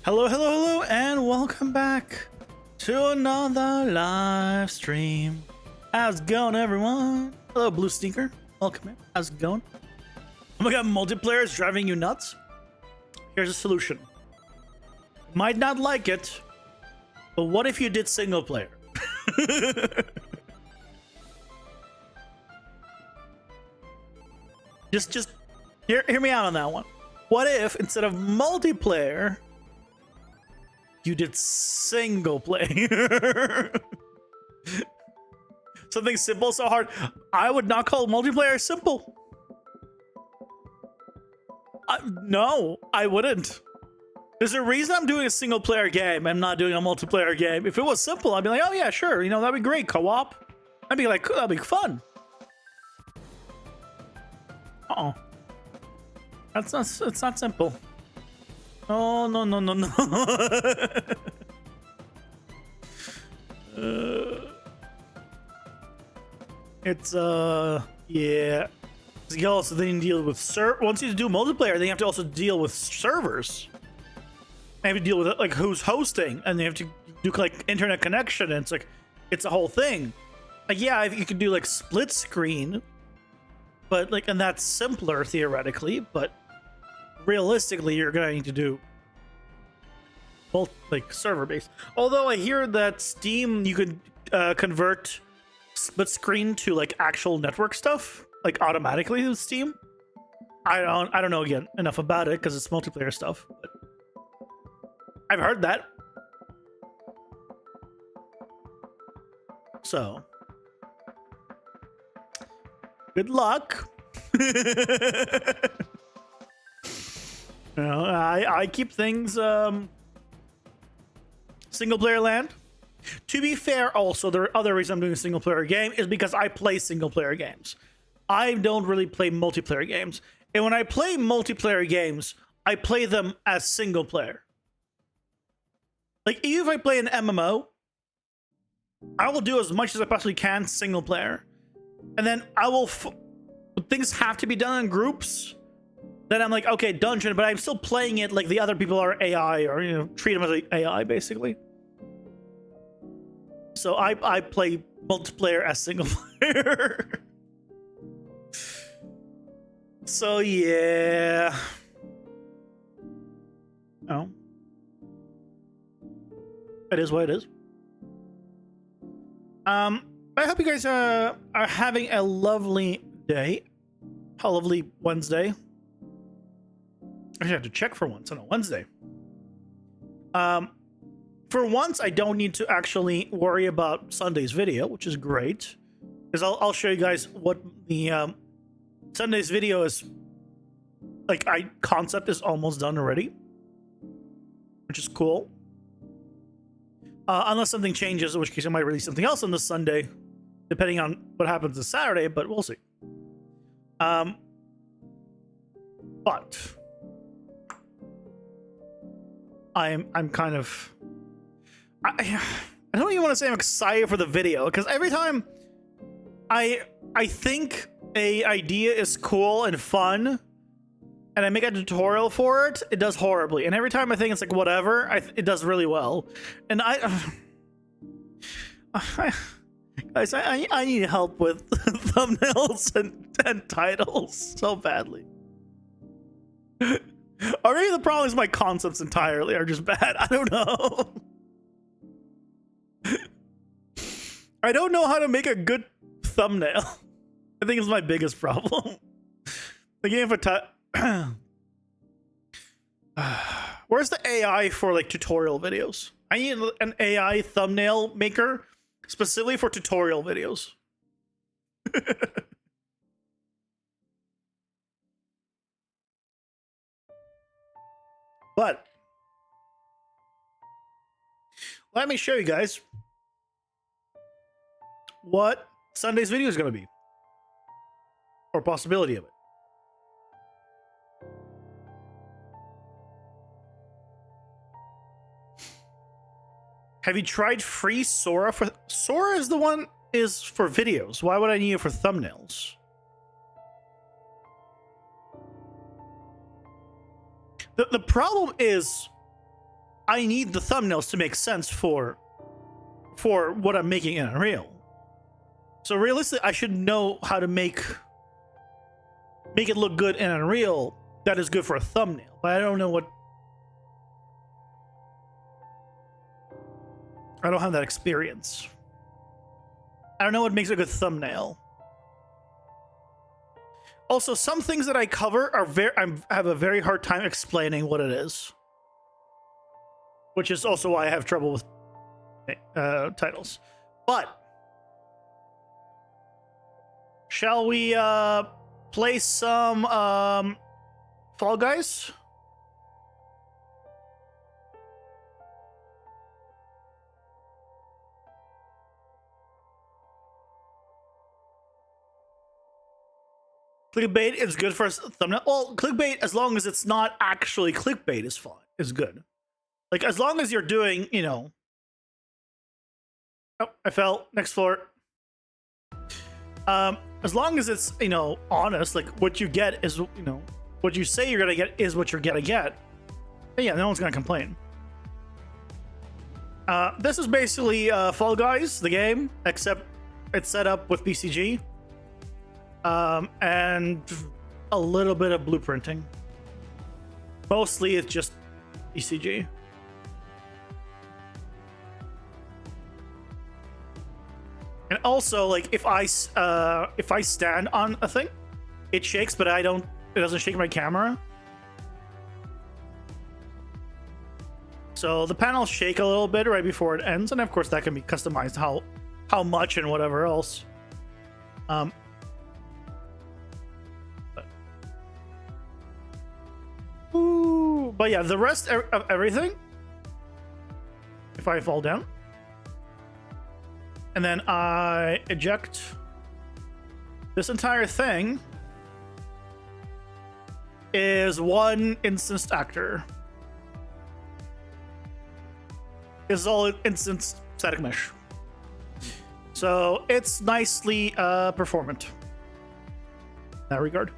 Hello, hello, hello, and welcome back to another live stream. How's it going, everyone? Hello, Blue Sneaker. Welcome in. How's it going? Oh my god, multiplayer is driving you nuts? Here's a solution. Might not like it, but what if you did single player? just hear me out on that one. What if instead of multiplayer, you did single player? Something simple, so hard. I would not call multiplayer simple. No, I wouldn't. There's a reason I'm doing a single player game. I'm not doing a multiplayer game. If it was simple, I'd be like, oh yeah, sure. You know, that'd be great. Co-op. I'd be like, that'd be fun. Uh-oh. It's not simple. Oh, no. Yeah. You also then deal with once you do multiplayer, then you have to also deal with servers. You have to deal with it, like who's hosting, and you have to do like internet connection, and it's a whole thing. Like, yeah, you could do like split screen, but like, and that's simpler theoretically, but realistically, you're going to do both, like server based. Although I hear that Steam, you could convert split screen to like actual network stuff, like automatically with Steam. I don't know again enough about it because it's multiplayer stuff, but I've heard that. So good luck. You know, I keep things single player land. To be fair, also, the other reason I'm doing a single player game is because I play single player games. I don't really play multiplayer games. And when I play multiplayer games, I play them as single player. Like, even if I play an MMO, I will do as much as I possibly can single player. And then I will... things have to be done in groups. Then I'm like, okay, dungeon, but I'm still playing it like the other people are AI, or, you know, treat them as like AI, basically. So I play multiplayer as single player. So yeah. Oh. It is what it is. I hope you guys are having a lovely day. A lovely Wednesday. I should have to check for once on a Wednesday. For once, I don't need to actually worry about Sunday's video, which is great. Because I'll show you guys what the Sunday's video is. Like, concept is almost done already. Which is cool. Unless something changes, in which case I might release something else on this Sunday. Depending on what happens this Saturday, but we'll see. But I'm kind of... I don't even want to say I'm excited for the video, because every time I think a idea is cool and fun, and I make a tutorial for it, it does horribly. And every time I think it's like whatever, it does really well. And guys, I need help with thumbnails and titles so badly. Or maybe the problem is my concepts entirely are just bad. I don't know. I don't know how to make a good thumbnail. I think it's my biggest problem. The game for where's the AI for like tutorial videos? I need an AI thumbnail maker specifically for tutorial videos. But let me show you guys what Sunday's video is going to be, or possibility of it. Have you tried free Sora? Sora is the one is for videos. Why would I need it for thumbnails? The problem is I need the thumbnails to make sense for what I'm making in Unreal. So realistically, I should know how to make it look good in Unreal that is good for a thumbnail. But I don't know what. I don't have that experience. I don't know what makes a good thumbnail. Also, some things that I cover are I have a very hard time explaining what it is, which is also why I have trouble with titles. But shall we play some Fall Guys? Clickbait is good for a thumbnail. Well, clickbait, as long as it's not actually clickbait, is fine. Is good. Like, as long as you're doing, you know. Oh, I fell. Next floor. As long as it's, you know, honest, like what you get is, you know, what you say you're gonna get is what you're gonna get. But yeah, no one's gonna complain. This is basically Fall Guys, the game, except it's set up with BCG. And a little bit of blueprinting. Mostly it's just BCG. And also, like, if I stand on a thing, it shakes, but it doesn't shake my camera. So the panels shake a little bit right before it ends, and of course that can be customized how much and whatever else. But yeah, the rest of everything, if I fall down and then I eject, this entire thing is one instanced actor. This is all instanced static mesh. So it's nicely performant in that regard.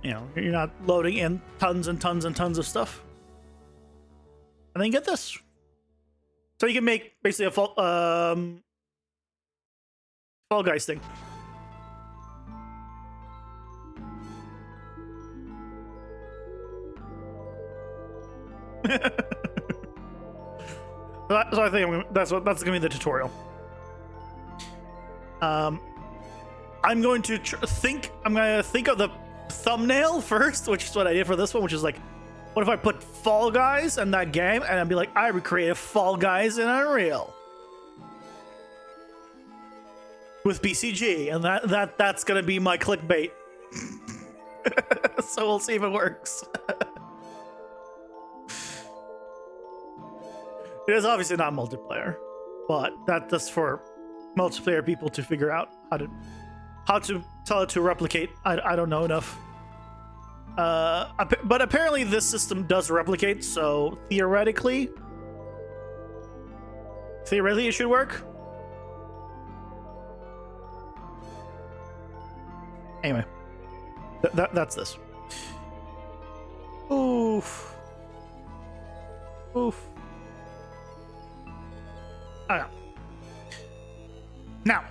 You know, you're not loading in tons and tons and tons of stuff. And then you get this. So you can make basically a Fall Guys thing. So I think that's gonna be the tutorial. I'm gonna think of the thumbnail first, which is what I did for this one, which is like, what if I put Fall Guys in that game and I'd be like, I recreated Fall Guys in Unreal with BCG, and that's gonna be my clickbait. So we'll see if it works. It is obviously not multiplayer, but that's for multiplayer people to figure out how to tell it to replicate. I don't know enough. But apparently this system does replicate, so theoretically it should work. Anyway, that's this. Oof. I don't know. Now,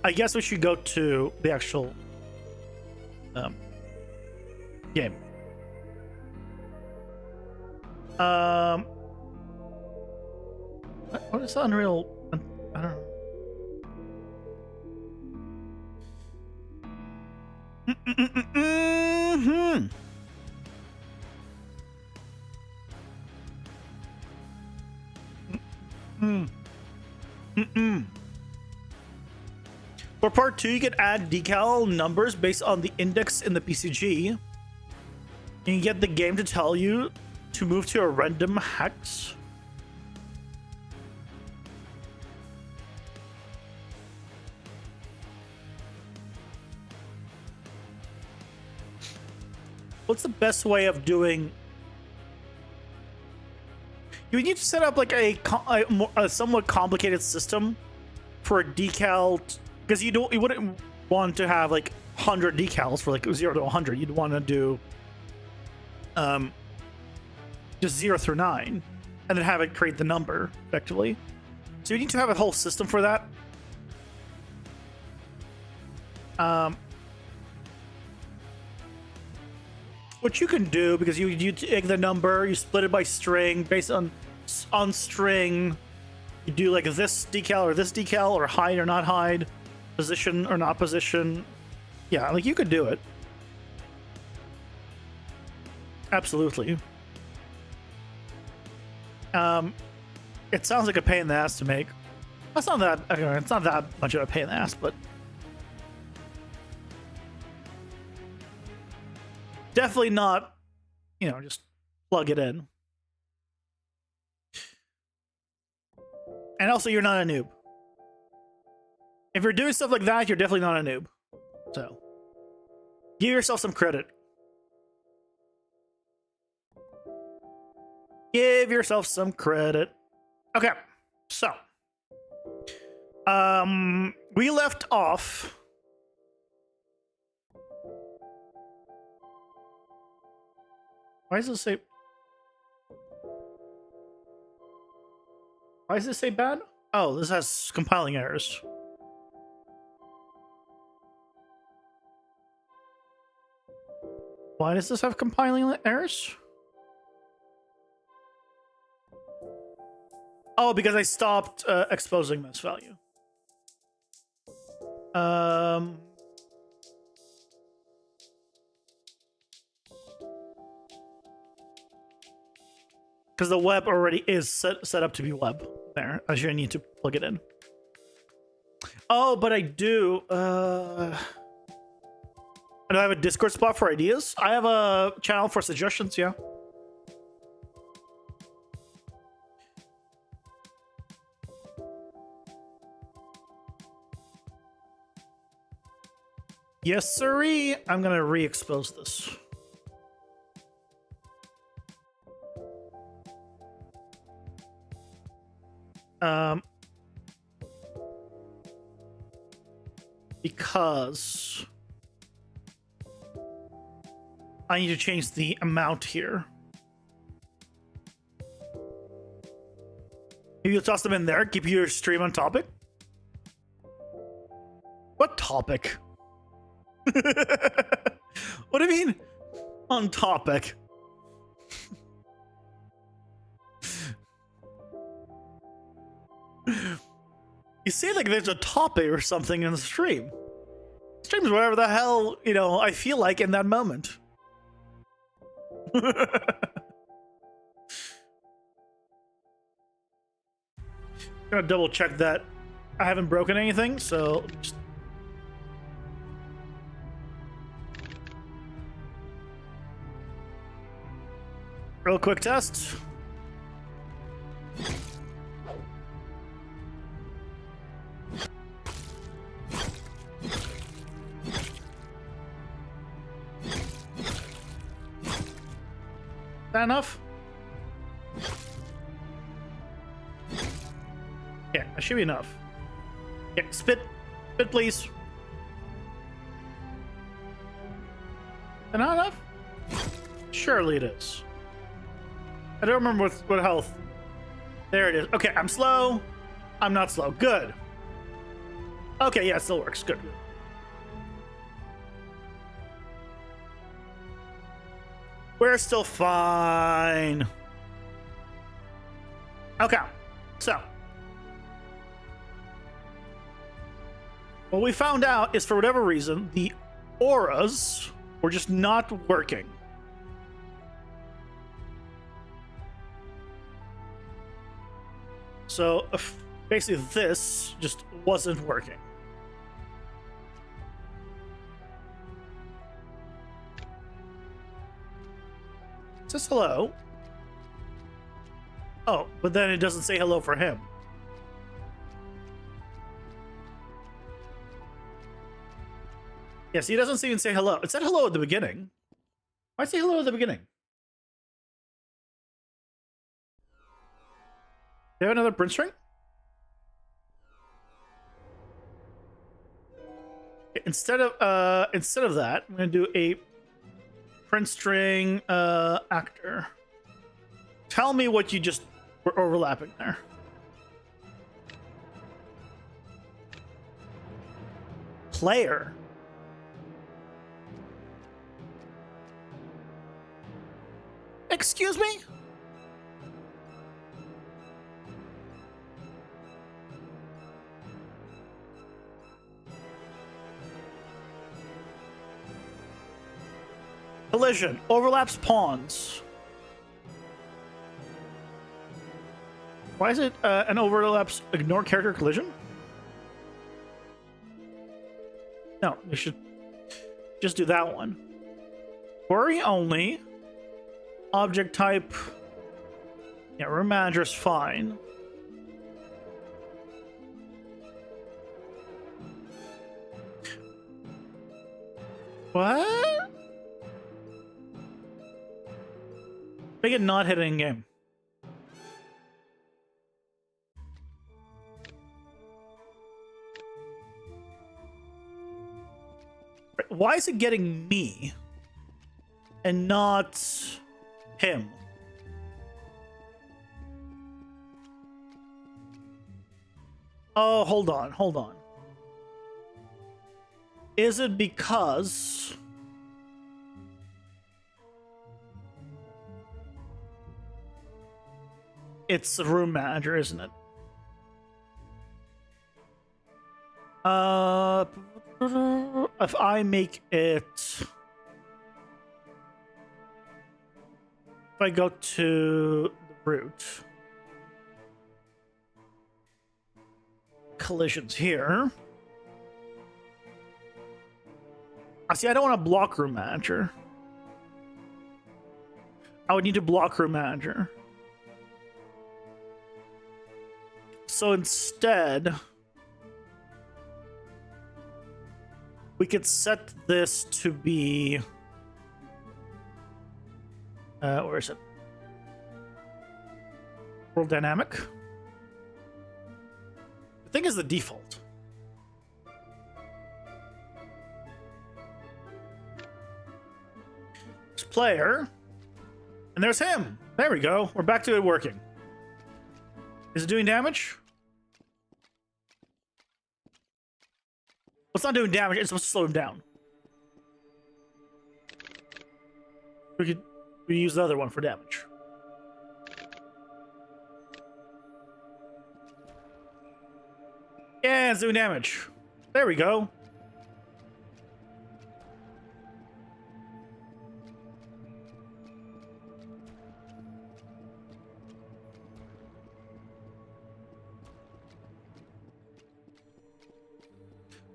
I guess we should go to the actual game. What is Unreal? I don't know. For part 2, you can add decal numbers based on the index in the PCG. You can get the game to tell you to move to a random hex. What's the best way of doing? You need to set up like a somewhat complicated system for a decal, because you wouldn't want to have like 100 decals for like 0 to 100. You'd want to do um, just 0 through 9, and then have it create the number effectively. So you need to have a whole system for that. What you can do, because you take the number, you split it by string based on string. You do like this decal or hide or not hide, position or not position. Yeah, like you could do it. Absolutely. It sounds like a pain in the ass to make. It's not that much of a pain in the ass, but definitely not, just plug it in. And also, you're not a noob. If you're doing stuff like that, you're definitely not a noob. So, give yourself some credit. Give yourself some credit. Okay, so we left off. Why does it say? Why does this say bad? Oh, this has compiling errors. Why does this have compiling errors? Oh, because I stopped exposing this value. Because the web already is set up to be web there. I should need to plug it in. Oh, but I do. Do I have a Discord spot for ideas? I have a channel for suggestions, yeah. Yes, sirree. I'm gonna re-expose this. Because I need to change the amount here. Maybe you'll toss them in there. Keep your stream on topic. What topic? What do you mean on topic? You say like there's a topic or something in the stream. Stream's whatever the hell, I feel like in that moment. Gonna double check that I haven't broken anything, so just real quick test. That enough? Yeah, that should be enough. Yeah, spit, please. Is that not enough? Surely it is. I don't remember what health. There it is. Okay, I'm slow. I'm not slow. Good. Okay, yeah, it still works. Good. We're still fine. Okay, so what we found out is, for whatever reason, the auras were just not working. So basically this just wasn't working. It says hello. Oh, but then it doesn't say hello for him. Yes, he doesn't even say hello. It said hello at the beginning. Why say hello at the beginning? Do you have another print string? Instead of that, I'm gonna do a print string actor. Tell me what you just were overlapping there. Player. Excuse me? Collision. Overlaps pawns. Why is it an overlaps ignore character collision? No, we should just do that one. Query only. Object type. Yeah, room manager's fine. What? Make it not hit in game. Why is it getting me and not him? Oh, hold on, hold on. Is it because it's the room manager, isn't it? If I make it, if I go to the root, collisions here. I see. I don't want to block room manager. I would need to block room manager. So instead, we could set this to be where is it? World dynamic. The thing is the default. There's player, and there's him. There we go. We're back to it working. Is it doing damage? It's not doing damage, it's supposed to slow him down. We use the other one for damage. Yeah, it's doing damage. There we go.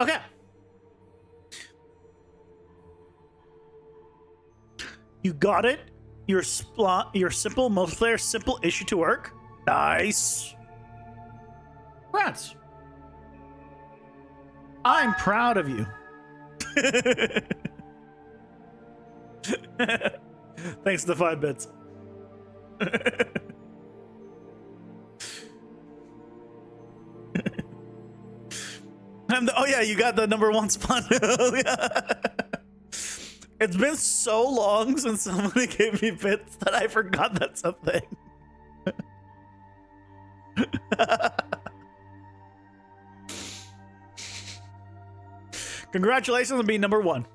Okay. You got it. Your simple multiplayer simple issue to work. Nice. Congrats. I'm proud of you. Thanks to the 5 bits. Oh yeah, you got the #1 spot. It's been so long since somebody gave me bits that I forgot that's a thing. Congratulations on being #1.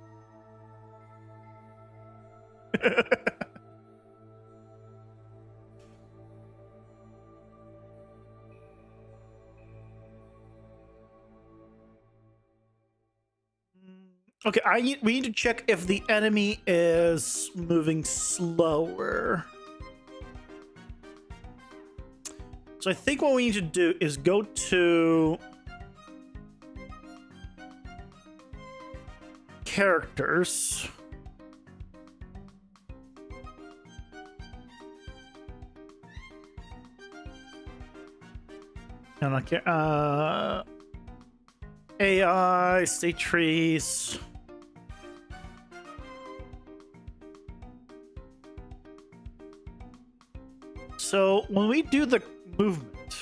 Okay, we need to check if the enemy is moving slower. So I think what we need to do is go to characters. No, not AI, state trees. So when we do the movement,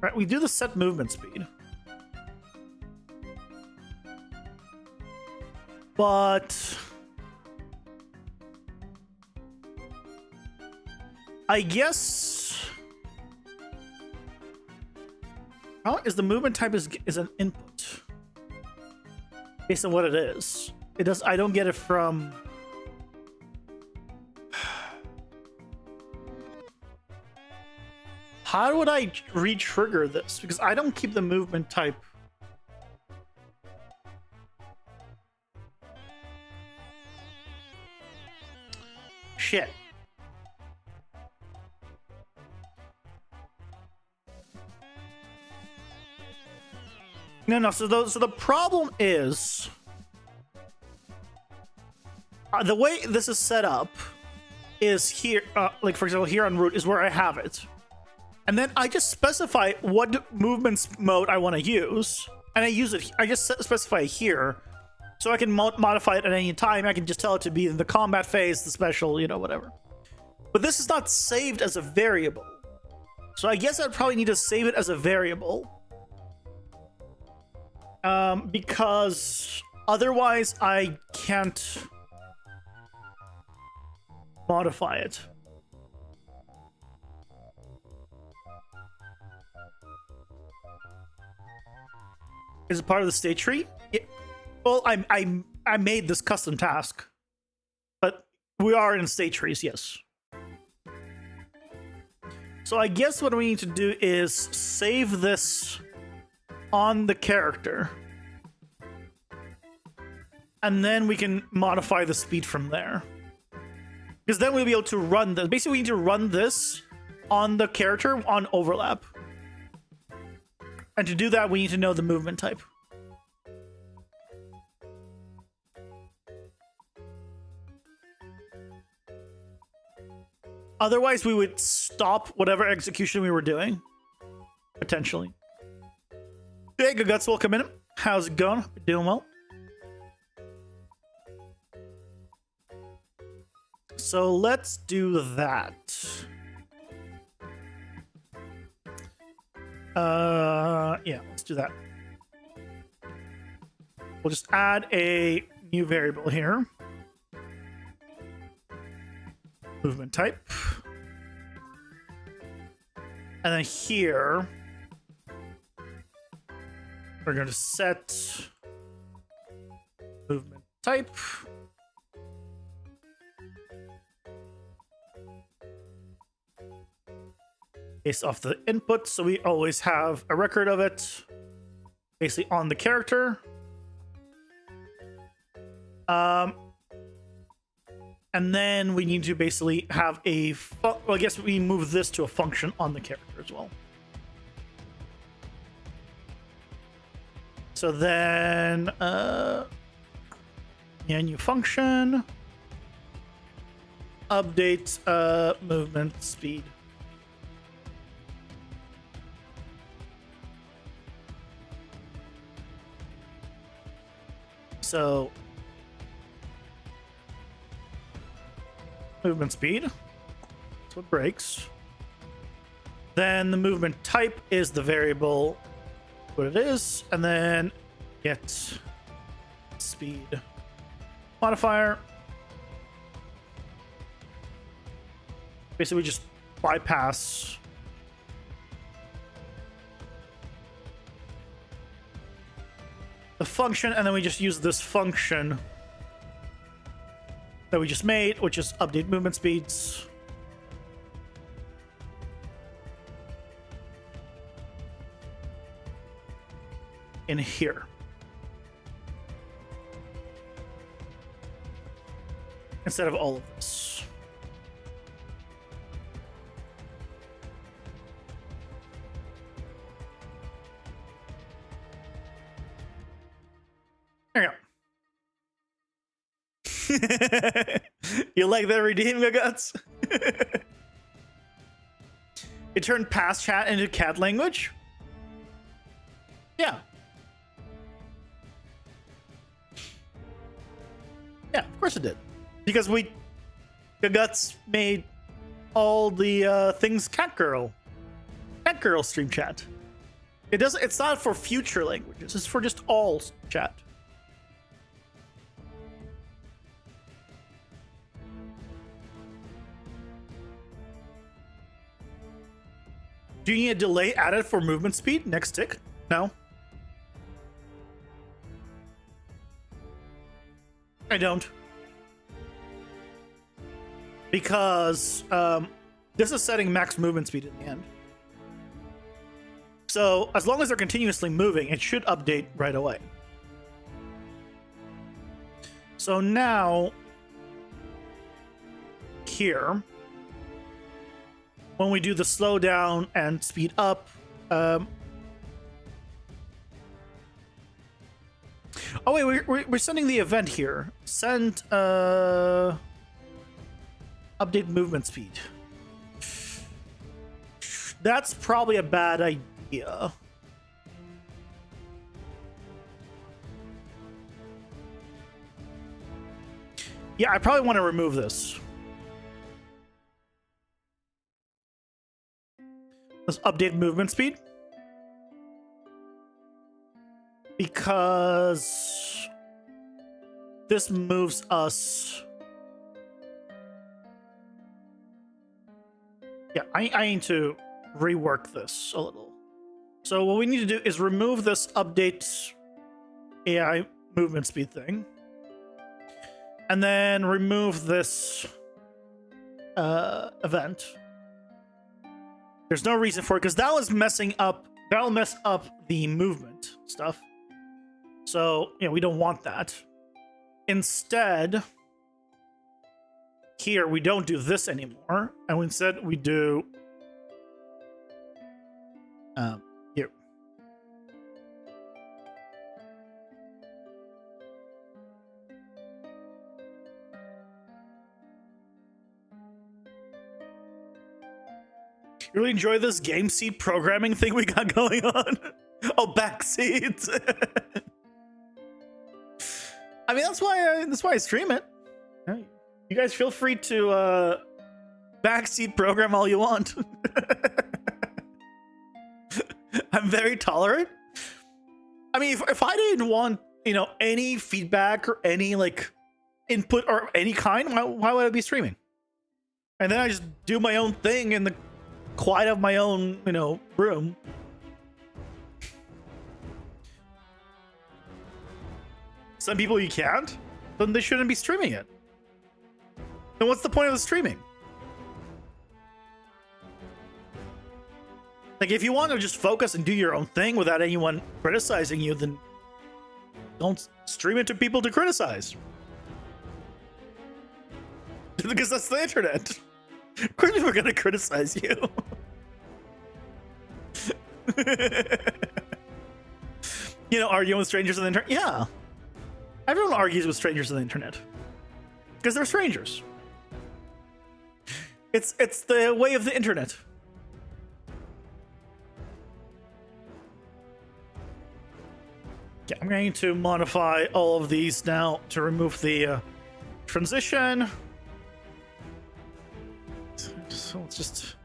right, we do the set movement speed. But I guess how is the movement type is an input based on what it is. It does. I don't get it from. How would I re-trigger this? Because I don't keep the movement type. Shit. No. So the problem is the way this is set up is here. Like for example, here on root is where I have it. And then I just specify what movements mode I want to use, and I use it. I just specify it here, so I can modify it at any time. I can just tell it to be in the combat phase, the special, whatever. But this is not saved as a variable, so I guess I'd probably need to save it as a variable, because otherwise I can't modify it. Is it part of the state tree? Yeah. Well, I made this custom task, but we are in state trees, yes. So I guess what we need to do is save this on the character, and then we can modify the speed from there. Because then we'll be able to run this. Basically, we need to run this on the character on overlap. And to do that, we need to know the movement type. Otherwise, we would stop whatever execution we were doing. Potentially. Hey, good guts, welcome in. How's it going? Doing well. So let's do that. Yeah, let's do that. We'll just add a new variable here. Movement type. And then here, we're going to set movement type. Based off the input, so we always have a record of it basically on the character. And then we need to basically have a well, I guess we move this to a function on the character as well. So then new function, update movement speed. So movement speed, that's what breaks. Then the movement type is the variable, what it is, and then get speed modifier. Basically, we just bypass the function, and then we just use this function that we just made, which is update movement speeds. In here. Instead of all of this. There you go. You like that redeem, guts? It turned past chat into cat language? Yeah. Yeah, of course it did. Because Guts made all the things cat girl stream chat. It's not for future languages, it's for just all chat. Do you need a delay added for movement speed? Next tick? No. I don't. Because this is setting max movement speed in the end. So as long as they're continuously moving, it should update right away. So now, here, when we do the slow down and speed up, oh wait, we're sending the event here. Send update movement speed. That's probably a bad idea. Yeah, I probably want to remove this. Let's update movement speed. Because this moves us. Yeah, I need to rework this a little. So what we need to do is remove this update AI movement speed thing. And then remove this event. There's no reason for it because that was messing up. That'll mess up the movement stuff. So, you know, we don't want that. Instead, here we don't do this anymore, and instead we do here. You really enjoy this game seat programming thing we got going on? Oh, backseat. I mean, that's why I stream it. You guys feel free to backseat program all you want. I'm very tolerant. I mean, if I didn't want, you know, any feedback or any like input or any kind, why would I be streaming? And then I just do my own thing in the quiet of my own, you know, room. Some people you can't, then they shouldn't be streaming it. Then what's the point of the streaming? Like, if you want to just focus and do your own thing without anyone criticizing you, then don't stream it to people to criticize. Because that's the internet. Of course people are going to criticize you. You know, arguing with strangers on the internet? Yeah. Everyone argues with strangers on the internet. Because they're strangers. It's the way of the internet. Yeah, I'm going to modify all of these now to remove the transition. So let's just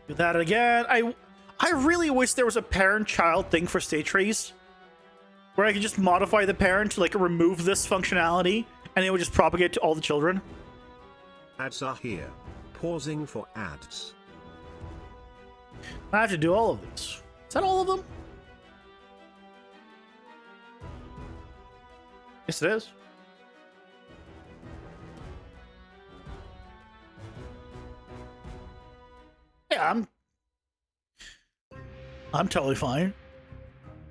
do that again. I really wish there was a parent-child thing for state trees, where I could just modify the parent to like remove this functionality, and it would just propagate to all the children. Ads are here. Pausing for ads. I have to do all of these. Is that all of them? Yes, it is. Yeah, I'm totally fine.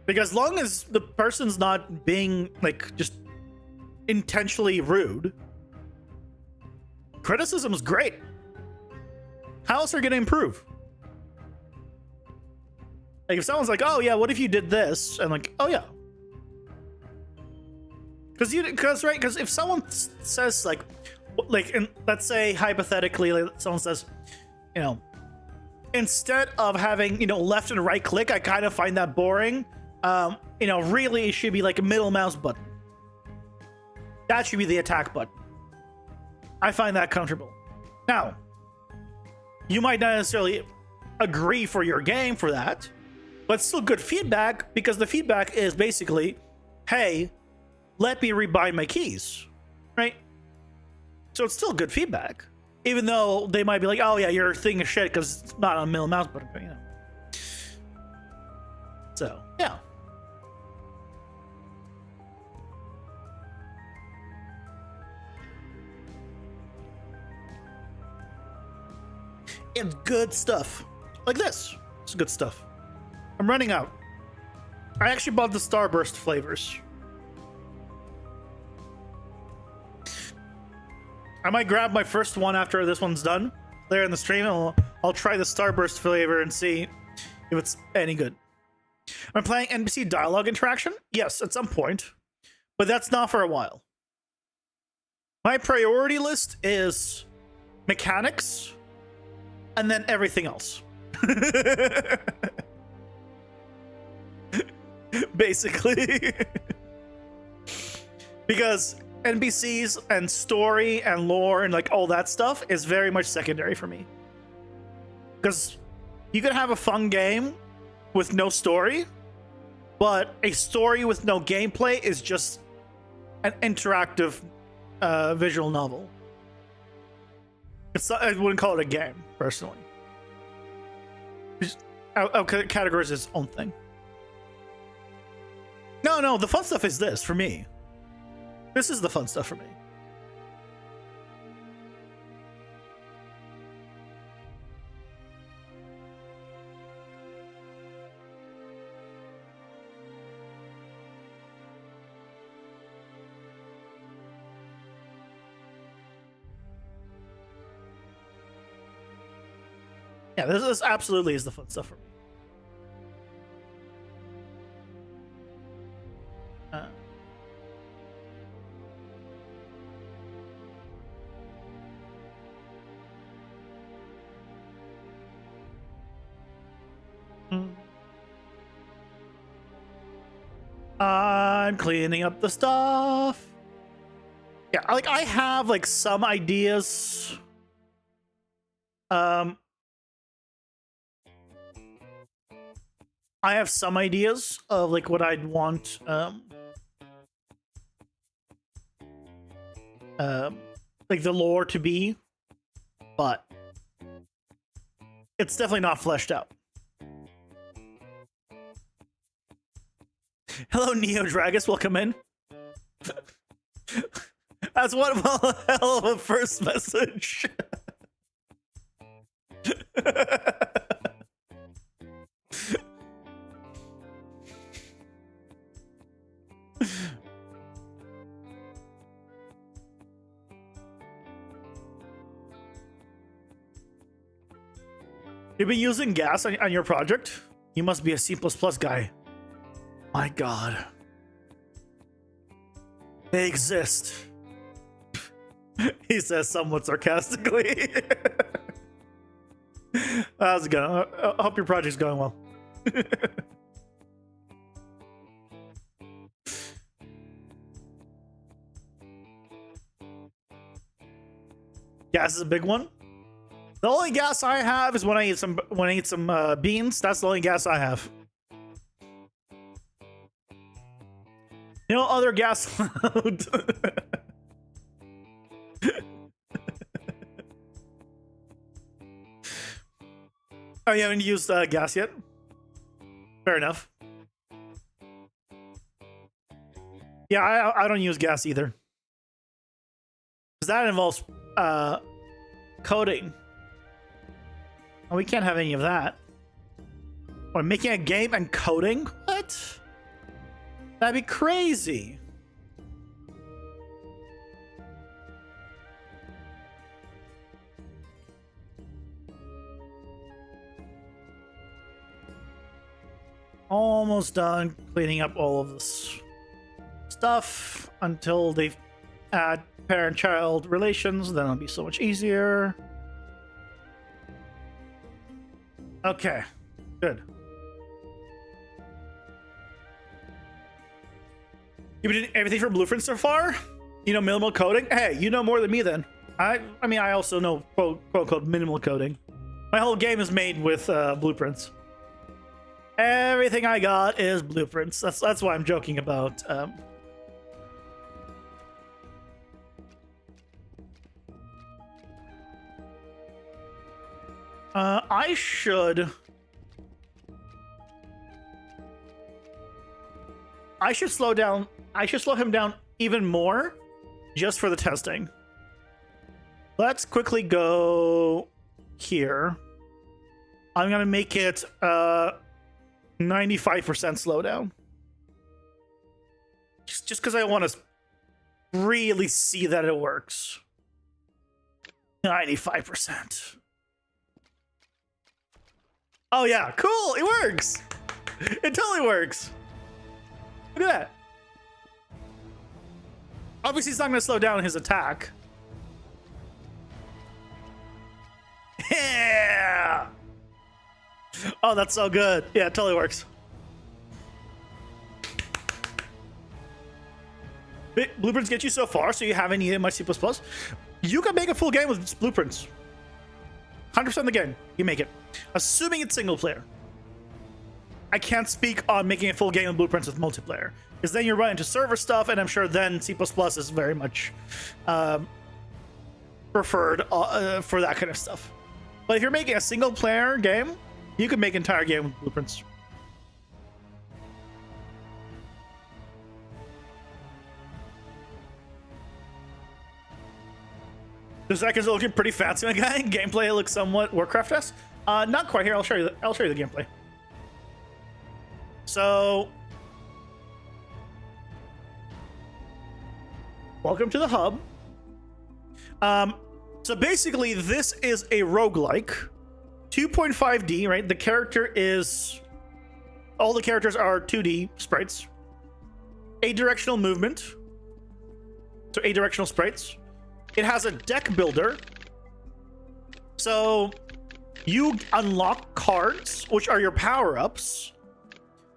Because as long as the person's not being like just intentionally rude, criticism is great. How else are you gonna improve? Like if someone's like, "Oh yeah, what if you did this?" I'm like, "Oh yeah." Because if someone says like, and let's say hypothetically, like someone says, you know, instead of having, you know, left and right click, I kind of find that boring. You know, really it should be like a middle mouse button. That should be the attack button. I find that comfortable. Now, you might not necessarily agree for your game for that, but still good feedback, because the feedback is basically, hey, let me rebind my keys, right? So it's still good feedback, even though they might be like, oh yeah, your thing is shit because it's not on middle mouse button, but, you know. So, yeah. It's good stuff. Like this. It's good stuff. I'm running out. I actually bought the Starburst flavors. I might grab my first one after this one's done. There in the stream, and I'll try the Starburst flavor and see if it's any good. I'm playing NPC dialogue interaction? Yes, at some point. But that's not for a while. My priority list is mechanics and then everything else. Basically. Because NPCs and story and lore and like all that stuff is very much secondary for me. Because you can have a fun game with no story, but a story with no gameplay is just an interactive visual novel. It's not, I wouldn't call it a game, personally. I'll categorize its own thing. No, the fun stuff is this for me. This is the fun stuff for me. Yeah, this absolutely is the fun stuff for me. I'm cleaning up the stuff. Yeah, like I have like some ideas. I have some ideas of like what I'd want like the lore to be, but it's definitely not fleshed out. Hello, Neo Dragus, welcome in. That's one hell of a first message. You've been using gas on your project? You must be a C++ guy. My god. They exist. He says somewhat sarcastically. How's it going? I hope your project's going well. Gas is a big one. The only gas I have is when I eat some beans. That's the only gas I have. You know, other gas load. Oh, you haven't used gas yet? Fair enough. Yeah, I don't use gas either. Because that involves coding. Oh, we can't have any of that. What, making a game and coding? What? That'd be crazy. Almost done cleaning up all of this stuff until they add parent-child relations. Then it'll be so much easier. Okay, good. You've been doing everything for blueprints so far? You know minimal coding? Hey, you know more than me then. I mean, I also know quote unquote minimal coding. My whole game is made with blueprints. Everything I got is blueprints. That's why I'm joking about. I should I should slow down. I should slow him down even more just for the testing. Let's quickly go here. I'm going to make it 95% slowdown. Just because I want to really see that it works. 95%. Oh yeah, cool, it works. It totally works. Look at that. Obviously, it's not going to slow down his attack. Yeah. Oh, that's so good. Yeah, it totally works. Blueprints get you so far, so you haven't needed much C++. You can make a full game with blueprints. 100% of the game, you make it. Assuming it's single player. I can't speak on making a full game with blueprints with multiplayer, because then you're running into server stuff, and I'm sure then C++ is very much preferred for that kind of stuff. But if you're making a single player game, you can make an entire game with blueprints. The second's looking pretty fancy, my guy. Gameplay looks somewhat Warcraft-esque. Not quite here. I'll show you the gameplay. So, welcome to the hub. So basically, this is a roguelike, 2.5D, right? The character is, all the characters are 2D sprites. Directional movement, so directional sprites. It has a deck builder. So you unlock cards, which are your power-ups.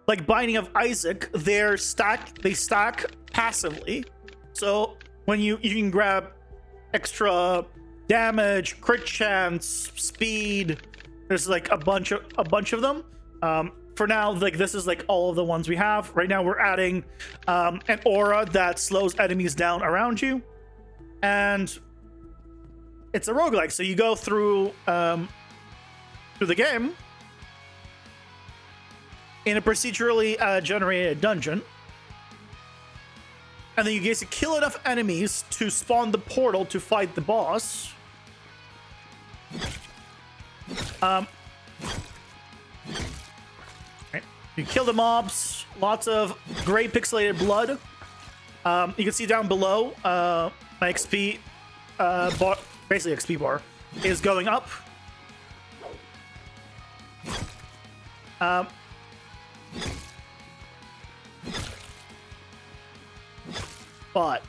Like Binding of Isaac, they stack passively. So when you can grab extra damage, crit chance, speed. There's like a bunch of them. For now, like this is like all of the ones we have. Right now we're adding an aura that slows enemies down around you. And it's a roguelike, so you go through the game in a procedurally generated dungeon, and then you get to kill enough enemies to spawn the portal to fight the boss. Right. You kill the mobs, lots of gray pixelated blood. You can see down below, my XP bar, basically XP bar, is going up. But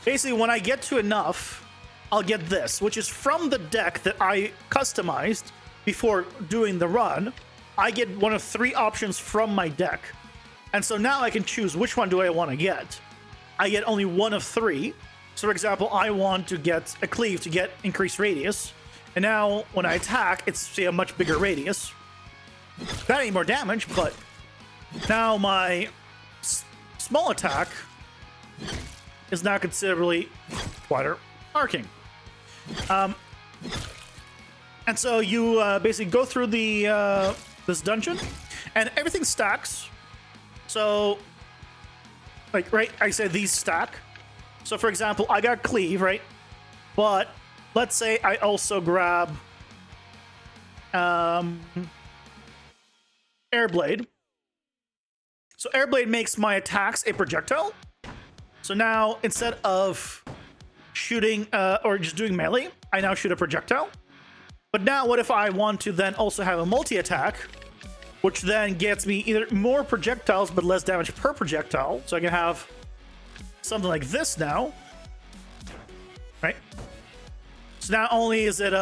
basically, when I get to enough, I'll get this, which is from the deck that I customized before doing the run. I get one of 3 options from my deck. And so now I can choose which one do I want to get. I get only one of 3. So for example, I want to get a cleave to get increased radius. And now when I attack, it's say a much bigger radius. That ain't more damage, but now my small attack is now considerably wider arcing. And so you basically go through the this dungeon, and everything stacks. So, like, right, I said these stack. So, for example, I got cleave, right? But let's say I also grab Airblade. So Airblade makes my attacks a projectile. So now, instead of shooting or just doing melee, I now shoot a projectile. But now what if I want to then also have a multi-attack, which then gets me either more projectiles but less damage per projectile. So I can have something like this now, right? So not only is it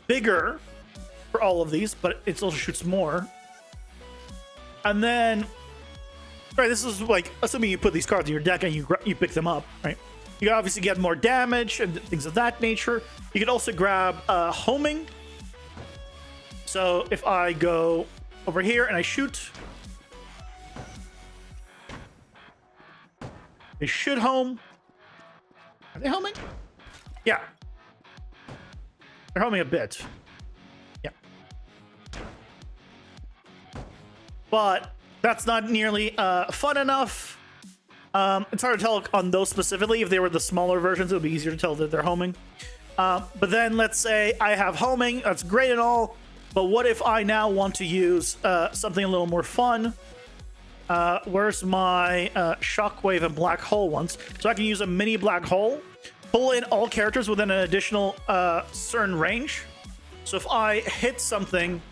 bigger for all of these, but it also shoots more. And then, right, this is like, assuming you put these cards in your deck and you pick them up, right? You obviously get more damage and things of that nature. You can also grab homing. So if I go over here and I shoot, they should home. Are they homing? Yeah. They're homing a bit. Yeah. but that's not nearly fun enough. It's hard to tell on those specifically. If they were the smaller versions, it would be easier to tell that they're homing. But then let's say I have homing. That's great and all. But what if I now want to use something a little more fun? Where's my shockwave and black hole ones? So I can use a mini black hole, pull in all characters within an additional certain range. So if I hit something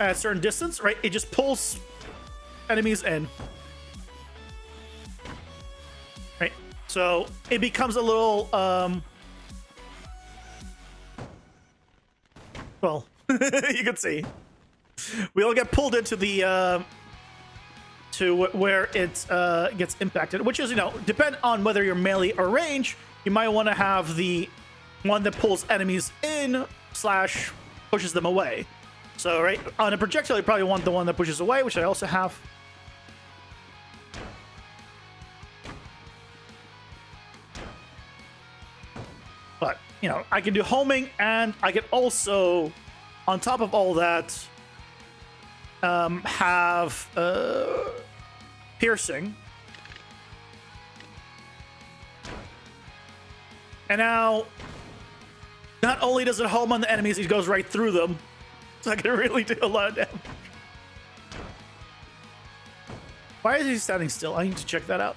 at a certain distance, right, it just pulls enemies in. Right, so it becomes a little, well, you can see. We all get pulled into the, to where it gets impacted, which is, you know, depend on whether you're melee or range, you might want to have the one that pulls enemies in / pushes them away. So, right, on a projectile, you probably want the one that pushes away, which I also have. But, you know, I can do homing, and I can also, on top of all that, have piercing. And now, not only does it home on the enemies, it goes right through them. So I can really do a lot of damage. Why is he standing still? I need to check that out.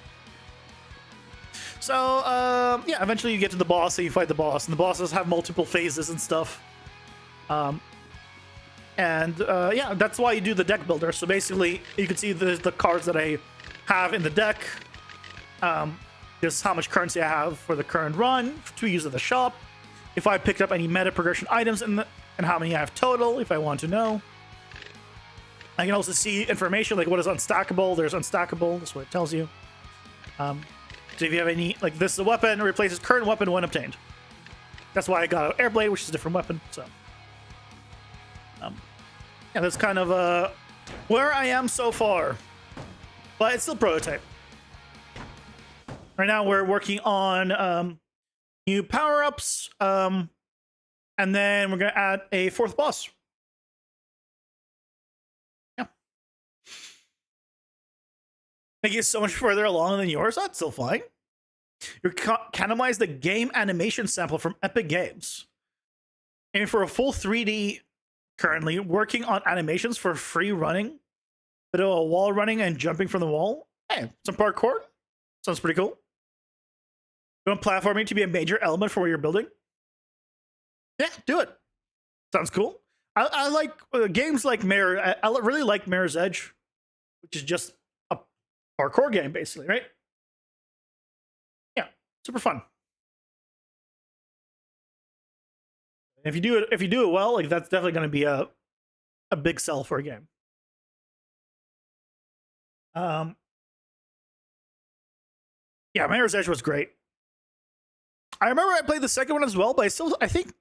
So, yeah, eventually you get to the boss, and you fight the boss. And the bosses have multiple phases and stuff. Yeah, that's why you do the deck builder. So basically, you can see the cards that I have in the deck. This is how much currency I have for the current run to use at the shop. If I picked up any meta progression items and how many I have total, if I want to know. I can also see information like what is unstackable. There's unstackable. That's what it tells you. So if you have any, like this is a weapon, it replaces current weapon when obtained. That's why I got an Airblade, which is a different weapon. So, yeah, that's kind of where I am so far. But it's still prototype. Right now we're working on new power-ups, and then we're going to add a 4th boss. Yeah. Make it so much further along than yours. That's still fine. You canonize the game animation sample from Epic Games. Aiming for a full 3D currently, working on animations for free running, bit of a wall running and jumping from the wall. Hey, some parkour. Sounds pretty cool. You want platforming to be a major element for what you're building? Yeah, do it. Sounds cool. I like games like Mirror. I really like Mirror's Edge, which is just a parkour game, basically, right? Yeah, super fun. If you do it well, like that's definitely going to be a big sell for a game. Yeah, Mirror's Edge was great. I remember I played the second one as well, but I think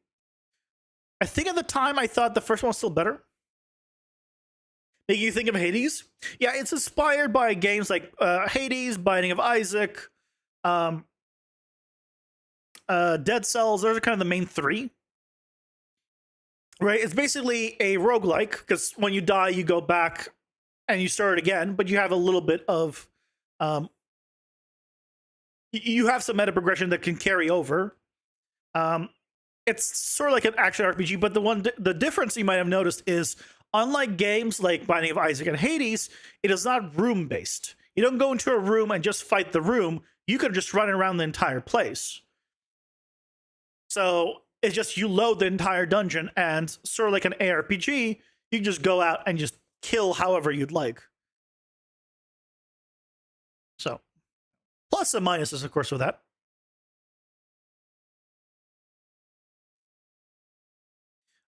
at the time I thought the first one was still better. Make you think of Hades? Yeah, it's inspired by games like Hades, Binding of Isaac, Dead Cells. Those are kind of the main 3. Right? It's basically a roguelike, because when you die, you go back and you start again, but you have a little bit of you have some meta progression that can carry over. It's sort of like an action RPG, but the difference you might have noticed is, unlike games like Binding of Isaac and Hades, it is not room based. You don't go into a room and just fight the room. You can just run around the entire place. So it's just you load the entire dungeon, and sort of like an ARPG, you can just go out and just kill however you'd like. So, plus and minuses, of course, with that.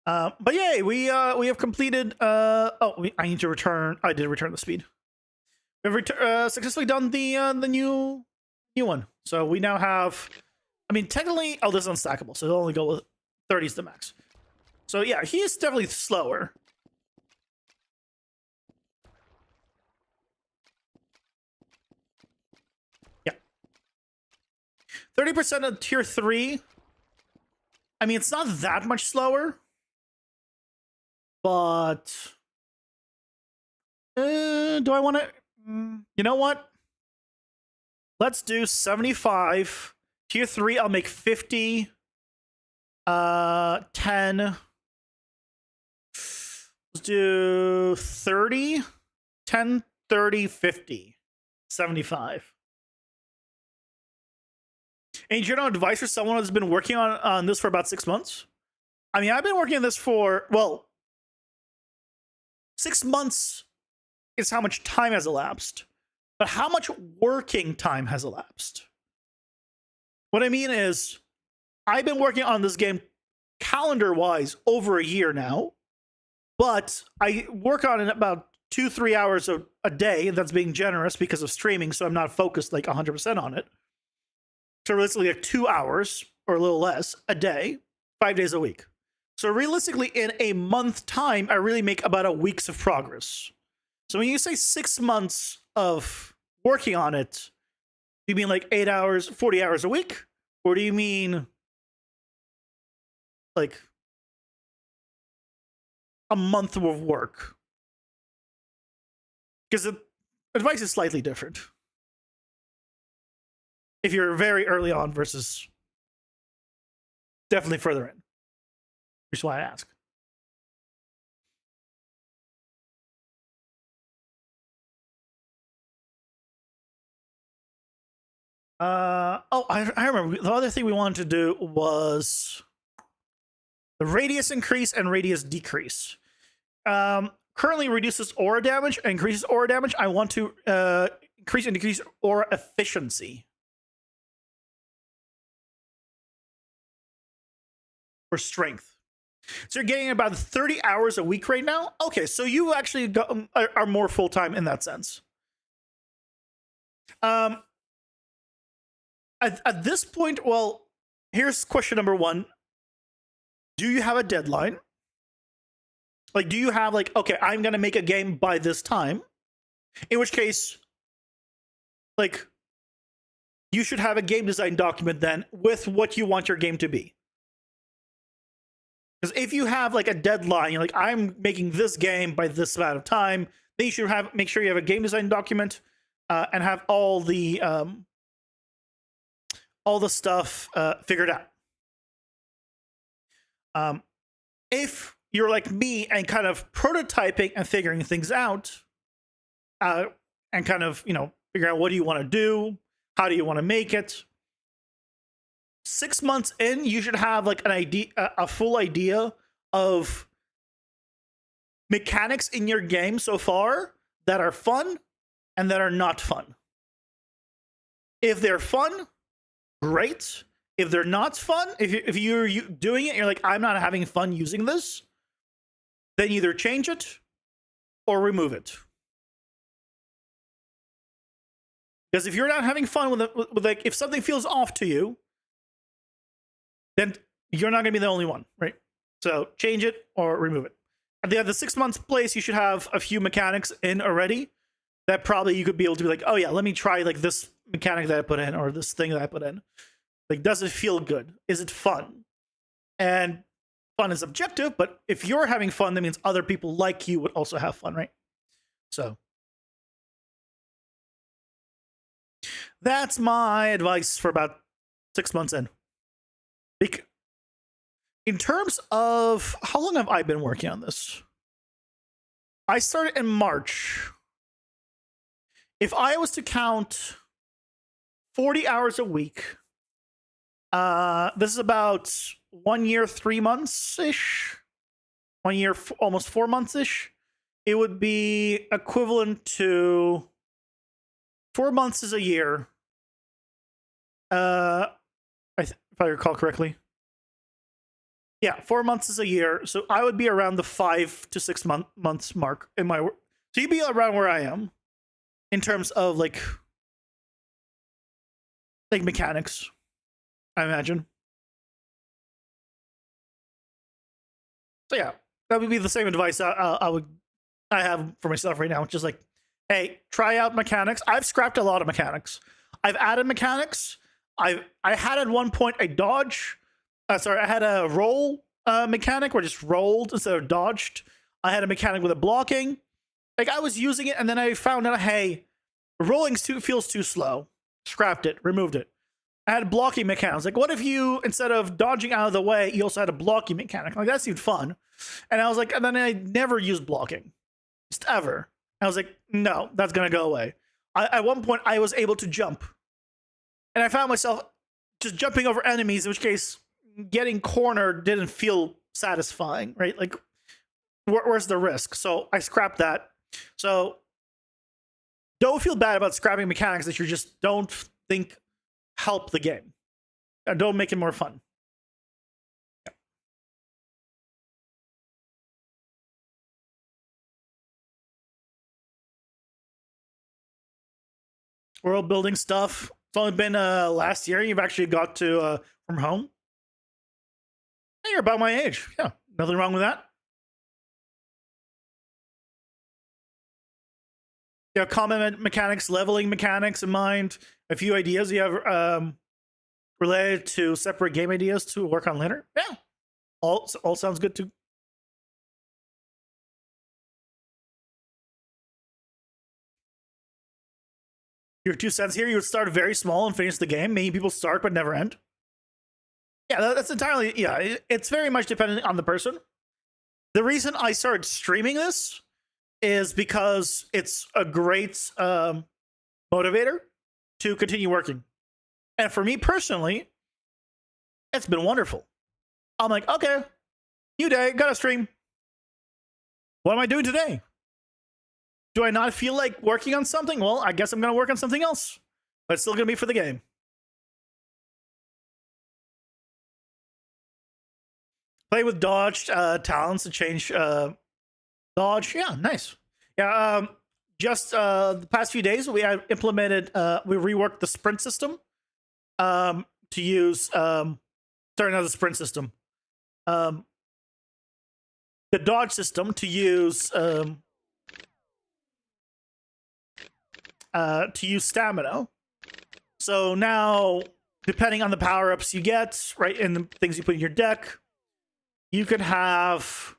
But yay, we have completed. I need to return. I did return the speed. We've successfully done the new one. So we now have. I mean, technically, this is unstackable, so it'll only go with 30s to max. So yeah, he is definitely slower. Yeah, 30% of tier 3. I mean, it's not that much slower. But Do I want to? You know what? Let's do 75. Tier 3, I'll make 50. 10. Let's do 30. 10, 30, 50. 75. Any general advice for someone who's been working on this for about 6 months? I mean, I've been working on this for, well, 6 months is how much time has elapsed. But how much working time has elapsed? What I mean is, I've been working on this game calendar-wise over a year now, but I work on it about 2-3 hours a day, and that's being generous because of streaming, so I'm not focused like 100% on it. So realistically, like 2 hours or a little less a day, 5 days a week. So realistically, in a month time, I really make about a week's of progress. So when you say 6 months of working on it, do you mean like 8 hours, 40 hours a week? Or do you mean like a month of work? Because the advice is slightly different if you're very early on versus definitely further in. Which is why I ask. I remember the other thing we wanted to do was the radius increase and radius decrease. Currently reduces aura damage and increases aura damage. I want to increase and decrease aura efficiency. For strength. So you're getting about 30 hours a week right now? Okay, so you actually are more full-time in that sense. At this point, well, here's question number 1. Do you have a deadline? Like, do you have like, okay, I'm going to make a game by this time? In which case, like, you should have a game design document then with what you want your game to be. Because if you have like a deadline, you're like, I'm making this game by this amount of time, then you should make sure you have a game design document and have all the stuff figured out. If you're like me and kind of prototyping and figuring things out, and kind of, figure out what do you want to do, how do you want to make it. 6 months in, you should have like an idea, a full idea of mechanics in your game so far that are fun and that are not fun. If they're fun, great. If they're not fun, if you're doing it, you're like, I'm not having fun using this, then either change it or remove it. Because if you're not having fun with like, if something feels off to you, then you're not going to be the only one, right? So change it or remove it. At the end of the 6 months place, you should have a few mechanics in already that probably you could be able to be like, oh yeah, let me try like this mechanic that I put in or this thing that I put in. Like, does it feel good? Is it fun? And fun is objective, but if you're having fun, that means other people like you would also have fun, right? So that's my advice for about 6 months in. In terms of how long have I been working on this? I started in March. If I was to count 40 hours a week, this is about 1 year, 3 months ish. 1 year, almost 4 months ish. It would be equivalent to 4 months is a year. If I recall correctly. Yeah, 4 months is a year. So I would be around the 5 to 6 months mark in my work. So you'd be around where I am in terms of like mechanics, I imagine. So yeah, that would be the same advice I have for myself right now, which is like, hey, try out mechanics. I've scrapped a lot of mechanics. I've added mechanics. I had at one point a dodge. I had a roll mechanic where I just rolled instead of dodged. I had a mechanic with a blocking. Like I was using it, and then I found out, hey, rolling feels too slow. Scrapped it, removed it. I had blocking mechanics. Like, what if you, instead of dodging out of the way, you also had a blocking mechanic? Like, that seemed fun. And I was like, and then I never used blocking. Just ever. I was like, no, that's going to go away. At one point, I was able to jump. And I found myself just jumping over enemies, in which case, getting cornered didn't feel satisfying, right? Like, where's the risk? So I scrapped that. So don't feel bad about scrapping mechanics that you just don't think help the game. And don't make it more fun. Yeah. World building stuff. It's only been last year you've actually got to from home. Hey, you're about my age. Yeah, nothing wrong with that. Yeah, combat mechanics, leveling mechanics in mind. A few ideas you have related to separate game ideas to work on later. Yeah, all sounds good too. Your 2 cents here, you would start very small and finish the game. Many people start but never end. Yeah, that's entirely, yeah, it's very much dependent on the person. The reason I started streaming this is because it's a great motivator to continue working. And for me personally, it's been wonderful. I'm like, okay, new day, gotta stream. What am I doing today? Do I not feel like working on something? Well, I guess I'm gonna work on something else, but it's still gonna be for the game. Play with dodge talents to change dodge. Yeah, nice. Yeah, just the past few days we have implemented, we reworked the sprint system to use, sorry, not the sprint system, the dodge system to use stamina. So now, depending on the power-ups you get, right, and the things you put in your deck, you could have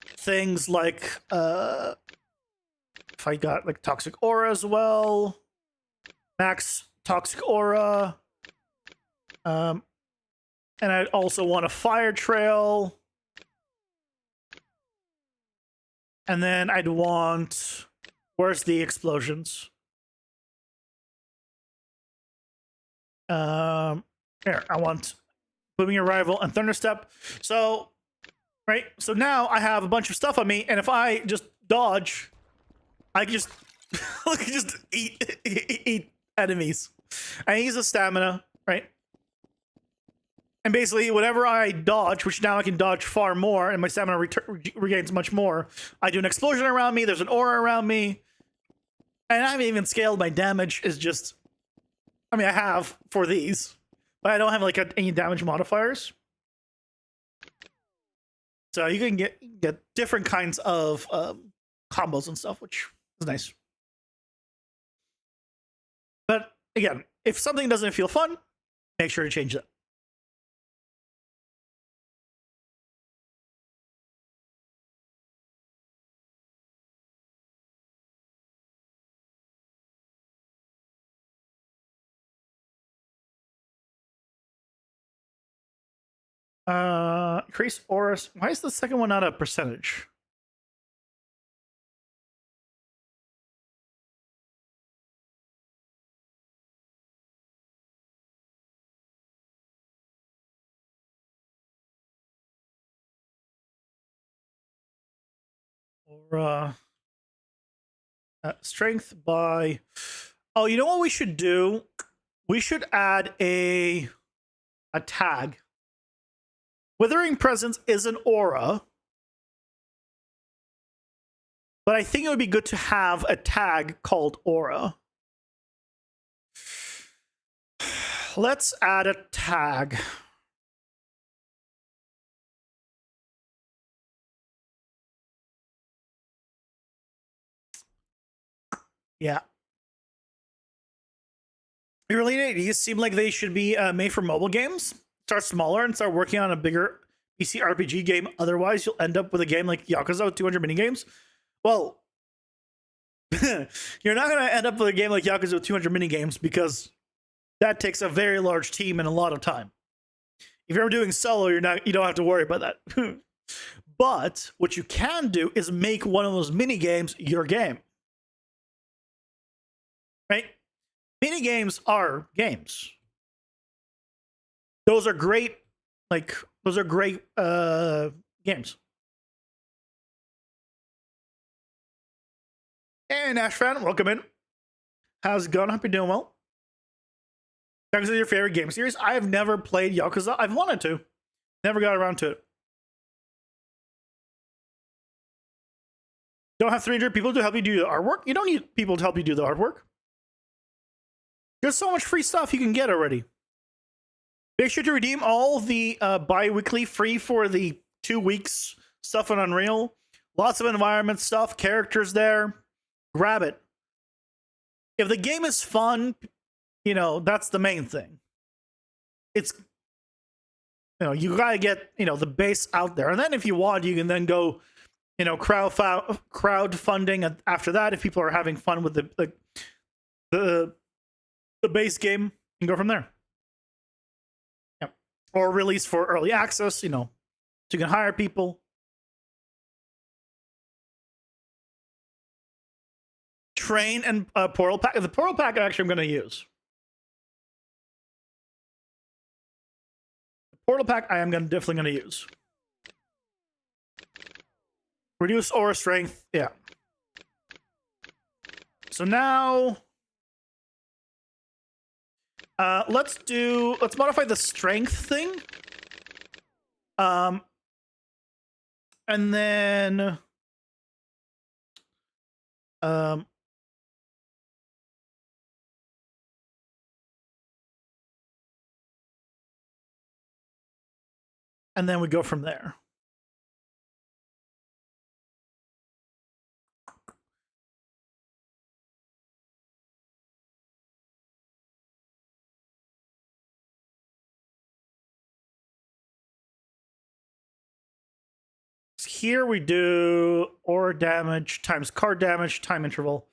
things like if I got like toxic aura as well, max toxic aura, and I'd also want a fire trail, and then I'd want, where's the explosions? Here, I want Booming Arrival and Thunderstep. So, right, so now I have a bunch of stuff on me, and if I just dodge, I can just just eat enemies. I use the stamina, right? And basically, whenever I dodge, which now I can dodge far more, and my stamina regains much more, I do an explosion around me, there's an aura around me, and I haven't even scaled my damage. Is just, I mean, I have for these, but I don't have like any damage modifiers. So you can get different kinds of combos and stuff, which is nice. But again, if something doesn't feel fun, make sure to change that. Increase auras. Why is the second one not a percentage? Aura. Strength by. Oh, you know what we should do? We should add a tag. Withering Presence is an aura, but I think it would be good to have a tag called aura. Let's add a tag. Yeah. Early ideas seem like they should be made for mobile games. Start smaller and start working on a bigger PC RPG game. Otherwise, you'll end up with a game like Yakuza with 200 minigames. Well, You're not going to end up with a game like Yakuza with 200 mini games because that takes a very large team and a lot of time. If you're doing solo, you don't have to worry about that. But what you can do is make one of those mini games your game. Right? Mini games are games. Those are great, games. Hey, Nash fan, welcome in. How's it going? Hope you're doing well. Yakuza is your favorite game series? I have never played Yakuza. I've wanted to. Never got around to it. Don't have 300 people to help you do the artwork? You don't need people to help you do the artwork. There's so much free stuff you can get already. Make sure to redeem all the bi-weekly free for the 2 weeks stuff on Unreal. Lots of environment stuff, characters there. Grab it. If the game is fun, that's the main thing. It's, you gotta get, the base out there. And then if you want, you can then go, crowdfunding after that if people are having fun with the base game and go from there. Yep. Or release for early access, so you can hire people. Train and Portal Pack. The Portal Pack actually I'm going to use. The Portal Pack I am definitely going to use. Reduce aura strength. Yeah. So now let's modify the strength thing. And then and then we go from there. Here we do aura damage times card damage time interval.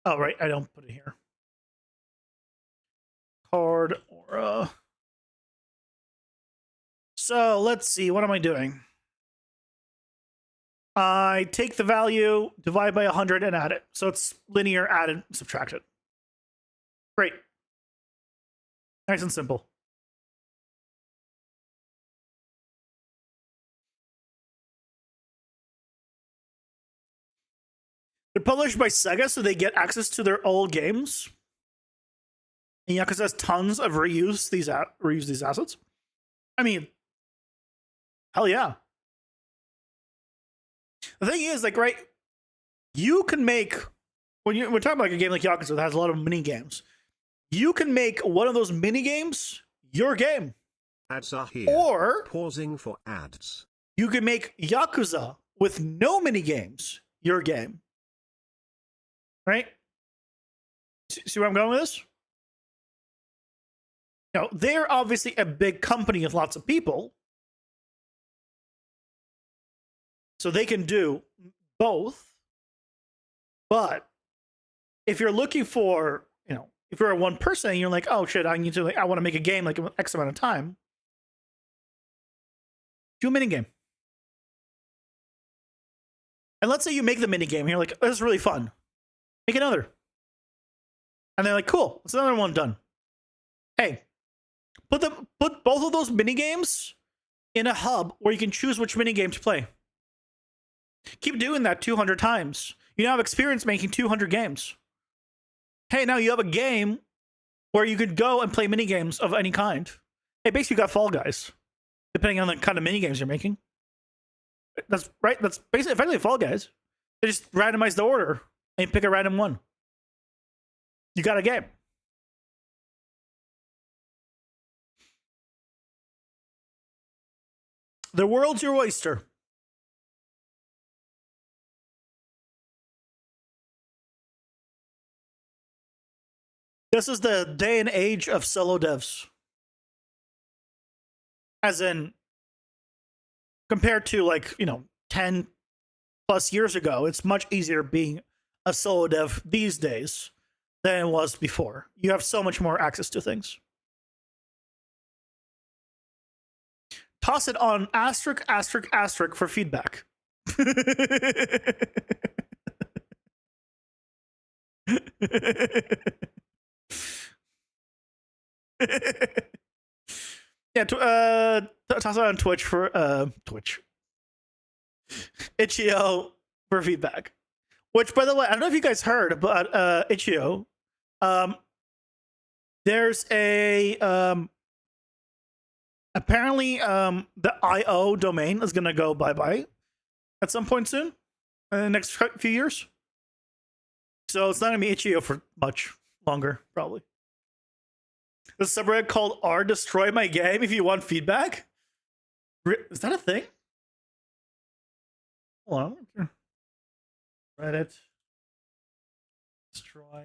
Oh, right, I don't put it here. Card aura. So let's see, what am I doing? I take the value, divide by 100, and add it. So it's linear, added, subtracted. Great. Nice and simple. They're published by Sega, so they get access to their old games. And Yakuza has tons of reuse these assets. I mean, hell yeah. The thing is, right, you can make, we're talking about a game like Yakuza that has a lot of mini games. You can make one of those mini games your game. Ads are here. Or pausing for ads. You can make Yakuza with no mini games your game. Right? See where I'm going with this? They're obviously a big company with lots of people. So they can do both. But if you're looking for, if you're a one person and you're like, oh shit, I want to make a game like X amount of time, do a mini game. And let's say you make the mini game and you're like, oh, this is really fun. Make another. And they're like, cool, it's another one done. Hey, put both of those mini games in a hub where you can choose which mini game to play. Keep doing that 200 times. You now have experience making 200 games. Hey, now you have a game where you could go and play mini games of any kind. Hey, basically you got Fall Guys, depending on the kind of mini games you're making. That's right. That's basically effectively Fall Guys. They just randomize the order and pick a random one. You got a game. The world's your oyster. This is the day and age of solo devs. As in, compared to like, 10 plus years ago, it's much easier being a solo dev these days than it was before. You have so much more access to things. Toss it on asterisk, asterisk, asterisk for feedback. Yeah, toss it on Twitch for Twitch. Itch.io for feedback. Which, by the way, I don't know if you guys heard about Itch.io. There's a apparently the IO domain is gonna go bye-bye at some point soon in the next few years. So it's not gonna be Itch.io for much longer, probably. The subreddit called R destroy my game if you want feedback. Is that a thing? Hold on. Reddit destroy my.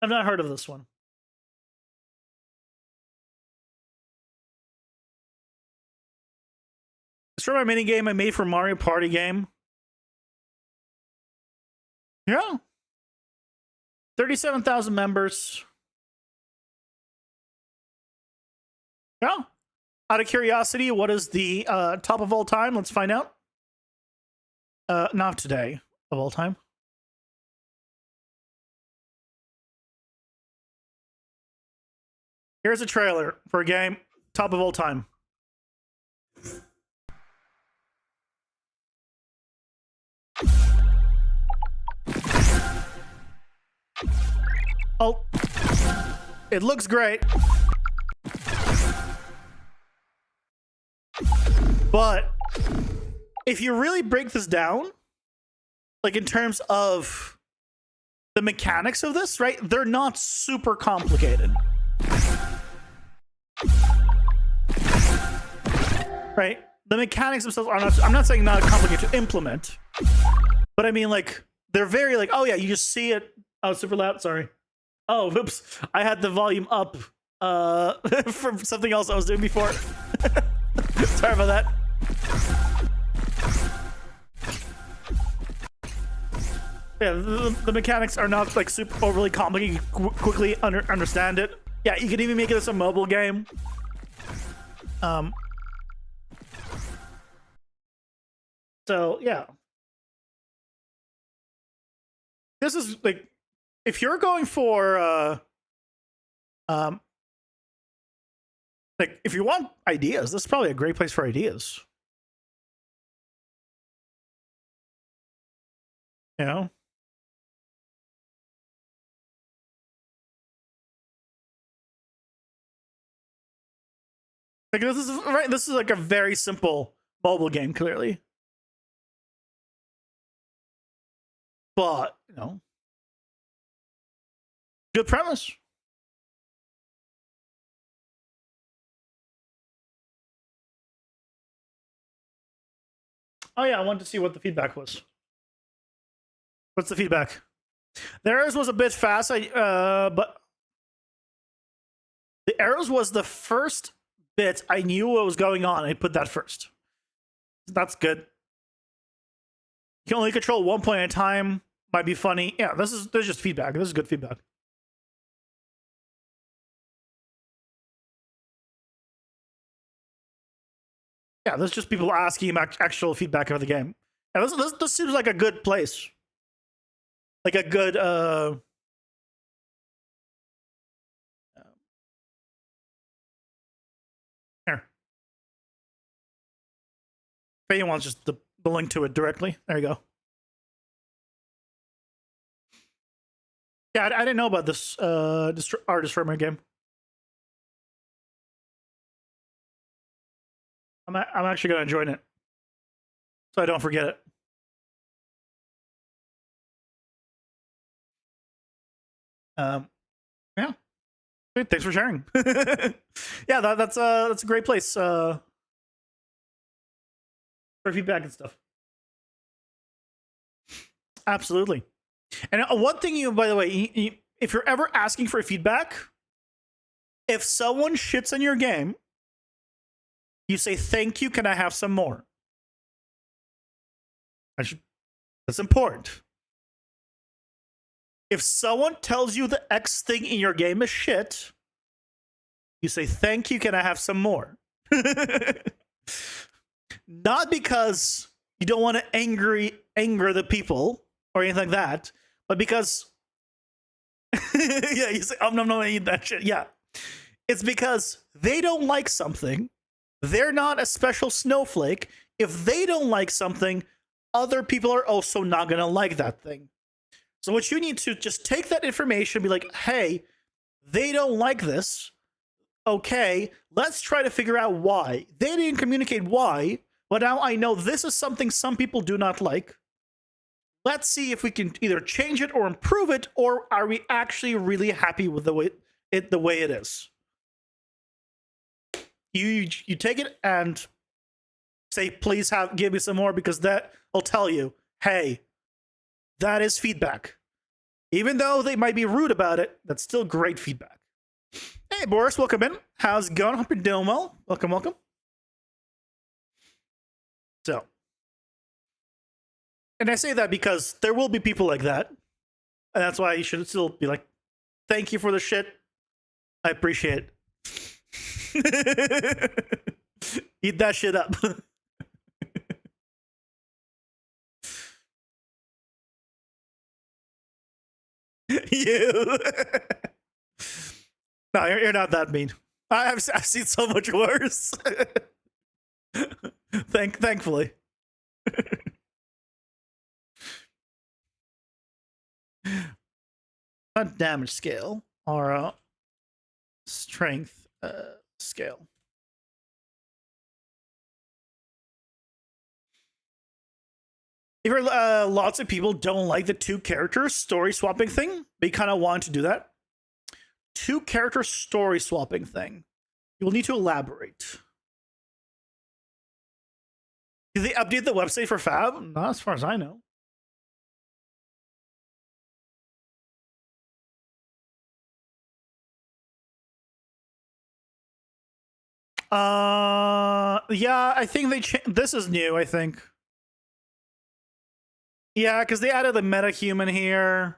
I've not heard of this one. Destroy my minigame I made for Mario Party game. Yeah. 37,000 members. Yeah. Out of curiosity, what is the top of all time? Let's find out. Not today of all time. Here's a trailer for a game top of all time. Oh, it looks great. But if you really break this down, like in terms of the mechanics of this, right? They're not super complicated. Right? The mechanics themselves are not, I'm not saying not complicated to implement, but I mean like, they're very like, oh yeah, you just see it. Oh, super loud, sorry. Oh, oops. I had the volume up from something else I was doing before. Sorry about that. Yeah, the mechanics are not like super overly complicated. You quickly understand it. Yeah, you can even make it as a mobile game. So yeah, this is like, if you're going for like if you want ideas, this is probably a great place for ideas. You know? Like this is right. This is like a very simple mobile game, clearly. But, good premise. Oh yeah, I wanted to see what the feedback was. What's the feedback? Theirs was a bit fast, but the arrows was the first bit I knew what was going on. I put that first. That's good. You can only control one point at a time. Might be funny. Yeah, there's just feedback. This is good feedback. Yeah, this is just people asking him actual feedback of the game. Yeah, this seems like a good place. Like a good here. If anyone wants just the link to it directly. There you go. Yeah, I didn't know about this Destroy My game. I'm actually gonna join it, so I don't forget it. Yeah. Thanks for sharing. Yeah, that's a great place for feedback and stuff. Absolutely. And one thing you, by the way, if you're ever asking for feedback, if someone shits on your game, you say, thank you, can I have some more? That's important. If someone tells you the X thing in your game is shit, you say, thank you, can I have some more? Not because you don't want to anger the people or anything like that, but because yeah, you say, I'm not gonna eat that shit. Yeah. It's because they don't like something. They're not a special snowflake. If they don't like something, other people are also not gonna like that thing. So what you need to just take that information and be like, hey, they don't like this. Okay, let's try to figure out why. They didn't communicate why, but now I know this is something some people do not like. Let's see if we can either change it or improve it, or are we actually really happy with the way it is? You take it and say, please give me some more, because that will tell you, hey, that is feedback. Even though they might be rude about it, that's still great feedback. Hey, Boris, welcome in. How's it going? Hope you're doing well. Welcome, welcome. So, and I say that because there will be people like that. And that's why you should still be like, thank you for the shit. I appreciate it. Eat that shit up. You. No, you're not that mean. I've seen so much worse. Thankfully. Not damage scale, or strength scale. If lots of people don't like the two character story swapping thing, they kind of want to do that. Two character story swapping thing. You will need to elaborate. Did they update the website for Fab? Not as far as I know. Yeah, I think this is new, I think. Yeah, because they added the metahuman here.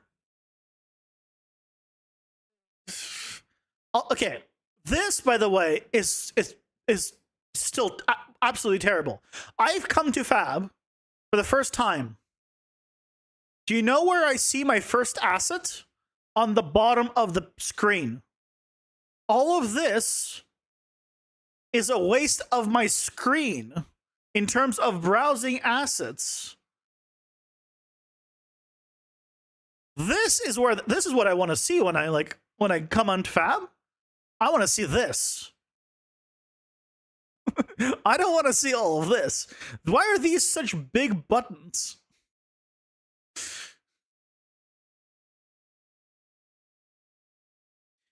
Okay, this, by the way, is still absolutely terrible. I've come to Fab for the first time. Do you know where I see my first asset? On the bottom of the screen. All of this is a waste of my screen in terms of browsing assets. This is what I want to see when I come on Fab. I want to see this. I don't want to see all of this. Why are these such big buttons?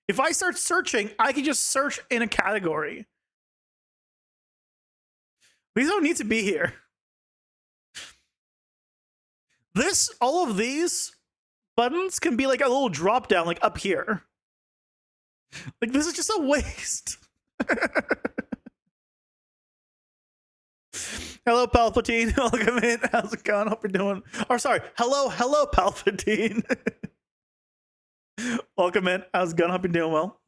If I start searching, I can just search in a category. These don't need to be here. All of these buttons can be like a little drop down, like up here. Like, this is just a waste. Hello, Palpatine. Welcome in. How's it going? Hope you're doing. Or sorry. Hello, Palpatine. Welcome in. How's it going? Hope you're doing well.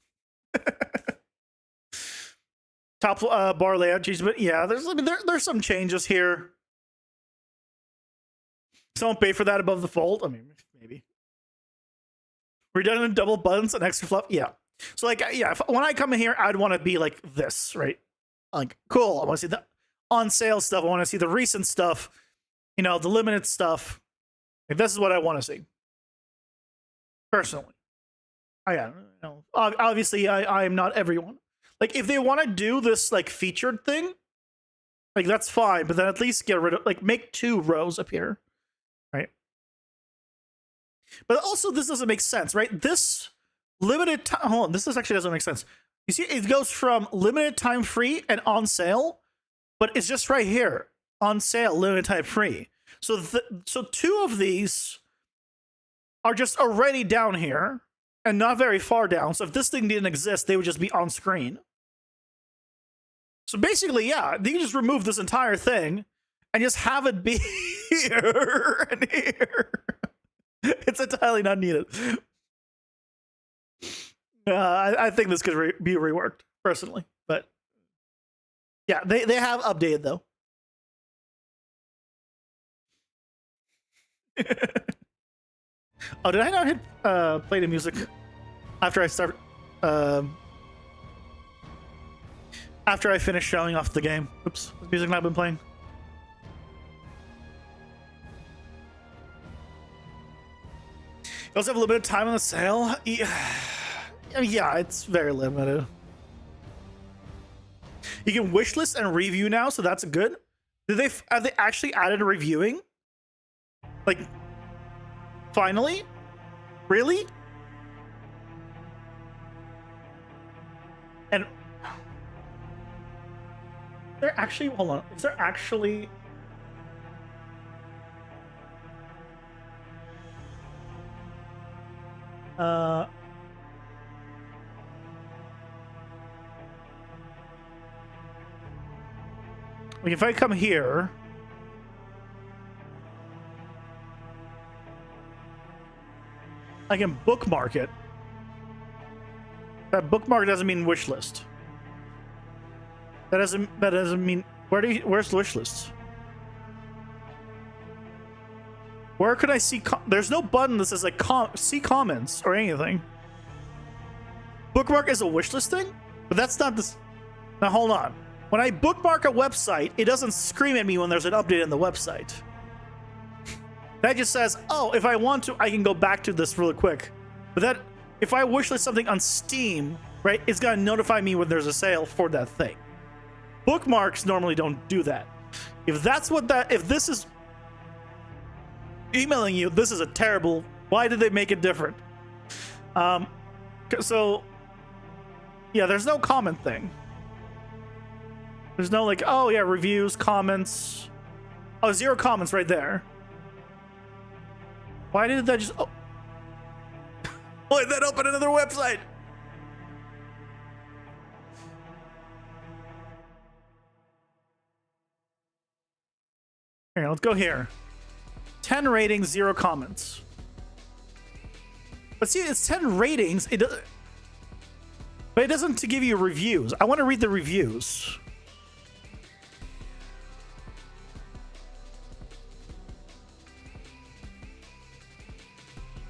Top bar layout changes, but yeah, there's some changes here. Someone pay for that above the fold. I mean, maybe. Redundant double buttons and extra fluff. Yeah. So like, yeah, when I come in here, I'd want to be like this, right? Like, cool. I want to see the on sale stuff. I want to see the recent stuff. You know, the limited stuff. Like, this is what I want to see. Personally. I don't know. Obviously, I am not everyone. Like, if they want to do this like featured thing, like, that's fine. But then at least get rid of, like, make 2 rows appear, right? But also, this doesn't make sense, right? This limited time. Hold on, this actually doesn't make sense. You see, it goes from limited time free and on sale, but it's just right here, on sale, limited time free. So 2 of these are just already down here and not very far down. So if this thing didn't exist, they would just be on screen. So basically, yeah, you can just remove this entire thing and just have it be here and here. It's entirely not needed. I think this could be reworked, personally. But yeah, they have updated, though. Oh, did I not hit play the music after I start? After I finish showing off the game. Oops, the music not been playing. You also have a little bit of time on the sale. Yeah, it's very limited. You can wishlist and review now, so that's good. Have they actually added reviewing? Like, finally? Really? And there actually, hold on, is there actually like if I come here, I can bookmark it. That bookmark doesn't mean wish list. That doesn't mean where's the wish list? Where could I see? There's no button that says like see comments or anything. Bookmark is a wish list thing, but that's not this. Now hold on. When I bookmark a website, it doesn't scream at me when there's an update in the website. That just says, oh, if I want to, I can go back to this really quick. But that, if I wishlist something on Steam, right, it's gonna notify me when there's a sale for that thing. Bookmarks normally don't do that. If this is emailing you, this is a terrible. Why did they make it different? So yeah, there's no comment thing. There's no like, oh yeah, reviews, comments. Oh, 0 comments right there. Why did that just? Oh, why did that open another website? Here, let's go here. 10 ratings, 0 comments. But see, it's 10 ratings. It doesn't. But it doesn't to give you reviews. I want to read the reviews.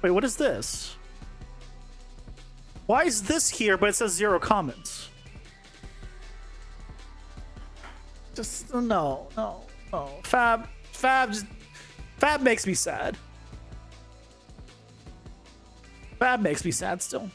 Wait, what is this? Why is this here, but it says 0 comments? Just no. Fab makes me sad. Fab makes me sad still.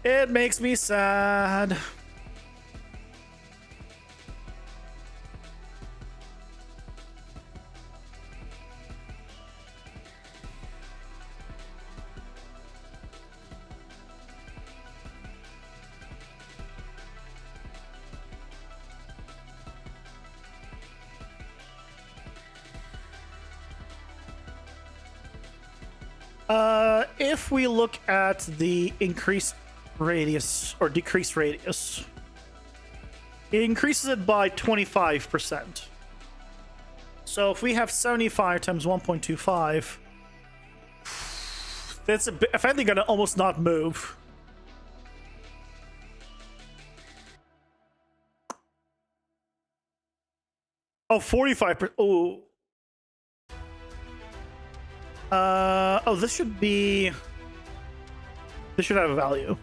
It makes me sad. If we look at the increased radius or decreased radius, it increases it by 25%. So if we have 75 times 1.25, that's a bit, I'm gonna almost not move. Oh, 45%. Oh. Oh, this should have a value.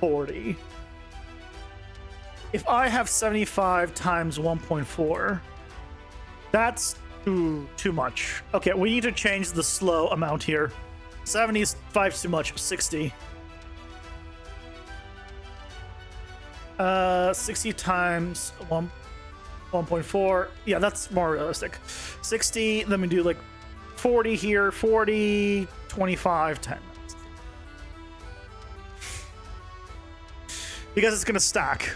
40. If I have 75 times 1.4, that's too much. Okay, we need to change the slow amount here. 75 is too much. 60. 60 times 1.4. Yeah, that's more realistic. 60. Let me do like 40 here, 40, 25, 10. Because it's gonna stack.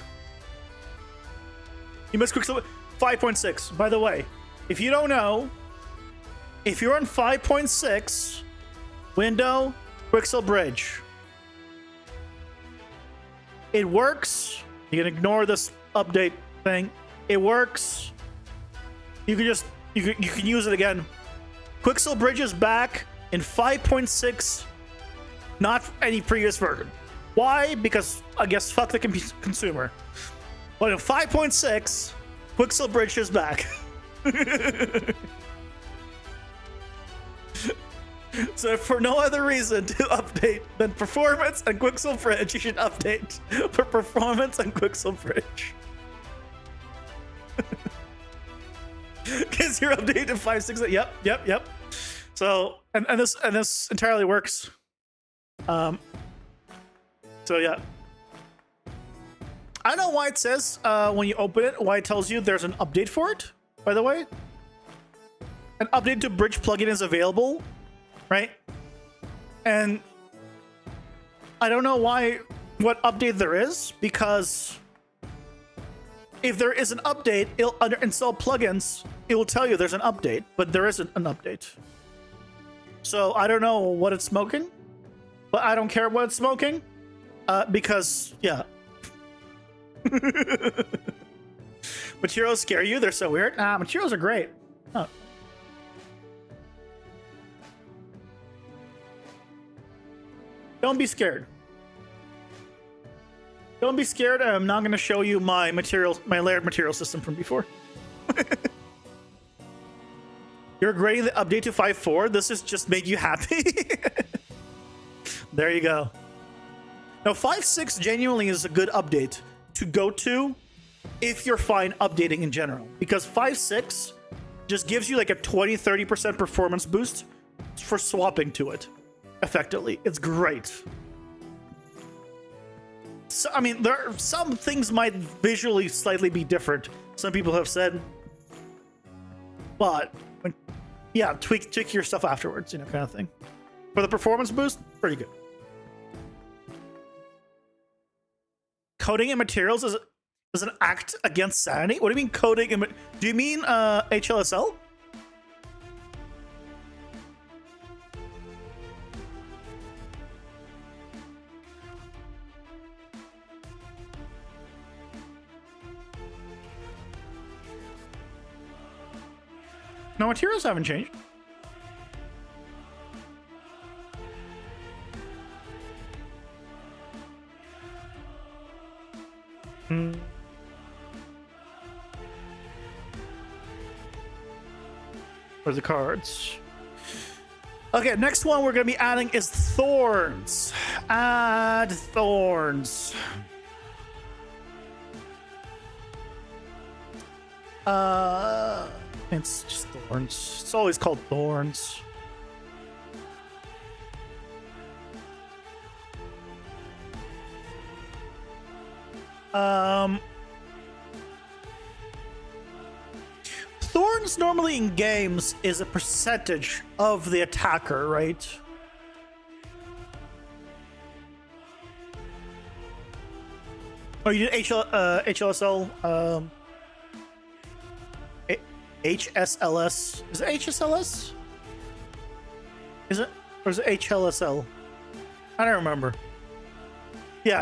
You missed Quicksilver 5.6. By the way, if you don't know, if you're on 5.6, window, Quicksilver Bridge, it works. You can ignore this update thing. It works. You can just you can use it again. Quicksilver Bridge is back in 5.6, not any previous version. Why? Because I guess fuck the consumer. But in 5.6, Quicksilver Bridge is back. So if for no other reason to update than performance and Quicksilver Bridge, you should update for performance and Quicksilver Bridge. Because you're updated to 5.6. Yep. So and this entirely works. So yeah. I don't know why it says when you open it, why it tells you there's an update for it, by the way. An update to Bridge plugin is available, right? And I don't know what update there is, because if there is an update, it'll under install plugins, it will tell you there's an update, but there isn't an update. So I don't know what it's smoking, but I don't care what it's smoking, because yeah. Materials scare you? They're so weird. Materials are great. Huh. Don't be scared. Don't be scared. I'm not going to show you my layered material system from before. You're grading the update to 5.4. This has just made you happy. There you go. Now 5.6 genuinely is a good update to go to if you're fine updating in general, because 5.6 just gives you like a 20-30% performance boost for swapping to it effectively. It's great. So I mean, there are some things might visually slightly be different, some people have said, but yeah, tweak your stuff afterwards, you know, kind of thing. For the performance boost, pretty good. Coding in materials is an act against sanity? What do you mean coding in? Do you mean HLSL? No, materials haven't changed. Where's the cards? Okay, next one we're gonna be adding is thorns. Add thorns. It's just thorns. It's always called thorns. Thorns normally in games is a percentage of the attacker, right? Oh, you did HLSL, HSLS. Is it HSLS? Is it? Or is it HLSL? I don't remember. Yeah,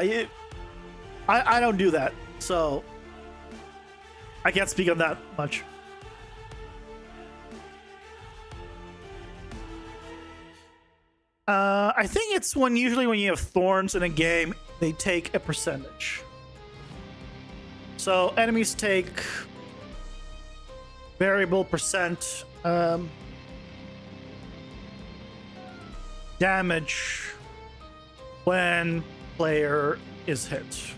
I don't do that, so I can't speak on that much. I think it's usually when you have thorns in a game, they take a percentage. So enemies take variable percent damage when player is hit.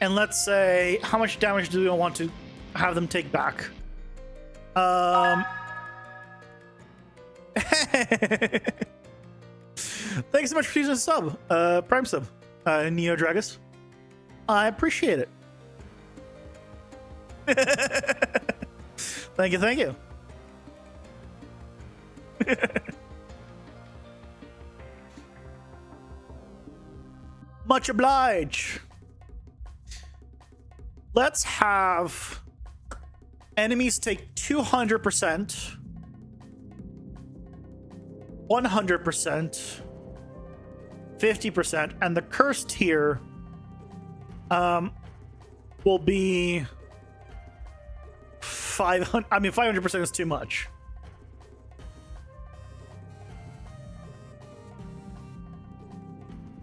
And let's say, how much damage do we want to have them take back? Thanks so much for using a sub, Prime sub, Neo Dragus. I appreciate it. Thank you. Much obliged. Let's have enemies take 200%, 100%, 50%, and the cursed here will be 500. I mean, 500% is too much.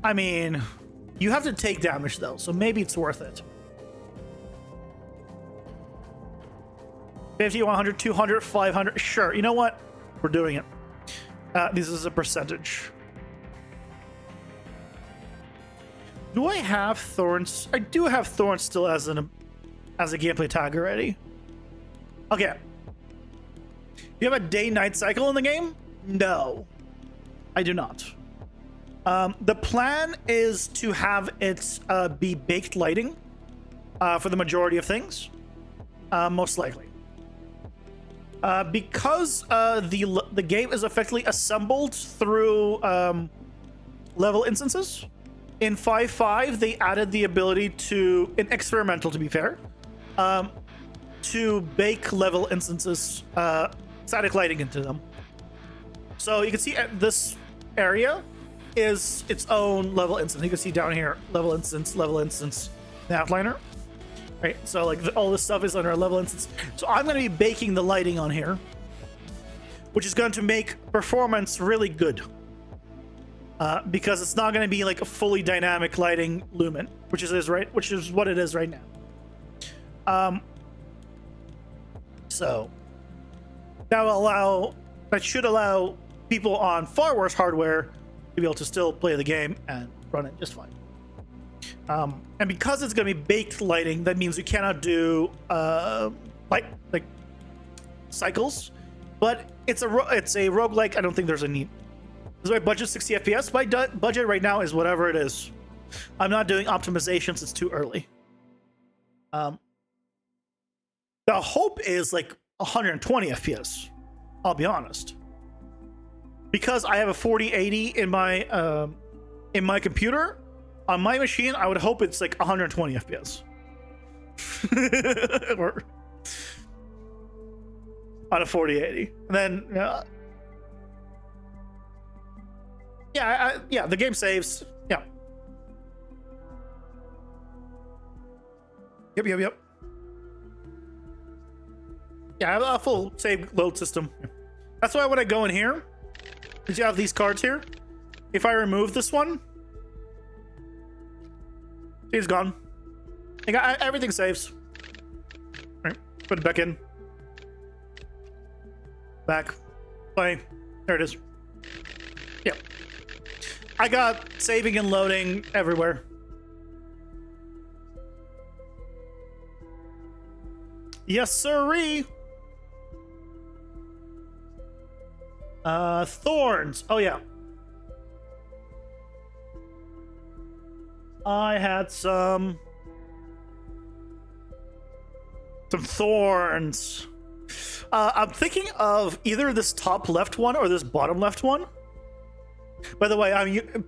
I mean, you have to take damage though, so maybe it's worth it. 50, 100, 200, 500. Sure. You know what? We're doing it. This is a percentage. Do I have thorns? I do have thorns still as a gameplay tag already. Okay. You have a day-night cycle in the game? No, I do not. The plan is to have it be baked lighting for the majority of things, most likely. Because the game is effectively assembled through level instances. In 5.5, they added the ability to, in experimental to be fair, to bake level instances, static lighting into them. So you can see this area is its own level instance. You can see down here, level instance, the outliner. Right, so like all this stuff is under a level instance. So I'm going to be baking the lighting on here, which is going to make performance really good. Because it's not going to be like a fully dynamic lighting lumen, which is what it is right now. So that should allow people on far worse hardware to be able to still play the game and run it just fine. And because it's going to be baked lighting, that means you cannot do like cycles. But it's a roguelike. I don't think there's a need. This is my budget 60 FPS. My budget right now is whatever it is. I'm not doing optimizations. It's too early. The hope is like 120 FPS. I'll be honest. Because I have a 4080 in my computer, on my machine, I would hope it's like 120 FPS. Or on a 4080. And then yeah, the game saves. Yeah. Yep. Yeah, I have a full save load system. That's why when I go in here, because you have these cards here, if I remove this one, he's gone. Everything saves. All right, put it back in. Back. Play. There it is. Yep. I got saving and loading everywhere. Yes, sirree. Thorns. Oh, yeah. I had some thorns. I'm thinking of either this top left one or this bottom left one. By the way, I mean,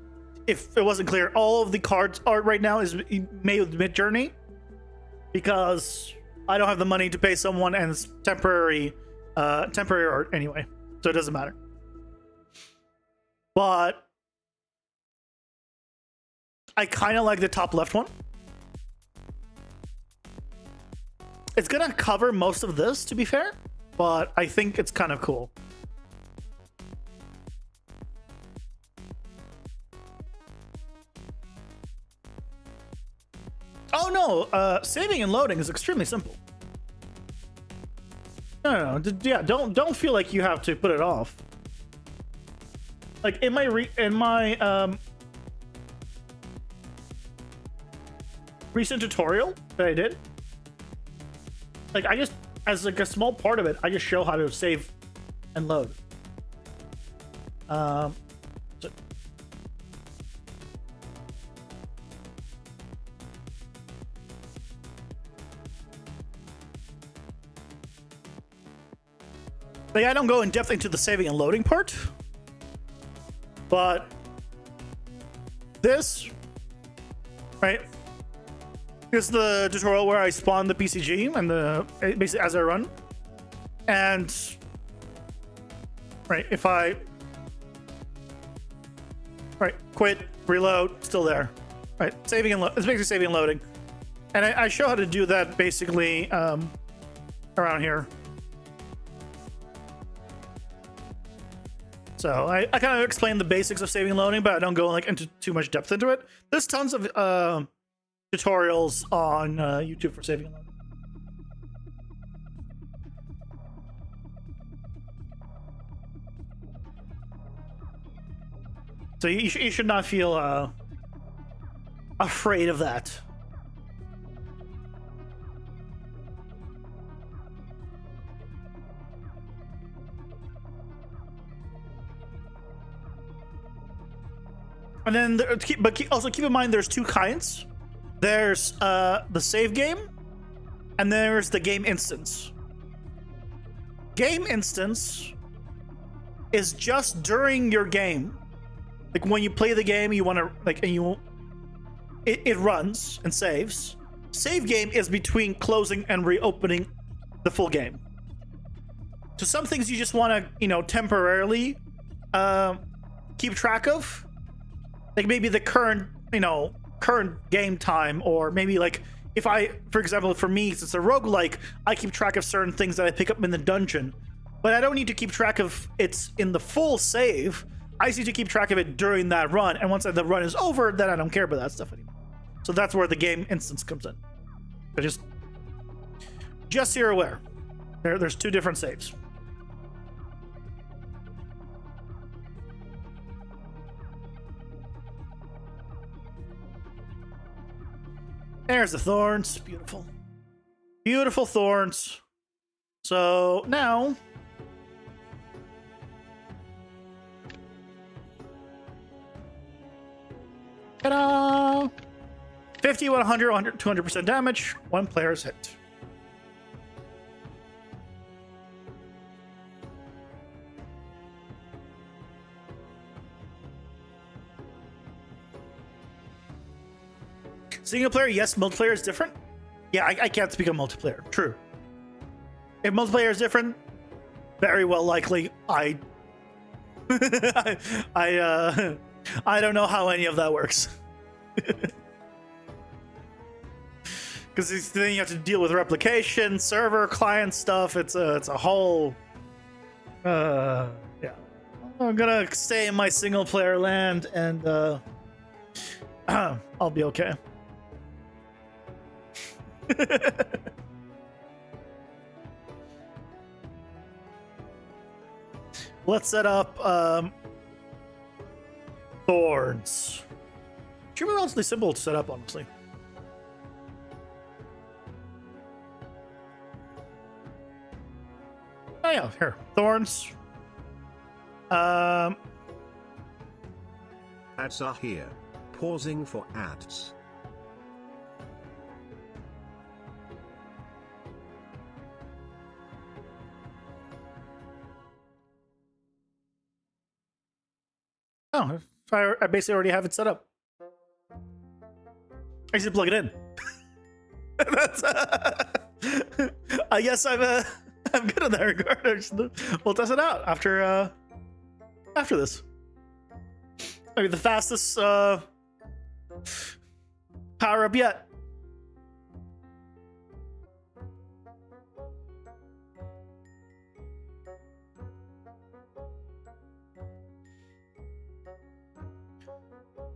if it wasn't clear, all of the cards art right now is made with Midjourney because I don't have the money to pay someone, and it's temporary art anyway, so it doesn't matter. But I kind of like the top left one. It's gonna cover most of this, to be fair, but I think it's kind of cool. Oh no, saving and loading is extremely simple. No, yeah, don't feel like you have to put it off. Like in my recent tutorial that I did, like I just, as like a small part of it, I just show how to save and load. So Like, I don't go in depth into the saving and loading part, but this, right? Here's the tutorial where I spawn the PCG and basically as I run, and right, if I quit, reload, still there, right? Saving and it's basically saving and loading, and I show how to do that basically around here. So I kind of explain the basics of saving and loading, but I don't go like into too much depth into it. There's tons of tutorials on YouTube for saving and loading. So you should not feel afraid of that. And then, also keep in mind, there's two kinds. There's the save game, and there's the game instance. Game instance is just during your game. Like when you play the game, you want to it runs and saves. Save game is between closing and reopening the full game. So some things you just want to, temporarily keep track of. Like maybe the current game time, or maybe like if for example, for me, since it's a roguelike, I keep track of certain things that I pick up in the dungeon, but I don't need to keep track of it's in the full save. I just need to keep track of it during that run, and once the run is over, then I don't care about that stuff anymore. So that's where the game instance comes in. But just so you're aware, there's two different saves. There's the thorns. Beautiful. Beautiful thorns. So now, ta-da! 50, 100, 200% damage. One player is hit. Single player, yes. Multiplayer is different. Yeah, I can't speak on multiplayer. True. If multiplayer is different, very well likely I don't know how any of that works. Because then you have to deal with replication, server, client stuff. It's a whole. Yeah. I'm gonna stay in my single player land, and I'll be okay. Let's set up thorns. Should be relatively simple to set up, honestly. Oh yeah, here, thorns. Ads are here. Pausing for ads. Oh, I basically already have it set up. I just plug it in. That's, I guess I'm good in that regard. We'll test it out after this. I mean, the fastest power up yet.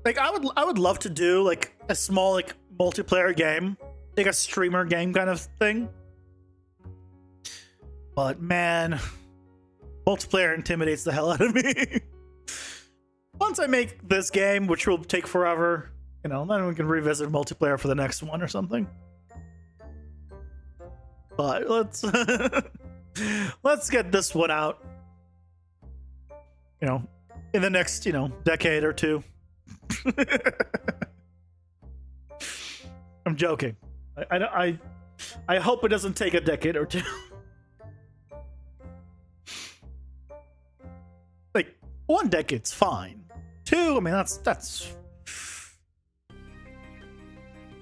Like I would love to do like a small like multiplayer game, like a streamer game kind of thing. But man, multiplayer intimidates the hell out of me. Once I make this game, which will take forever, then we can revisit multiplayer for the next one or something. But let's let's get this one out. In the next, decade or two. I'm joking. I hope it doesn't take a decade or two. 1 decade's fine. 2, I mean, that's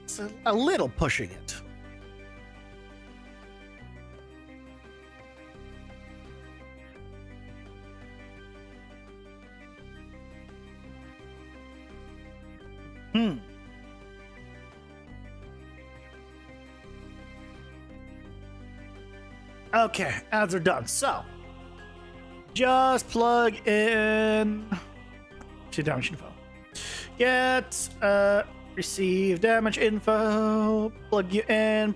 it's a little pushing it. Okay, ads are done. So, just plug in to damage info. Get receive damage info. Plug you in,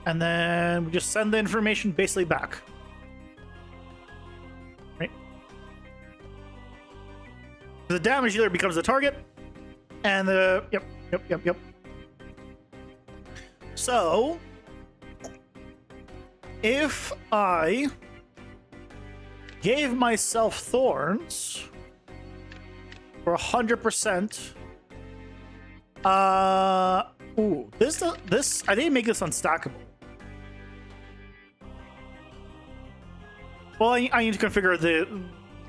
and then we just send the information basically back. Right? The damage dealer becomes the target, and the yep. So, if I gave myself thorns for 100%, this I didn't make this unstackable. Well, I need to configure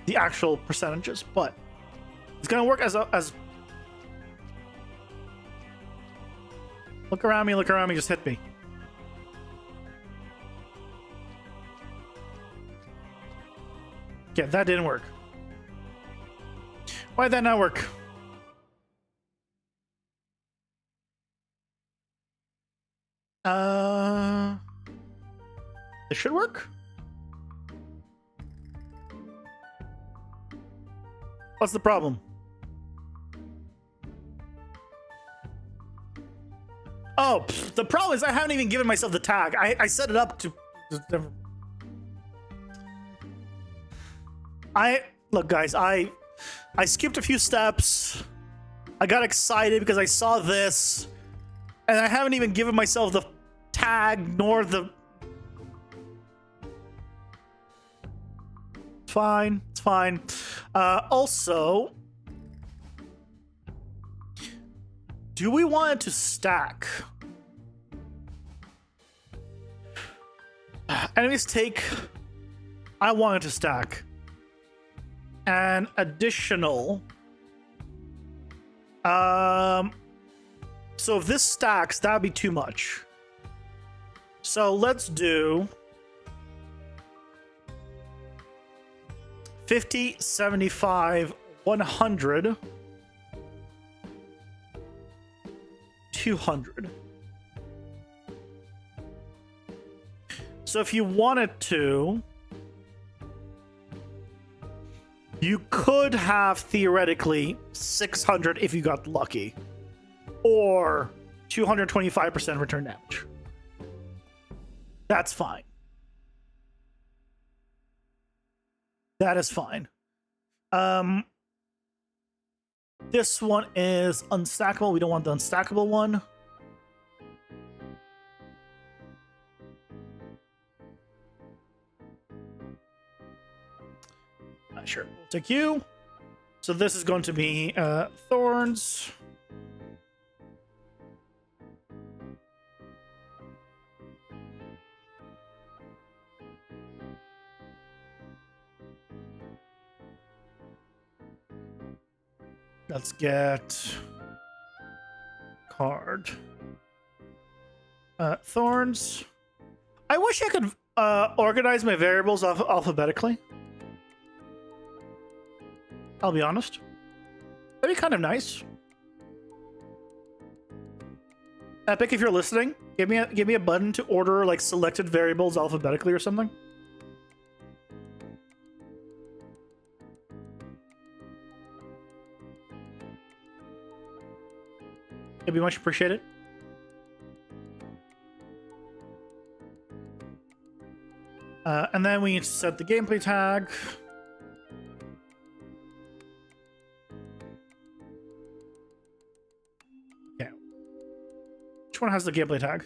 the actual percentages, but it's gonna work as look around me, just hit me. Yeah, that didn't work. Why'd that not work? This should work. What's the problem? Oh, the problem is I haven't even given myself the tag. I set it up to... Look, guys, I skipped a few steps. I got excited because I saw this, and I haven't even given myself the tag nor the... It's fine. It's fine. Also, do we want it to stack? Enemies take... I want it to stack. An additional... So if this stacks, that'd be too much. So let's do 50, 75, 100, 200. So if you wanted to, you could have theoretically 600 if you got lucky, or 225% return damage. That's fine. That is fine. This one is unstackable. We don't want the unstackable one. Sure, we'll take you. So this is going to be thorns. Let's get card. Thorns. I wish I could organize my variables alphabetically. I'll be honest. That'd be kind of nice. Epic, if you're listening, give me a button to order like selected variables alphabetically or something. It'd be much appreciated. And then we need to set the gameplay tag. Okay. Which one has the gameplay tag?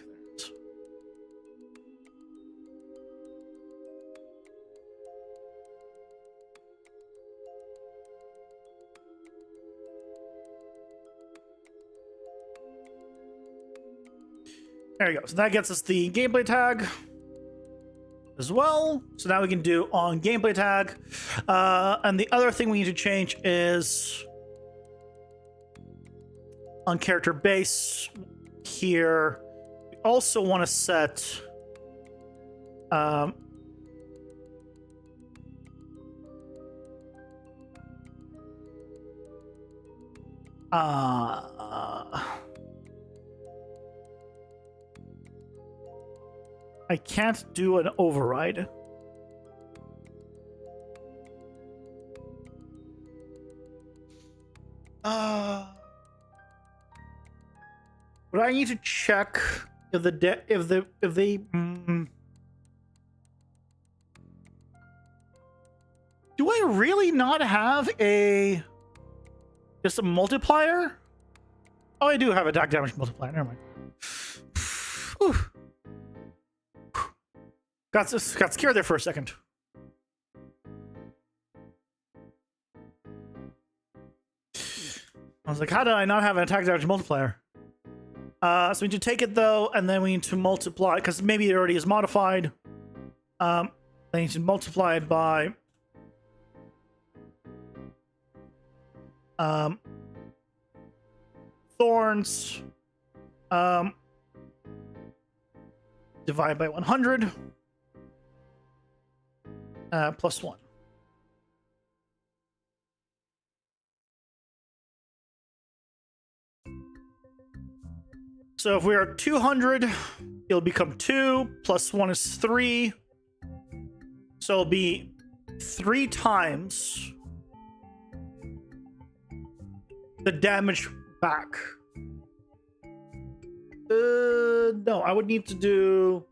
There you go. So that gets us the gameplay tag. as well. So now we can do on gameplay tag. And the other thing we need to change is on character base here. We also want to set I can't do an override. But I need to check if they do I really not have just a multiplier? Oh, I do have attack damage multiplier. Never mind. Whew. Got scared there for a second. I was like, how did I not have an attack damage multiplier? So we need to take it though, and then we need to multiply, because maybe it already is modified. I need to multiply it by thorns divide by 100 plus 1. So if we are 200, it'll become 2 plus 1 is 3. So it'll be 3 times the damage back. No, I would need to do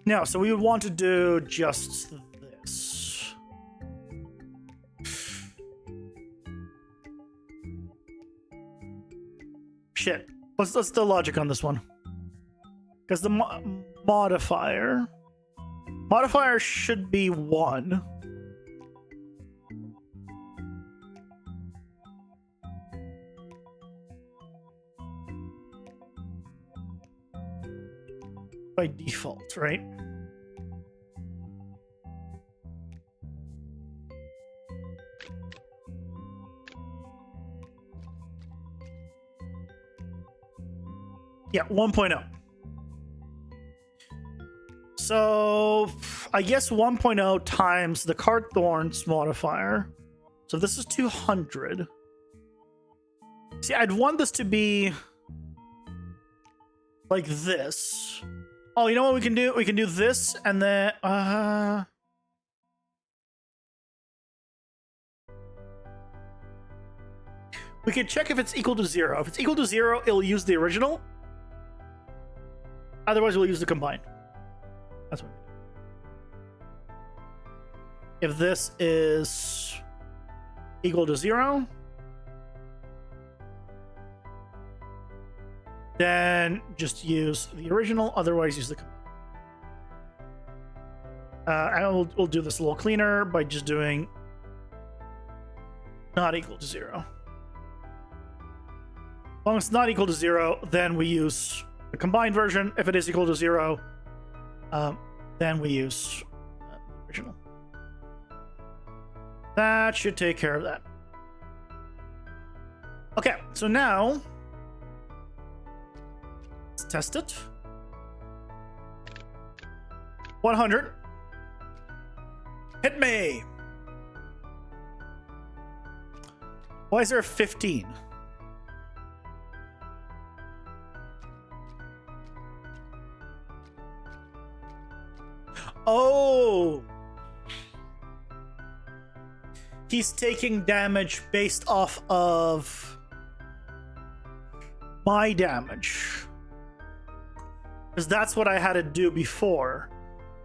no, so we would want to do just this. Shit. Let's do logic on this one. Because the modifier should be 1. By default, right? Yeah, 1.0. So I guess 1.0 times the card thorns modifier. So this is 200. See, I'd want this to be like this. Oh, you know what we can do? We can do this and then we can check if it's equal to 0. If it's equal to 0, it'll use the original. Otherwise, we'll use the combined. That's what. If this is equal to 0, then just use the original. Otherwise, use the combined. And we'll do this a little cleaner by just doing not equal to 0. As long as it's not equal to 0, then we use the combined version. If it is equal to 0, then we use the original. That should take care of that. Okay, so now let's test it. 100. Hit me. Why is there a 15? Oh! He's taking damage based off of my damage. Because that's what I had to do before.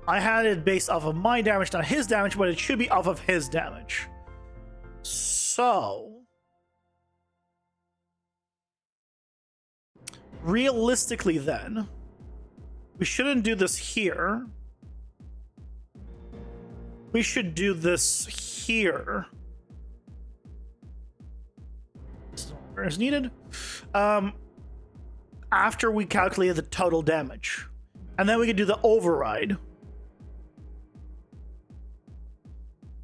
I had it based off of my damage, not his damage, but it should be off of his damage. So realistically then, we shouldn't do this here. We should do this here. As needed. after we calculate the total damage. And then we can do the override.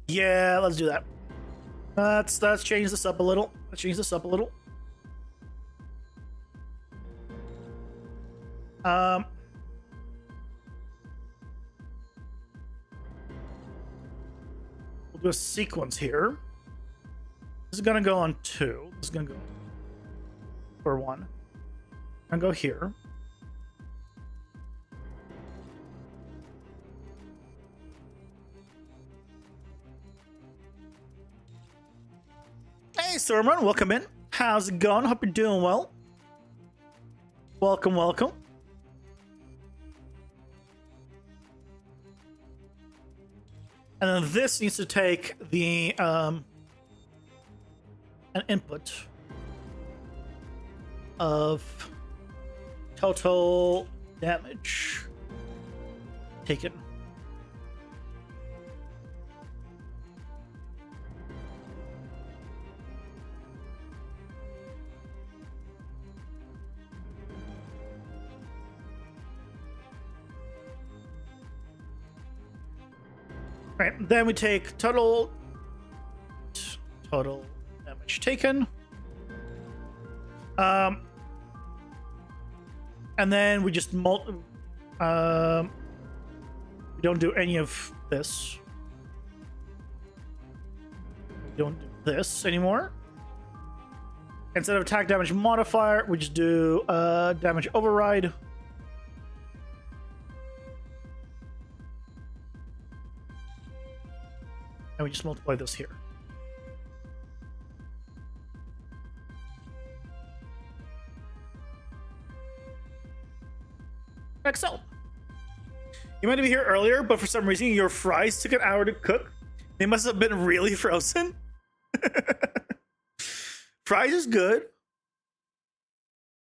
Yeah, let's do that. Let's change this up a little. Let's change this up a little. We'll do a sequence here. This is gonna go on 2. This is gonna go for 1. I'm gonna go here. Hey, Stormrun, welcome in. How's it going? Hope you're doing well. Welcome, welcome. And then this needs to take the an input of total damage taken. Right, then we take total damage taken. And then we just we don't do any of this. We don't do this anymore. Instead of attack damage modifier, we just do damage override. And we just multiply this here. Excel. You might have been here earlier, but for some reason your fries took an hour to cook. They must have been really frozen. Fries is good.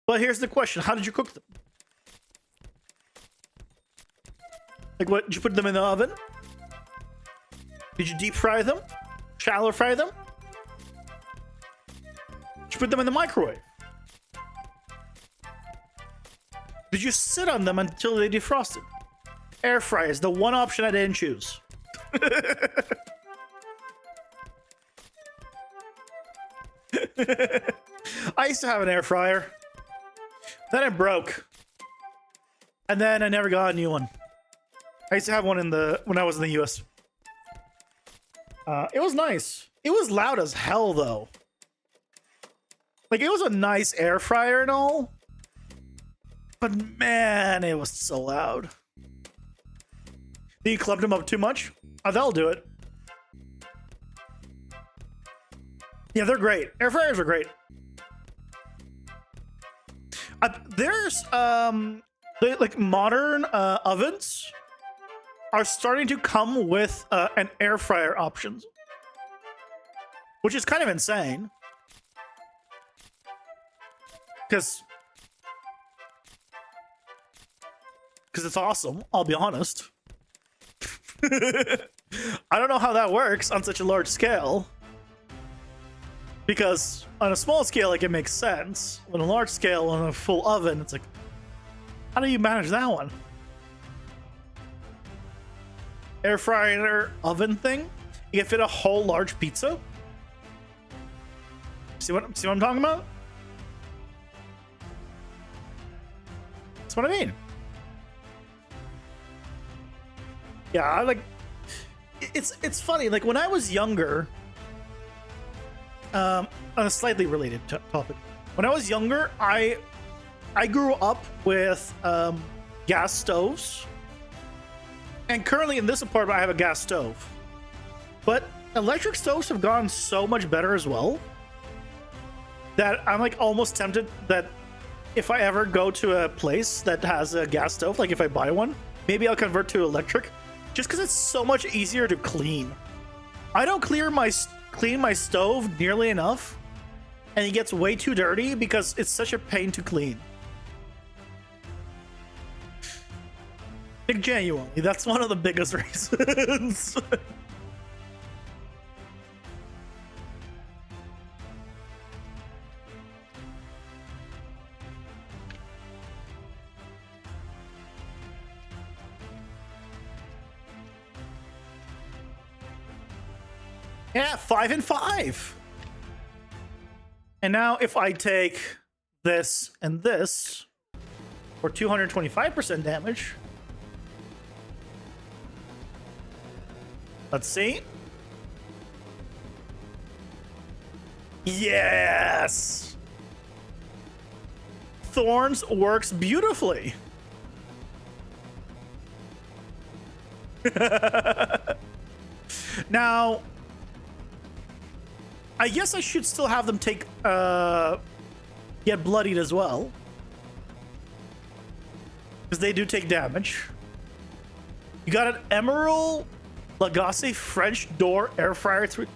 But here's the question. How did you cook them? Like what? Did you put them in the oven? Did you deep fry them? Shallow fry them? Did you put them in the microwave? Did you sit on them until they defrosted? Air fry is the one option I didn't choose. I used to have an air fryer. Then it broke. And then I never got a new one. I used to have one when I was in the US. It was nice. It was loud as hell, though. Like, it was a nice air fryer and all. But, man, it was so loud. You clubbed them up too much? Oh, that'll do it. Yeah, they're great. Air fryers are great. There's, like, modern ovens are starting to come with an air fryer options, which is kind of insane because it's awesome. I'll be honest. I don't know how that works on such a large scale, because on a small scale, like, it makes sense. On a large scale, on a full oven, it's like, how do you manage that one? Air fryer oven thing, you can fit a whole large pizza. See what I'm talking about? That's what I mean. Yeah, I like. It's funny. Like, when I was younger, on a slightly related topic, when I was younger, I grew up with gas stoves. And currently in this apartment, I have a gas stove. But electric stoves have gotten so much better as well that I'm like almost tempted that if I ever go to a place that has a gas stove, like if I buy one, maybe I'll convert to electric, just because it's so much easier to clean. I don't clean my stove nearly enough, and it gets way too dirty because it's such a pain to clean. Like, genuinely, that's one of the biggest reasons. Yeah, 5 and 5. And now if I take this and this for 225% damage. Let's see. Yes! Thorns works beautifully. Now, I guess I should still have them take get bloodied as well, because they do take damage. You got an Emerald Lagasse French door air fryer 3.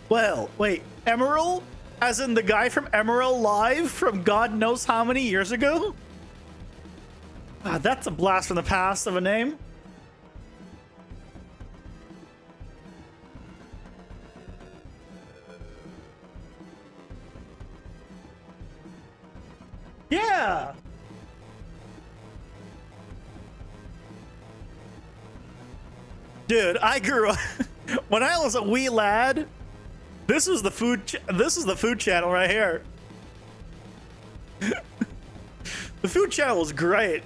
Well, wait, Emerald, as in the guy from Emerald Live from God knows how many years ago? Ah, that's a blast from the past of a name. Yeah. Dude, I grew up when I was a wee lad. This was the food. This is the food channel right here. The food channel was great.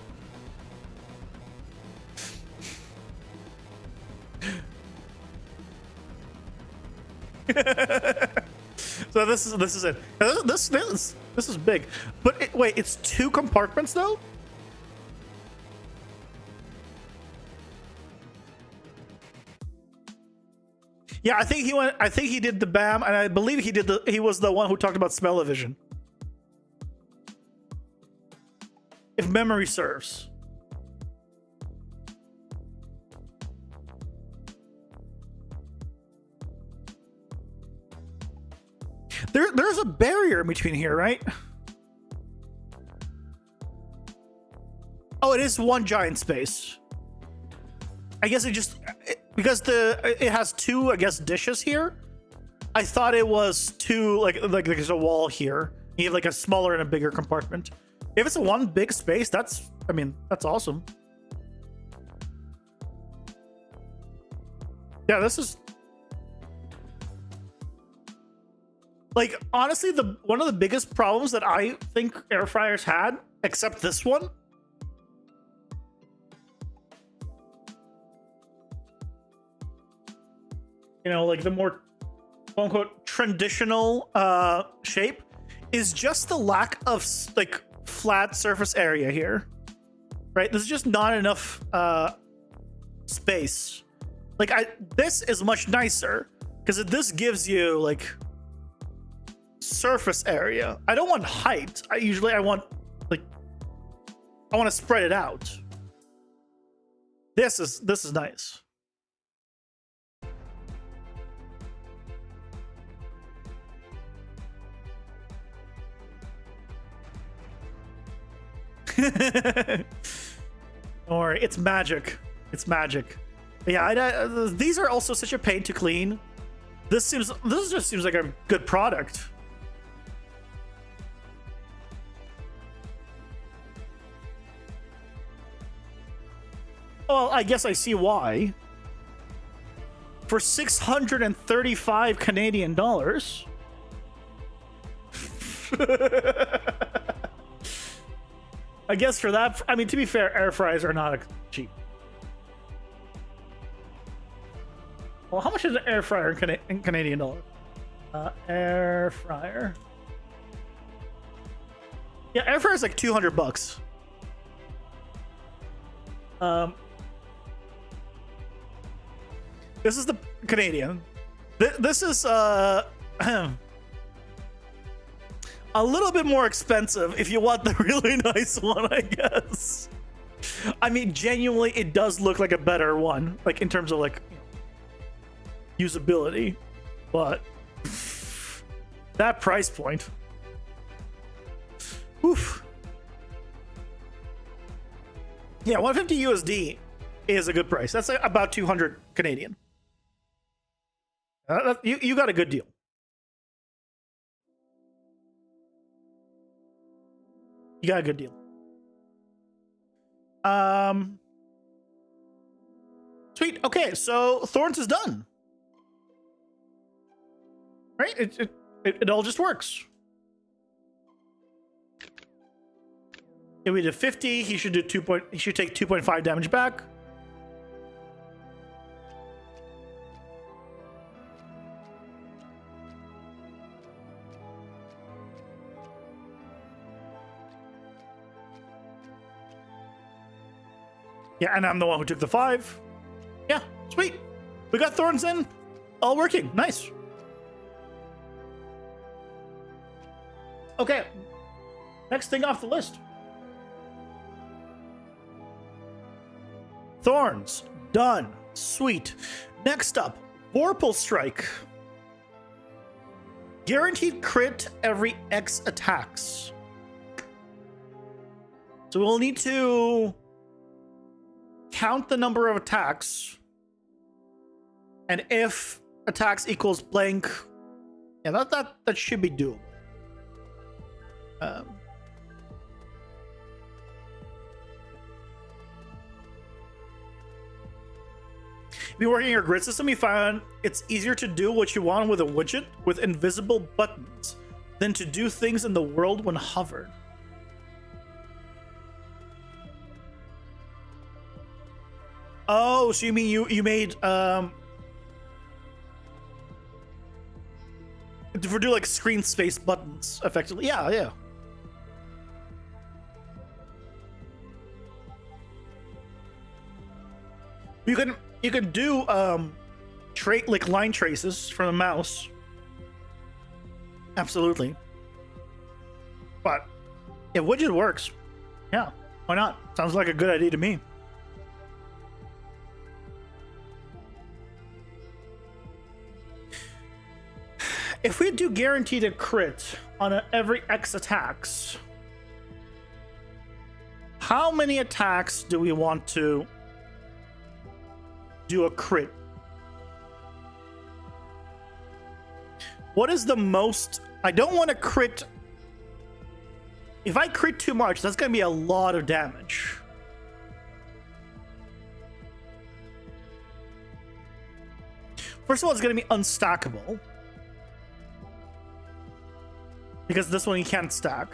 So this is it. This is big, but wait, it's 2 compartments though. Yeah, I think he went. I think he did the BAM, and I believe he did the. He was the one who talked about smell-o-vision, if memory serves. There's a barrier between here, right? Oh, it is one giant space. I guess because it has 2, I guess, dishes here. I thought it was 2, like there's a wall here. You have like a smaller and a bigger compartment. If it's a one big space, that's awesome. Yeah, this is like, honestly, one of the biggest problems that I think air fryers had, except this one, you know, like the more quote unquote traditional shape, is just the lack of like flat surface area here, right? There's just not enough space. Like this is much nicer because this gives you like surface area. I don't want height. I want to spread it out. This is nice. Don't worry, it's magic. It's magic. But yeah, these are also such a pain to clean. This just seems like a good product. Well, I guess I see why. For 635 Canadian dollars. I guess for that, I mean, to be fair, air fryers are not cheap. Well, how much is an air fryer in Canadian dollars? Air fryer. Yeah, air fryer is like $200. This is the Canadian. This is a little bit more expensive if you want the really nice one, I guess. I mean, genuinely, it does look like a better one, like in terms of like usability, but that price point. Oof. Yeah, 150 USD is a good price. That's about 200 Canadian. You got a good deal. You got a good deal. Sweet. Okay, so Thorns is done. Right? It all just works. If we did 50, he should do he should take 2.5 damage back. Yeah, and I'm the one who took the 5. Yeah, sweet. We got thorns in, all working. Nice. Okay, next thing off the list. Thorns, done. Sweet. Next up, Vorpal Strike. Guaranteed crit every X attacks. So we'll need to count the number of attacks, and if attacks equals blank, yeah, that should be doable. If you're working your grid system, you find it's easier to do what you want with a widget with invisible buttons than to do things in the world when hovered. Oh, so you mean you made for do like screen space buttons effectively? Yeah. You can do like line traces from the mouse. Absolutely. But if widget works, yeah, why not? Sounds like a good idea to me. If we do guaranteed a crit on every X attacks, how many attacks do we want to do a crit? What is the most? I don't want to crit. If I crit too much, that's going to be a lot of damage. First of all, it's going to be unstackable, because this one you can't stack.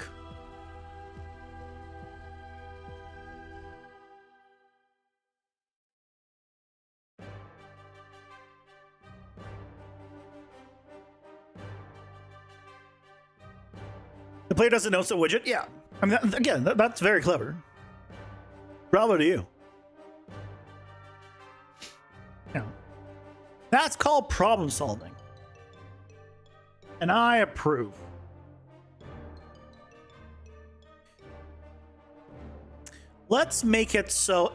The player doesn't know it's a widget? Yeah. I mean, again, that's very clever. Bravo to you. Yeah. That's called problem solving. And I approve. Let's make it so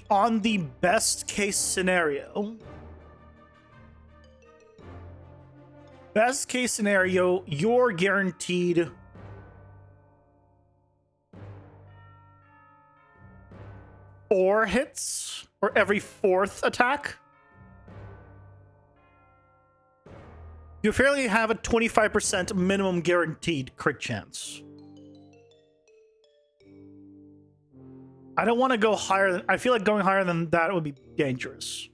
on the best case scenario, you're guaranteed 4 hits or every 4th attack. You fairly have a 25% minimum guaranteed crit chance. I don't want to go higher. I feel like going higher than that would be dangerous.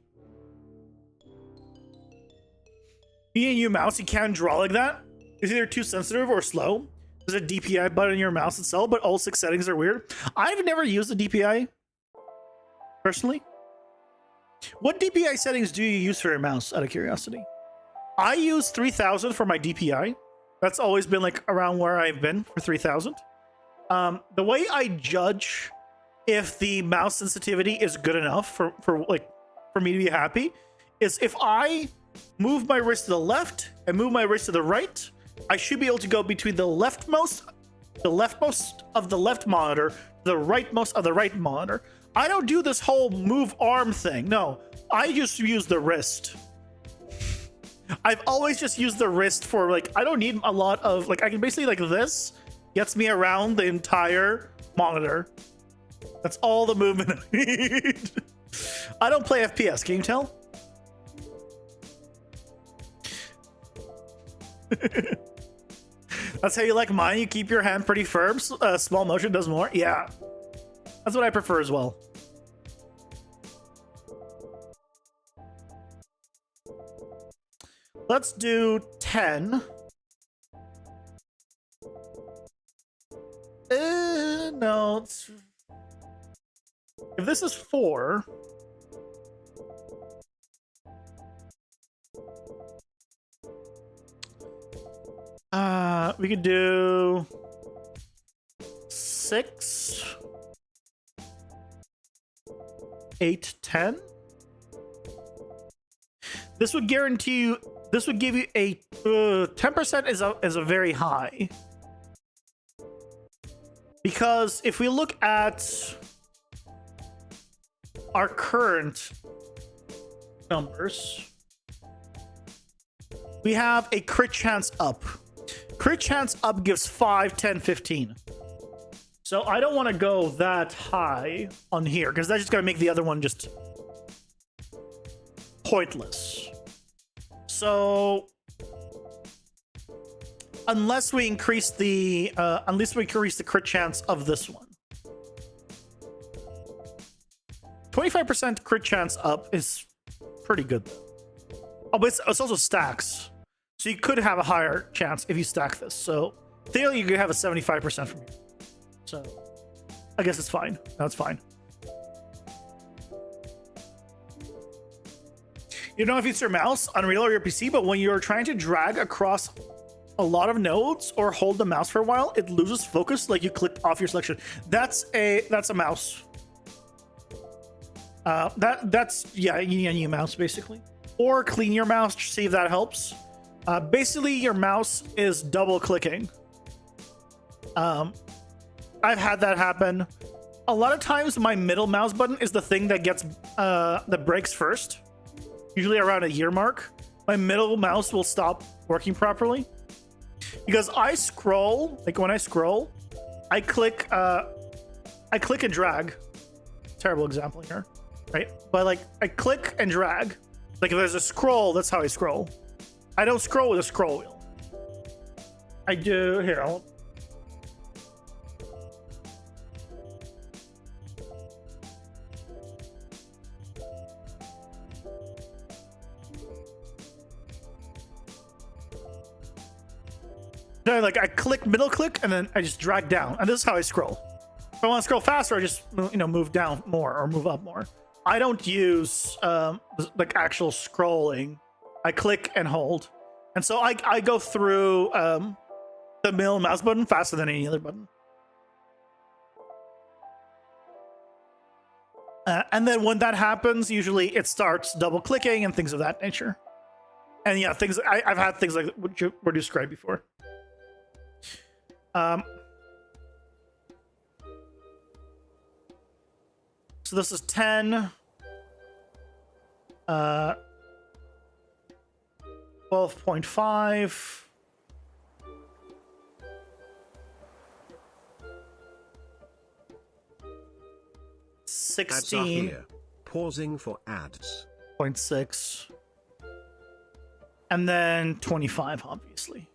Being you mouse, you can't draw like that. It's either too sensitive or slow. There's a DPI button in your mouse itself, but all 6 settings are weird. I've never used a DPI, personally. What DPI settings do you use for your mouse, out of curiosity? I use 3000 for my DPI. That's always been like around where I've been for 3000. The way I judge if the mouse sensitivity is good enough for me to be happy is if I move my wrist to the left and move my wrist to the right, I should be able to go between the leftmost of the left monitor to the rightmost of the right monitor. I don't do this whole move arm thing. No, I just use the wrist. I've always just used the wrist for I don't need a lot of I can basically this gets me around the entire monitor. That's all the movement I need. I don't play FPS, can you tell? That's how you like mine? You keep your hand pretty firm? Small motion does more? Yeah. That's what I prefer as well. Let's do 10. No. If this is 4, we could do 6, 8, 10. This would guarantee you. This would give you a 10% is a very high, because if we look at our current numbers, we have a crit chance up. Crit chance up gives 5, 10, 15. So I don't want to go that high on here, because that's just going to make the other one just pointless. So unless we increase the crit chance of this one, 25% crit chance up is pretty good. Oh, but it's also stacks, so you could have a higher chance if you stack this. So theoretically, you could have a 75% from here. So I guess it's fine. That's fine. You don't know if it's your mouse, Unreal, or your PC, but when you're trying to drag across a lot of nodes or hold the mouse for a while, it loses focus, like you clicked off your selection. That's a mouse. That's you need a new mouse basically, or clean your mouse to see if that helps. Basically, your mouse is double clicking. I've had that happen. A lot of times, my middle mouse button is the thing that gets that breaks first. Usually around a year mark, my middle mouse will stop working properly because I scroll. Like when I scroll, I click and drag. Terrible example here, right? But like I click and drag. Like if there's a scroll, that's how I scroll. I don't scroll with a scroll wheel. I do here. Like I click, middle click, and then I just drag down, and this is how I scroll. If I want to scroll faster, I just move down more or move up more. I don't use like actual scrolling. I click and hold, and so I go through the middle mouse button faster than any other button. And then when that happens, usually it starts double clicking and things of that nature. And yeah, I've had things like what you were described before. So this is 10, 12.5, 16. Here. Pausing for ads. 0.6, and then 25, obviously.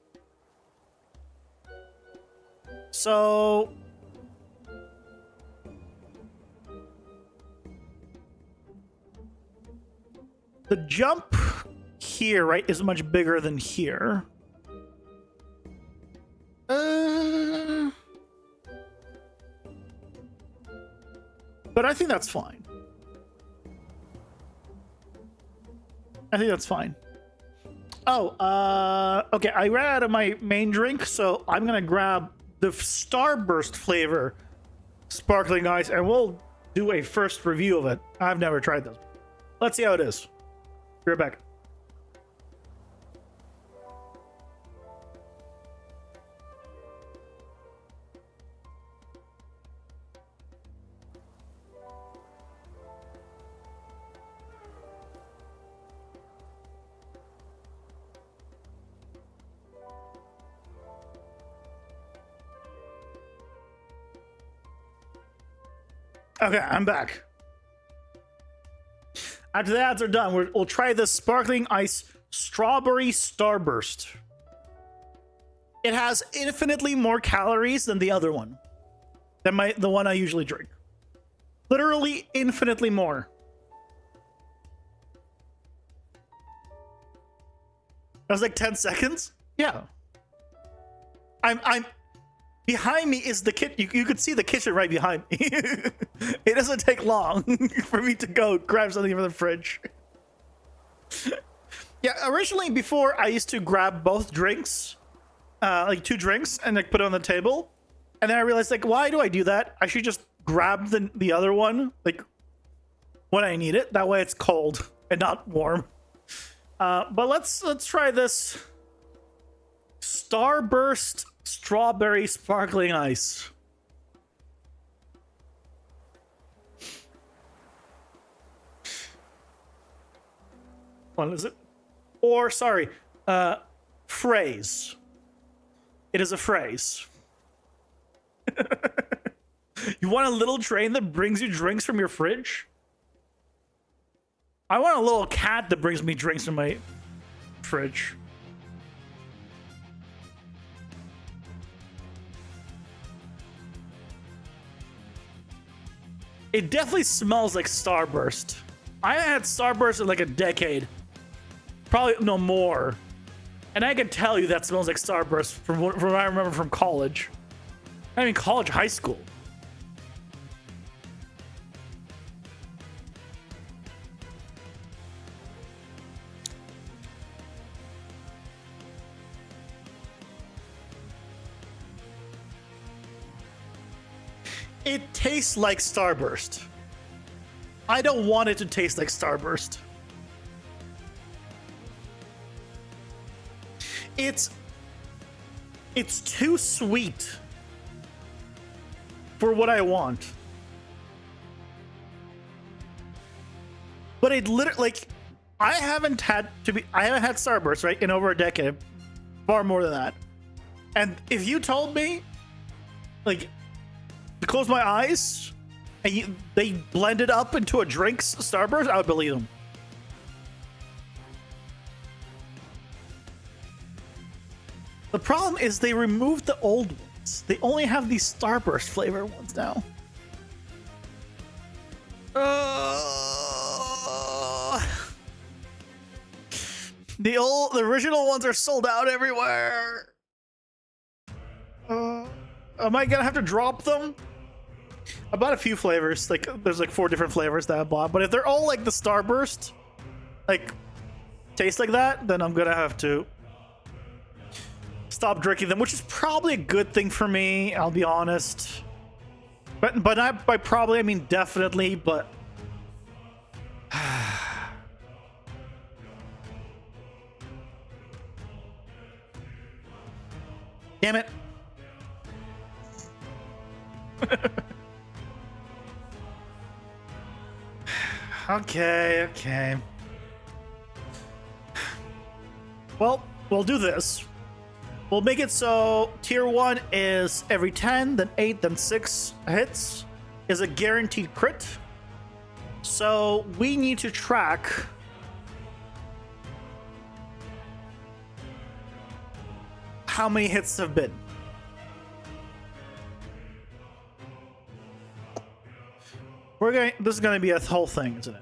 So the jump here, right, is much bigger than here. But I think that's fine. I think that's fine. Oh, okay. I ran out of my main drink, so I'm gonna grab the Starburst flavor sparkling ice, and we'll do a first review of it. I've never tried this. Let's see how it is. Be right back. Okay, I'm back. After the ads are done, we'll try this sparkling ice strawberry starburst. It has infinitely more calories than the other one, than the one I usually drink. Literally infinitely more. That was like 10 seconds. Yeah. I'm behind me is the kitchen. You could see the kitchen right behind me. It doesn't take long for me to go grab something from the fridge. Yeah, originally before I used to grab both drinks, like 2 drinks, and like put it on the table. And then I realized, like, why do I do that? I should just grab the other one, like, when I need it. That way it's cold and not warm. But let's try this Starburst Strawberry Sparkling Ice. What is it? Or, sorry, phrase. It is a phrase. You want a little train that brings you drinks from your fridge? I want a little cat that brings me drinks from my fridge. It definitely smells like Starburst. I haven't had Starburst in like a decade. Probably no more. And I can tell you that smells like Starburst from what I remember from college. I mean, college, high school. It tastes like Starburst. I don't want it to taste like Starburst. It's too sweet for what I want. But it literally, like, I haven't had Starburst, right, in over a decade. Far more than that. And if you told me, like, to close my eyes and they blend it up into a drink's Starburst, I would believe them. The problem is they removed the old ones. They only have these Starburst flavor ones now. The original ones are sold out everywhere. Am I gonna have to drop them? I bought a few flavors. Like, there's like 4 different flavors that I bought. But if they're all like the Starburst, like, taste like that, then I'm gonna have to stop drinking them, which is probably a good thing for me. I'll be honest. But not by probably, I mean definitely. But damn it. Okay. Well, we'll do this. We'll make it so tier 1 is every 10, then 8, then 6 hits is a guaranteed crit. So we need to track how many hits have been. This is going to be a whole thing, isn't it?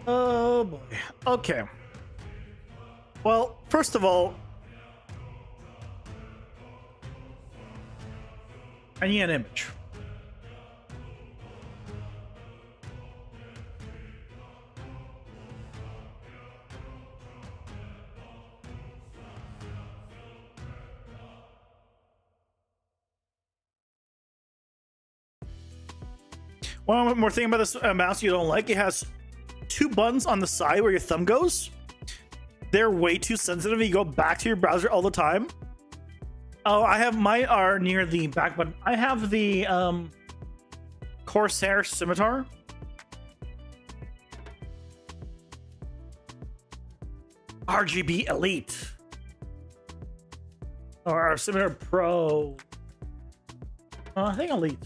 Oh boy. Okay. Well, first of all, I need an image. One more thing about this mouse you don't like, it has 2 buttons on the side where your thumb goes. They're way too sensitive. You go back to your browser all the time. Oh, I have mine are near the back button. I have the Corsair Scimitar. RGB Elite. Or Scimitar Pro. I think Elite.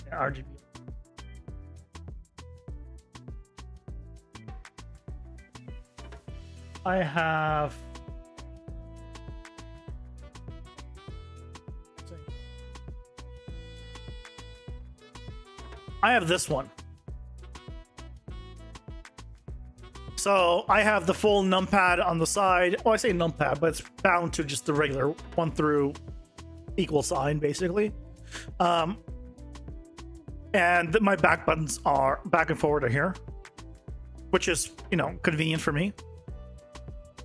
Yeah, RGB. I have this one. So I have the full numpad on the side. Well, I say numpad, but it's bound to just the regular 1 through equal sign, basically. And my back buttons are back and forward here, which is, convenient for me.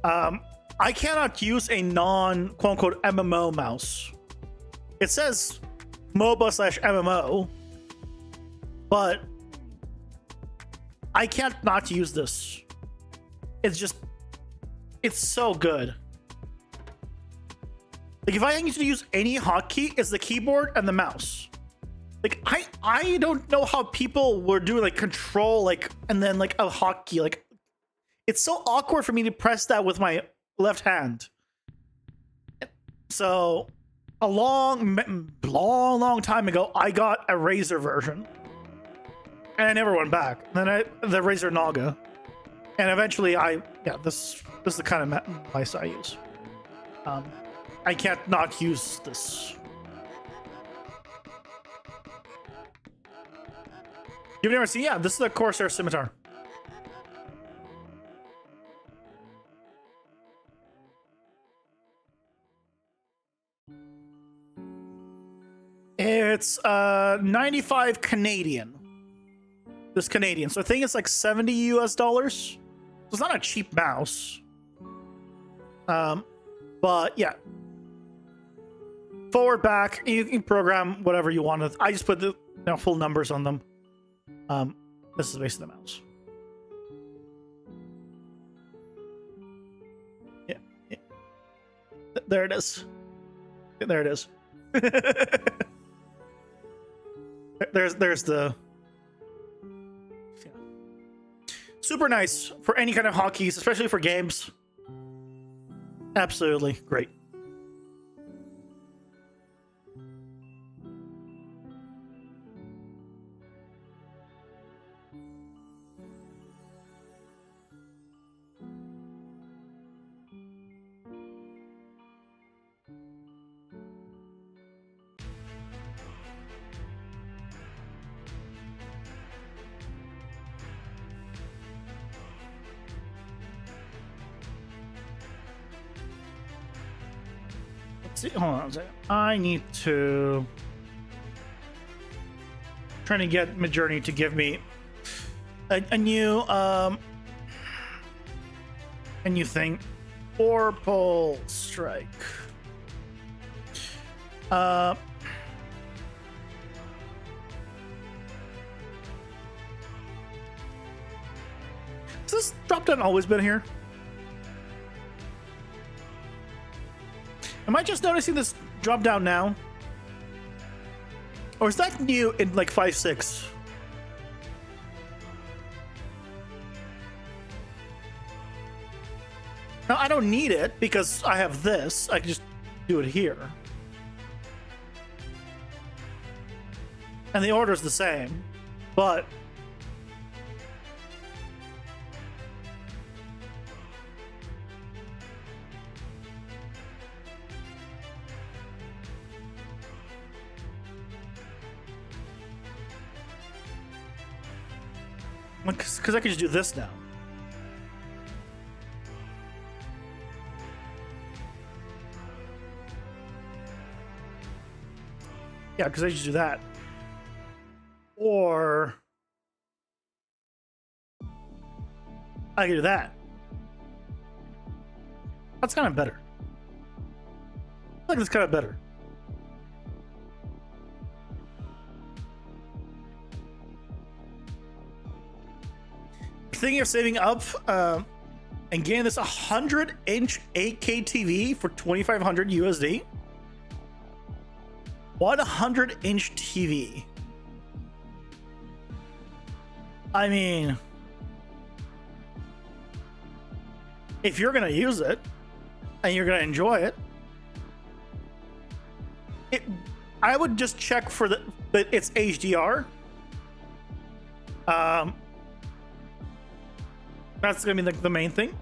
I cannot use a quote unquote MMO mouse. It says MOBA/MMO, but I can't not use this. It's so good. Like, if I need to use any hotkey, it's the keyboard and the mouse. Like, I don't know how people were doing like control, and then like a hotkey. Like, it's so awkward for me to press that with my left hand. So a long time ago, I got a Razer version, and I never went back. Then the Razer Naga, and eventually this is the kind of mice I use. I can't not use this. You've never seen? Yeah, this is the Corsair Scimitar. It's 95 Canadian. This Canadian. So I think it's like $70 US. So it's not a cheap mouse. But yeah. Forward, back, you can program whatever you want. I just put the full numbers on them. This is basically the mouse. Yeah. There it is. There it is. There's the super nice for any kind of hotkeys, especially for games. Absolutely great. Hold on a second. I need to trying to get Midjourney to give me a new thing. Purple strike. Has this drop down always been here? Am I just noticing this drop down now? Or is that new in like 5.6? Now, I don't need it because I have this. I can just do it here. And the order is the same, but because I could just do this now. Yeah, because I just do that. Or I can do that. That's kind of better. I think it's kind of better. Thinking of saving up and getting this 100-inch 8K TV for 2,500 USD. 100-inch TV. I mean, if you're gonna use it and you're gonna enjoy it, I would just check for that it's HDR. That's gonna be the main thing.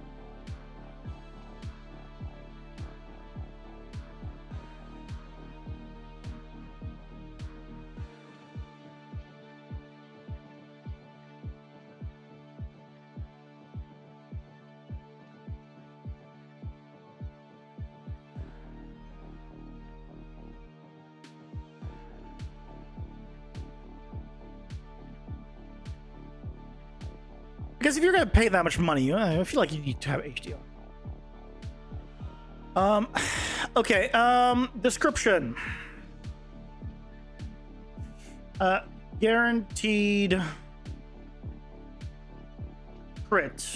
Because if you're gonna pay that much money, I feel like you need to have HDR. Okay. Description. Guaranteed crit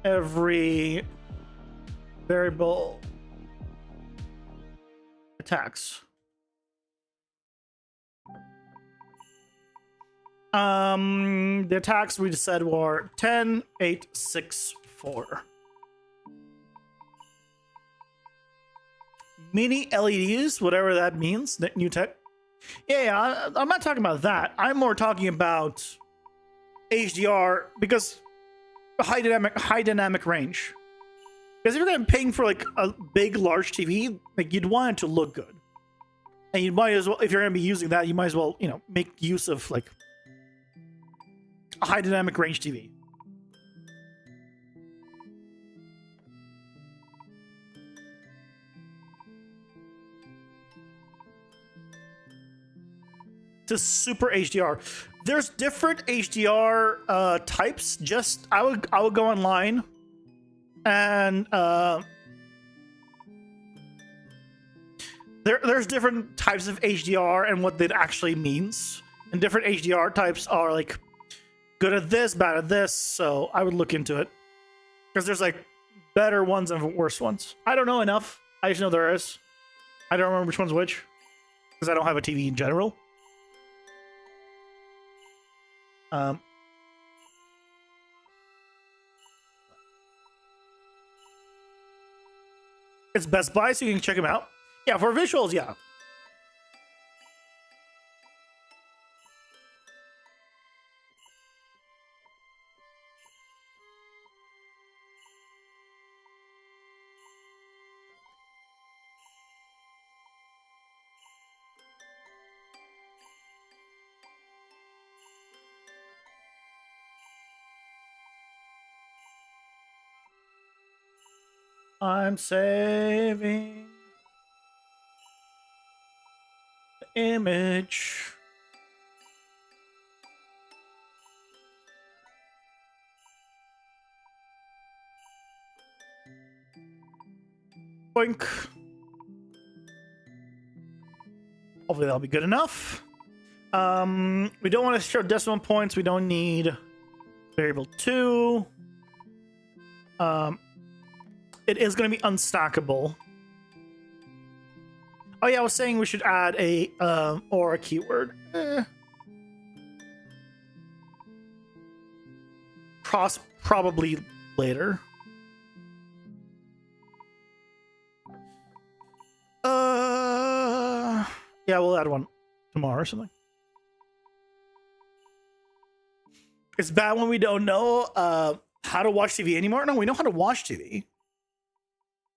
every variable attacks. The attacks we just said were 10, 8, 6, 4. Mini LEDs, whatever that means, new tech. Yeah, I'm not talking about that. I'm more talking about HDR because high dynamic range. Because if you're gonna paying for like a big, large TV, like you'd want it to look good, and you might as well, if you're gonna be using that, you might as well, make use of like a high dynamic range TV. To super HDR. There's different HDR types. Just I would go online and there's different types of HDR and what that actually means. And different HDR types are like good at this, bad at this. So I would look into it because there's like better ones and worse ones. I don't know enough. I just know there is. I don't remember which one's which because I don't have a TV in general. It's Best Buy, so you can check them out. Yeah, for visuals, yeah. I'm saving the image. Boink. Hopefully that'll be good enough. We don't want to show decimal points. We don't need variable 2. It is going to be unstackable. Oh yeah, I was saying we should add a or a keyword. Probably later. Yeah, we'll add one tomorrow or something. It's bad when we don't know how to watch TV anymore. No, we know how to watch TV.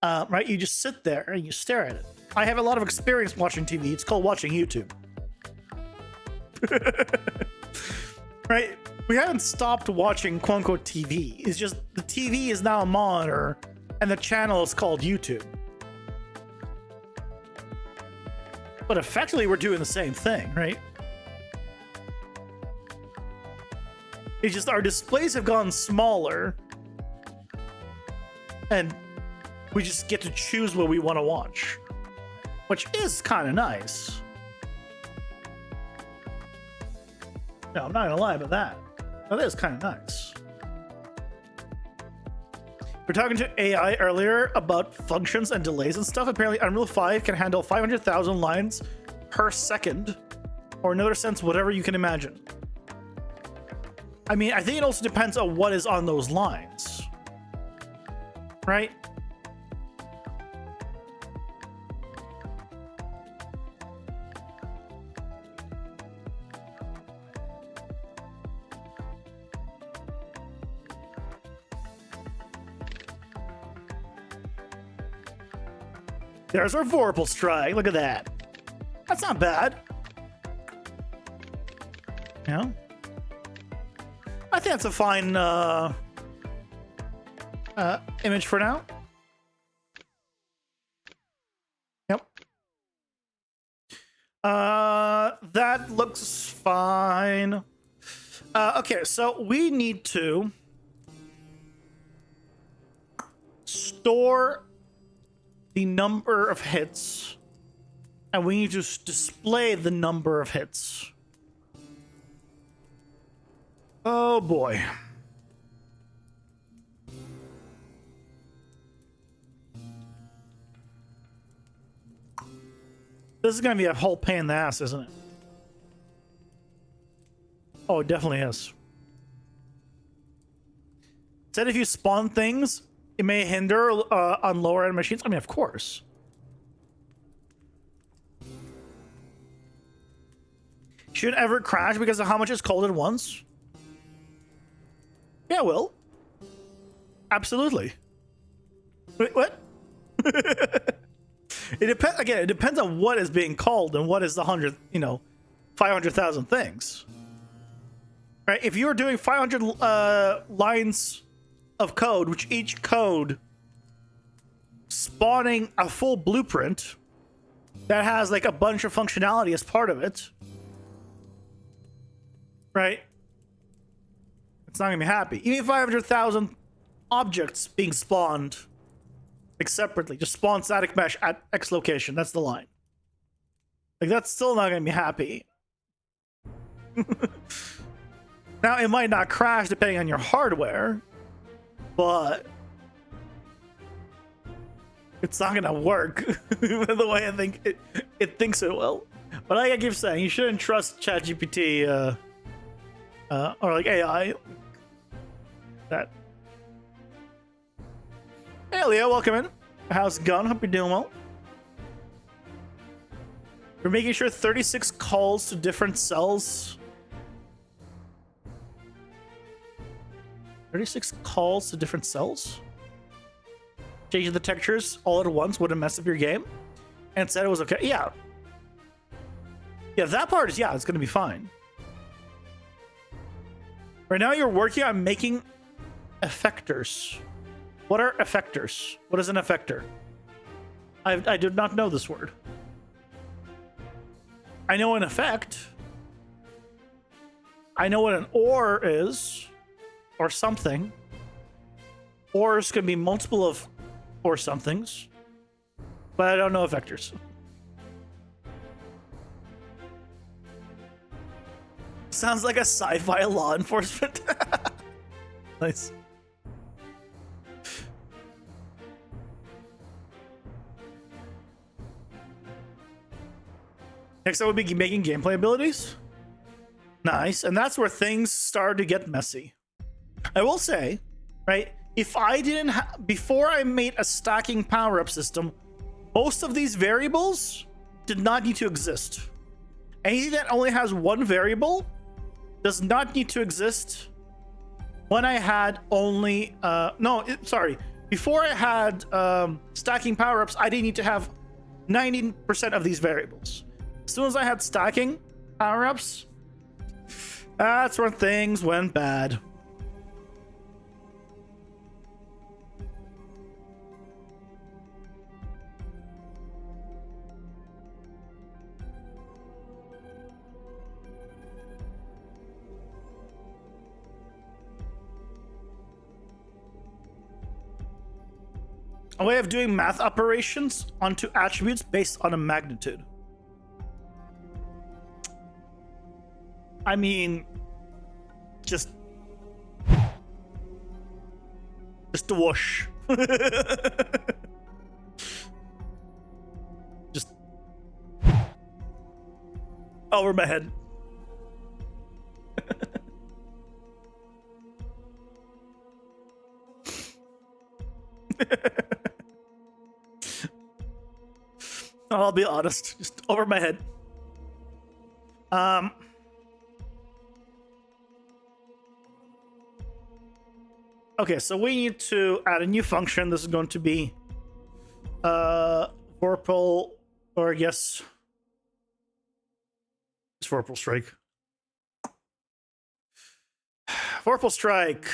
Right? You just sit there and you stare at it. I have a lot of experience watching TV. It's called watching YouTube. Right? We haven't stopped watching quote-unquote TV. It's just the TV is now a monitor and the channel is called YouTube. But effectively, we're doing the same thing, right? It's just our displays have gotten smaller and we just get to choose what we want to watch, which is kind of nice. No, I'm not gonna lie about that. That is kind of nice. We're talking to AI earlier about functions and delays and stuff. Apparently, Unreal 5 can handle 500,000 lines per second, or in another sense, whatever you can imagine. I mean, I think it also depends on what is on those lines, right? There's our vorpal strike. Look at that. That's not bad. Yeah. I think that's a fine image for now. Yep. That looks fine. Okay, so we need to store the number of hits, and we need to display the number of hits. Oh boy. This is going to be a whole pain in the ass, isn't it? Oh, it definitely is. Said if you spawn things, it may hinder on lower end machines. I mean, of course. Shouldn't ever crash because of how much it's cold at once. Yeah, it will. Absolutely. Wait, what? It depends. Again, it depends on what is being called and what is the 500,000 things. Right? If you're doing 500 lines of code, which each code spawning a full blueprint that has like a bunch of functionality as part of it, right? It's not gonna be happy. Even 500,000 objects being spawned like separately, just spawn static mesh at X location. That's the line. Like that's still not gonna be happy. Now it might not crash depending on your hardware, but it's not gonna work the way I think it thinks it will. But like I keep saying, you shouldn't trust ChatGPT or like AI. That. Hey Leo, welcome in. How's it going? Hope you're doing well. We're making sure 36 calls to different cells. 36 calls to different cells? Changing the textures all at once wouldn't mess up your game? And said it was okay. Yeah. Yeah, that part is, yeah, it's going to be fine. Right now you're working on making effectors. What are effectors? What is an effector? I did not know this word. I know an effect. I know what an OR is, or something. ORs can be multiple of or somethings, but I don't know effectors. Sounds like a sci-fi law enforcement. Nice. Next, I would be making gameplay abilities. Nice, and that's where things start to get messy. I will say, right, if I didn't before I made a stacking power-up system, most of these variables did not need to exist. Anything that only has one variable does not need to exist. When I had only before I had stacking power-ups, I didn't need to have 90% of these variables. As soon as I had stacking power-ups, that's when things went bad. A way of doing math operations onto attributes based on a magnitude. I mean, just a whoosh. Just over my head. I'll be honest, just over my head. Okay, so we need to add a new function. This is going to be Vorpal, or yes, it's Vorpal Strike. Vorpal Strike.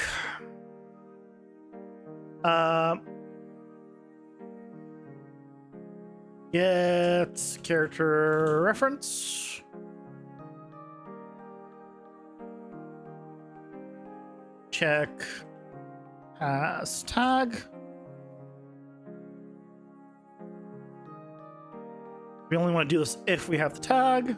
Get character reference. Check as tag. We only want to do this if we have the tag.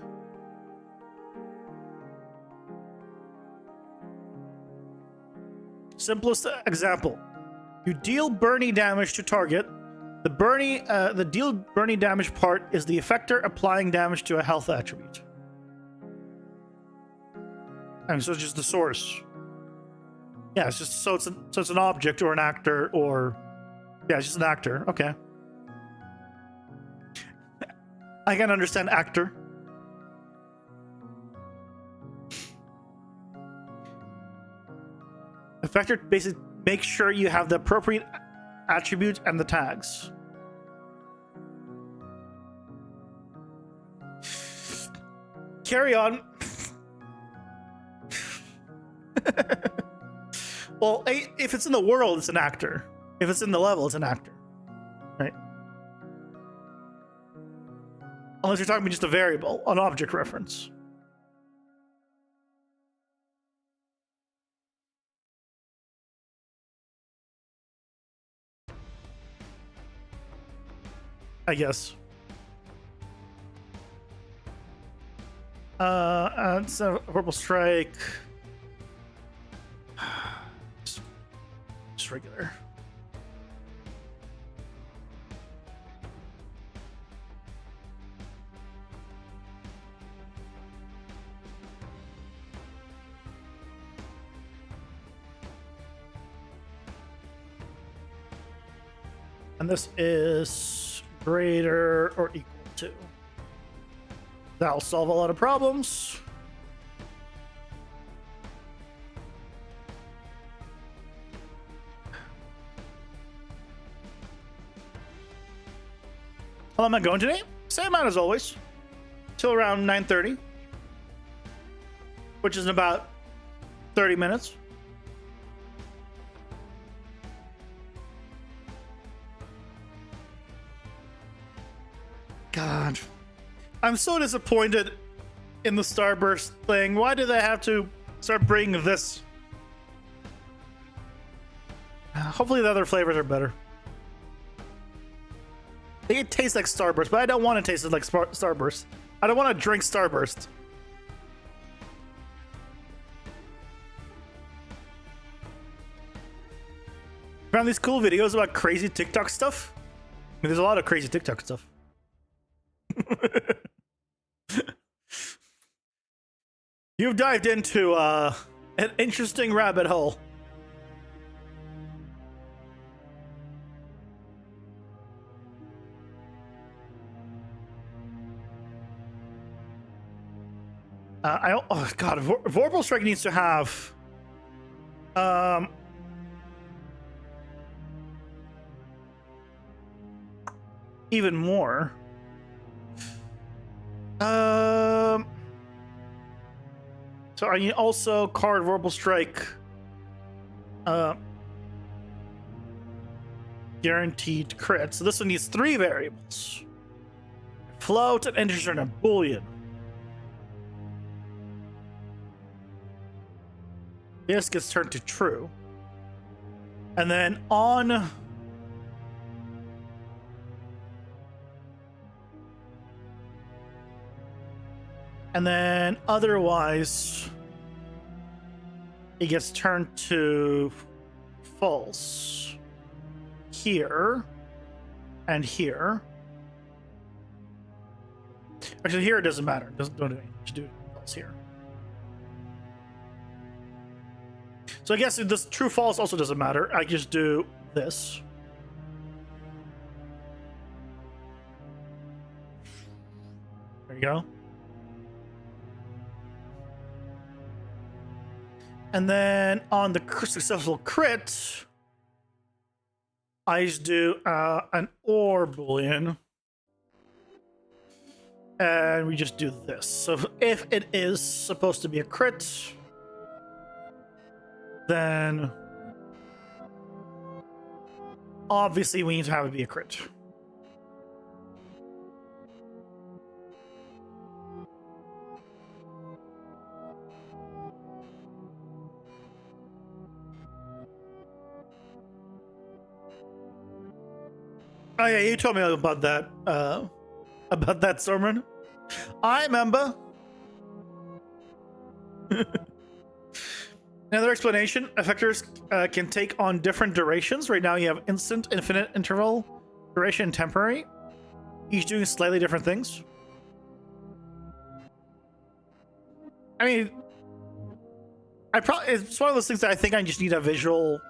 Simplest example. You deal burning damage to target. The deal burning damage part is the effector applying damage to a health attribute. And so it's just the source. Yeah, it's just so it's an object or an actor or yeah, it's just an actor. Okay. I can understand actor. Effector basically make sure you have the appropriate attribute and the tags. Carry on. Well, if it's in the world, it's an actor. If it's in the level, it's an actor. Right? Unless you're talking about just a variable, an object reference. I guess. It's a purple strike. Just regular. And this is greater or equal to. That'll solve a lot of problems. How long am I going today? Same amount as always. Till around 9:30. Which is in about 30 minutes. God. I'm so disappointed in the Starburst thing. Why do they have to start bringing this? Hopefully the other flavors are better. They taste like Starburst, but I don't want to taste it like Starburst. I don't want to drink Starburst. Found these cool videos about crazy TikTok stuff? I mean, there's a lot of crazy TikTok stuff. You've dived into an interesting rabbit hole. Oh god, Vorpal Strike needs to have even more. So I also card Vorpal Strike guaranteed crit. So this one needs 3 variables. Float, an integer, and a boolean. This gets turned to true. And then on and then otherwise it gets turned to false here and here. Actually, here it doesn't matter. Don't do anything. Just do it false here. So I guess this true false also doesn't matter. I just do this. There you go. And then on the successful crit, I just do an OR boolean. And we just do this. So if it is supposed to be a crit, then obviously we need to have it be a crit. Oh yeah, you told me about that. about that, Stormrun. I remember. Another explanation, effectors can take on different durations. Right now you have instant, infinite, interval, duration, and temporary. Each doing slightly different things. I mean, it's one of those things that I think I just need a visual.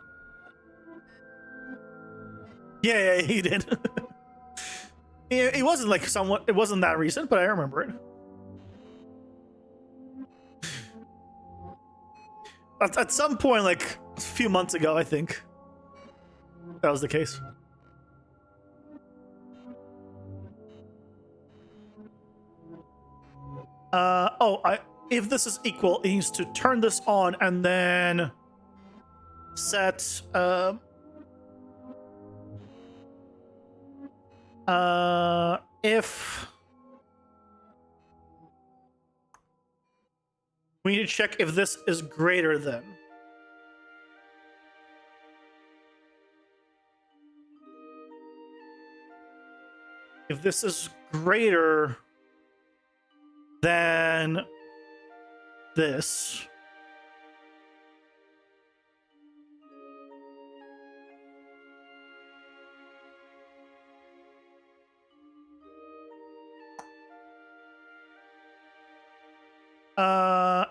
Yeah, he did. It wasn't like somewhat. It wasn't that recent, but I remember it. At some point, like a few months ago, I think that was the case. If this is equal, it needs to turn this on and then set if we need to check if this is greater than. If this is greater than this.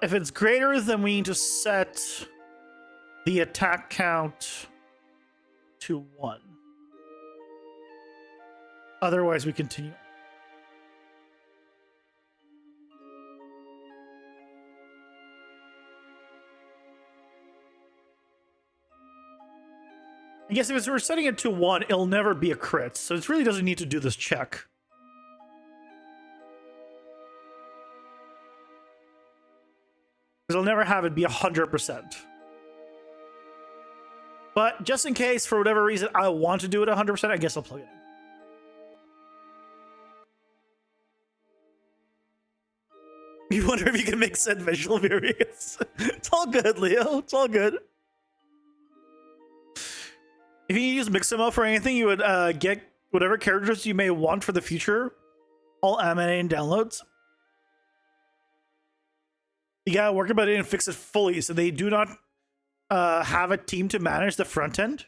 If it's greater, then we need to set the attack count to 1. Otherwise, we continue. I guess if we're setting it to 1, it'll never be a crit, so it really doesn't need to do this check. Because I'll never have it be 100%. But just in case, for whatever reason, I want to do it 100%, I guess I'll plug it in. You wonder if you can make said visual variants. It's all good, Leo. It's all good. If you use Mixamo for anything, you would get whatever characters you may want for the future, all animated downloads. You gotta work about it and fix it fully, so they do not have a team to manage the front end.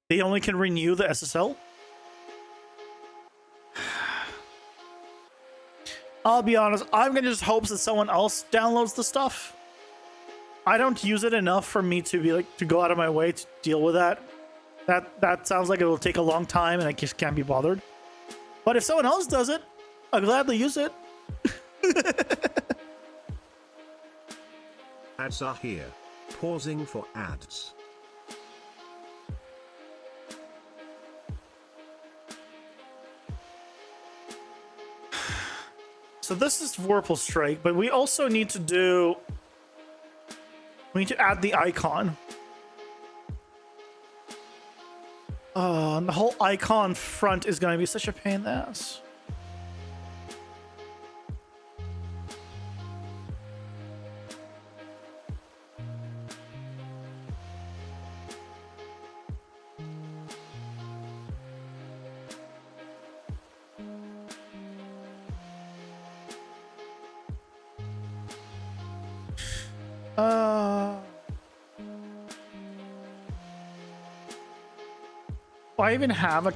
They only can renew the SSL. I'll be honest, I'm gonna just hope that someone else downloads the stuff. I don't use it enough for me to be like to go out of my way to deal with that. That sounds like it will take a long time and I just can't be bothered. But if someone else does it, I'll gladly use it. Ads are here. Pausing for ads. So this is Vorpal Strike, but we also need to do... We need to add the icon. And the whole icon front is going to be such a pain in the ass. Do I even have a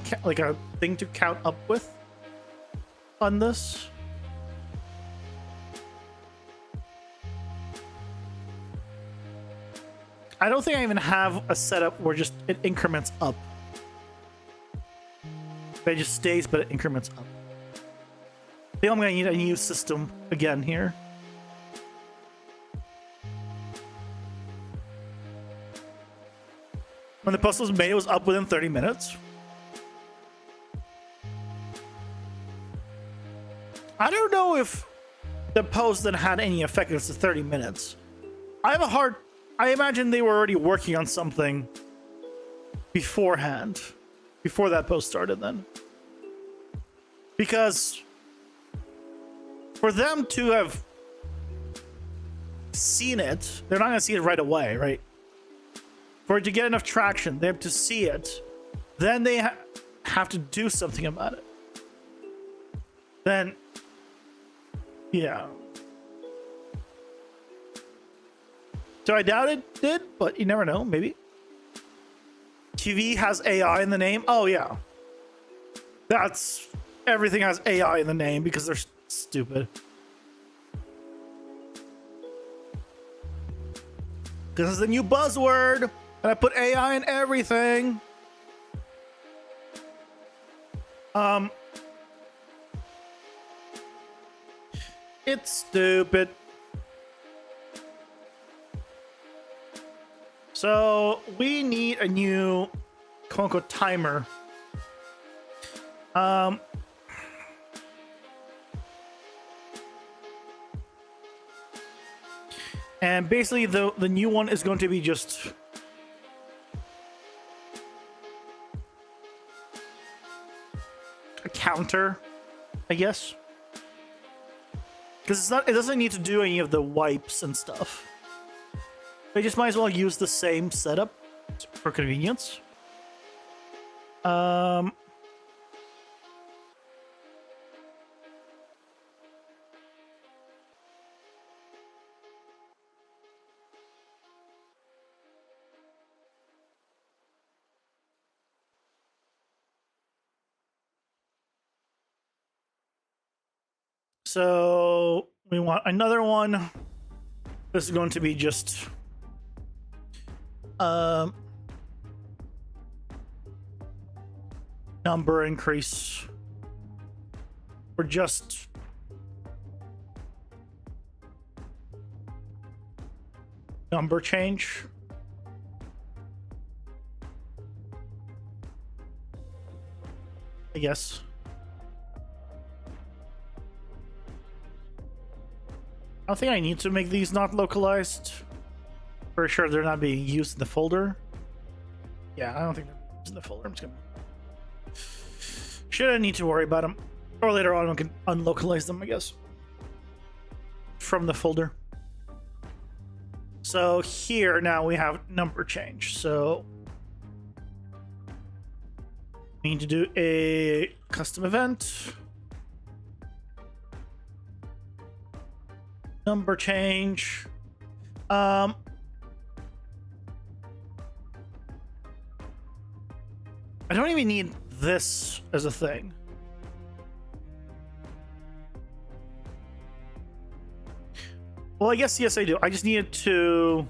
thing to count up with on this? I don't think I even have a setup where just it increments up. It just stays, but it increments up. I think I'm gonna need a new system again here. When the post was made, it was up within 30 minutes. I don't know if the post then had any effect against the 30 minutes. I imagine they were already working on something beforehand, before that post started then. Because for them to have seen it, they're not going to see it right away, right? For it to get enough traction, they have to see it. Then they have to do something about it. then yeah. So I doubt it did, but you never know, maybe. TV has AI in the name. Oh yeah. That's everything has AI in the name because they're stupid. This is the new buzzword, and I put AI in everything. It's stupid. So we need a new quote-unquote timer. And basically the new one is going to be just a counter, I guess. Because it doesn't need to do any of the wipes and stuff. They just might as well use the same setup for convenience. So we want another one. This is going to be just number increase, or just number change. I guess. I don't think I need to make these not localized. Pretty sure they're not being used in the folder. Yeah, I don't think they're used in the folder. I'm just gonna... Shouldn't need to worry about them. Or later on, we can unlocalize them, I guess. From the folder. So here now we have number change. So we need to do a custom event. Number change. I don't even need this as a thing. Well, I guess yes, I do. I just needed to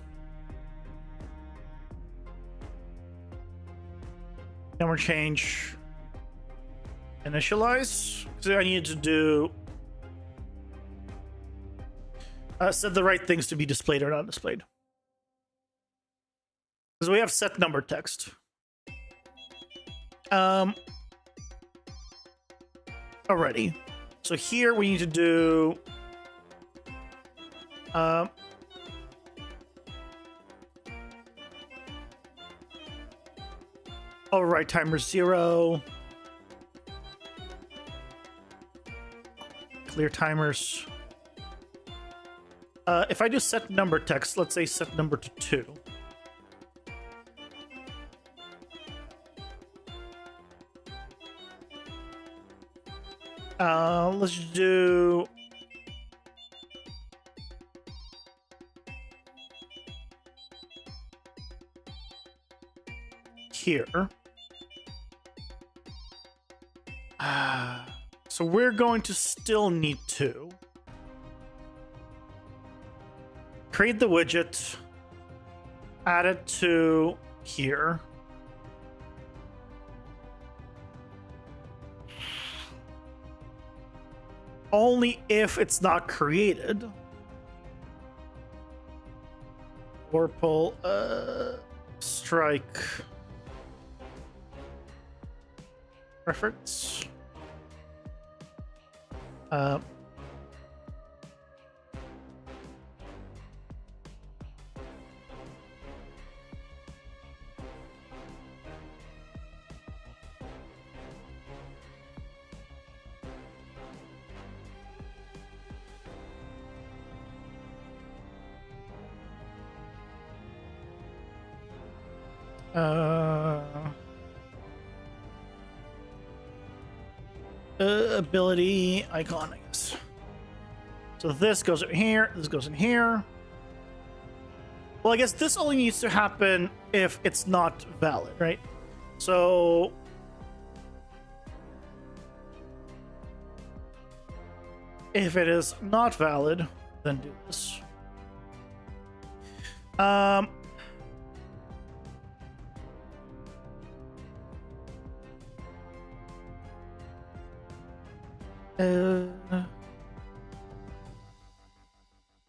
number change initialize. So I needed to do set the right things to be displayed or not displayed. Because we have set number text. Already. So here we need to do override timer 0. Clear timers. If I do set number text, let's say set number to 2. Let's do here. So we're going to still need to create the widget, add it to here. Only if it's not created. Or pull strike reference. ability icon, I guess. So this goes in here, this goes in here. Well, I guess this only needs to happen if it's not valid, right? So if it is not valid, then do this. I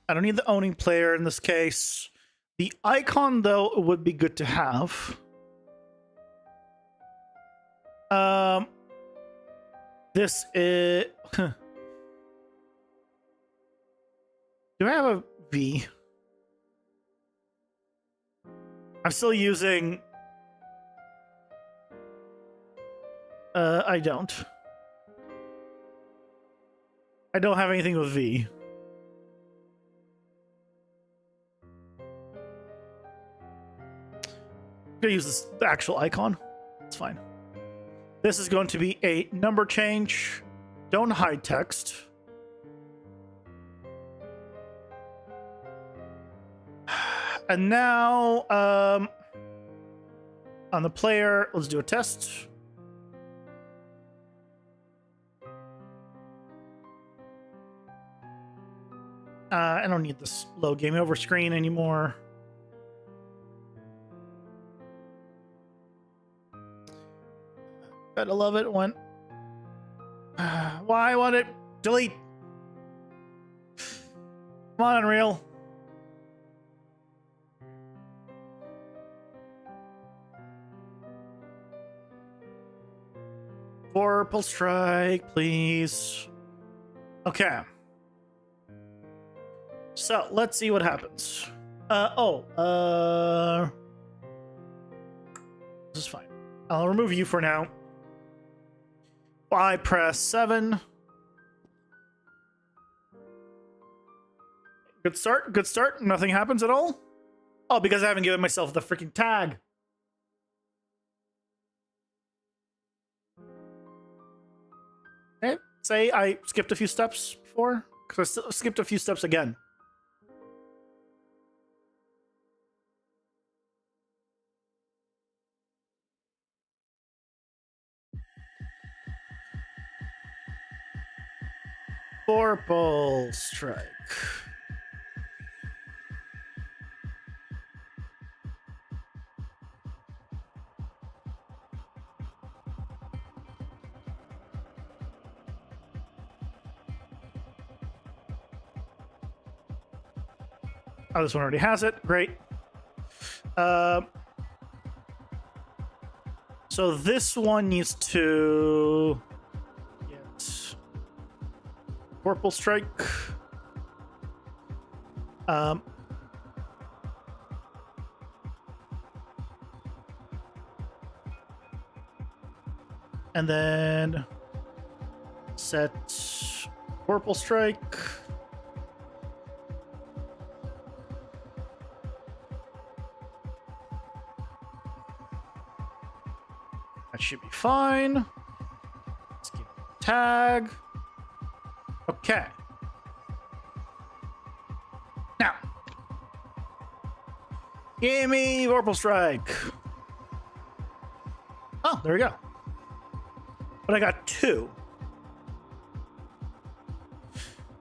don't need the owning player in this case. The icon, though, would be good to have. This is... Do I have a V? I'm still using... I don't. I don't have anything with V. I'm gonna use this the actual icon. It's fine. This is going to be a number change. Don't hide text. And now, on the player, let's do a test. I don't need this load game over screen anymore. Gotta love it when... Why won't it delete? Come on, Unreal. Purple strike, please. Okay. So, let's see what happens. This is fine. I'll remove you for now. I press 7. Good start, good start. Nothing happens at all. Oh, because I haven't given myself the freaking tag. Okay, say I skipped a few steps before, because I skipped a few steps again. Purple strike. Oh, this one already has it. Great. So this one needs to get purple strike. And then set purple strike. That should be fine. Let's give it a tag. Okay. Now, give me purple strike. Oh, there we go. But I got 2.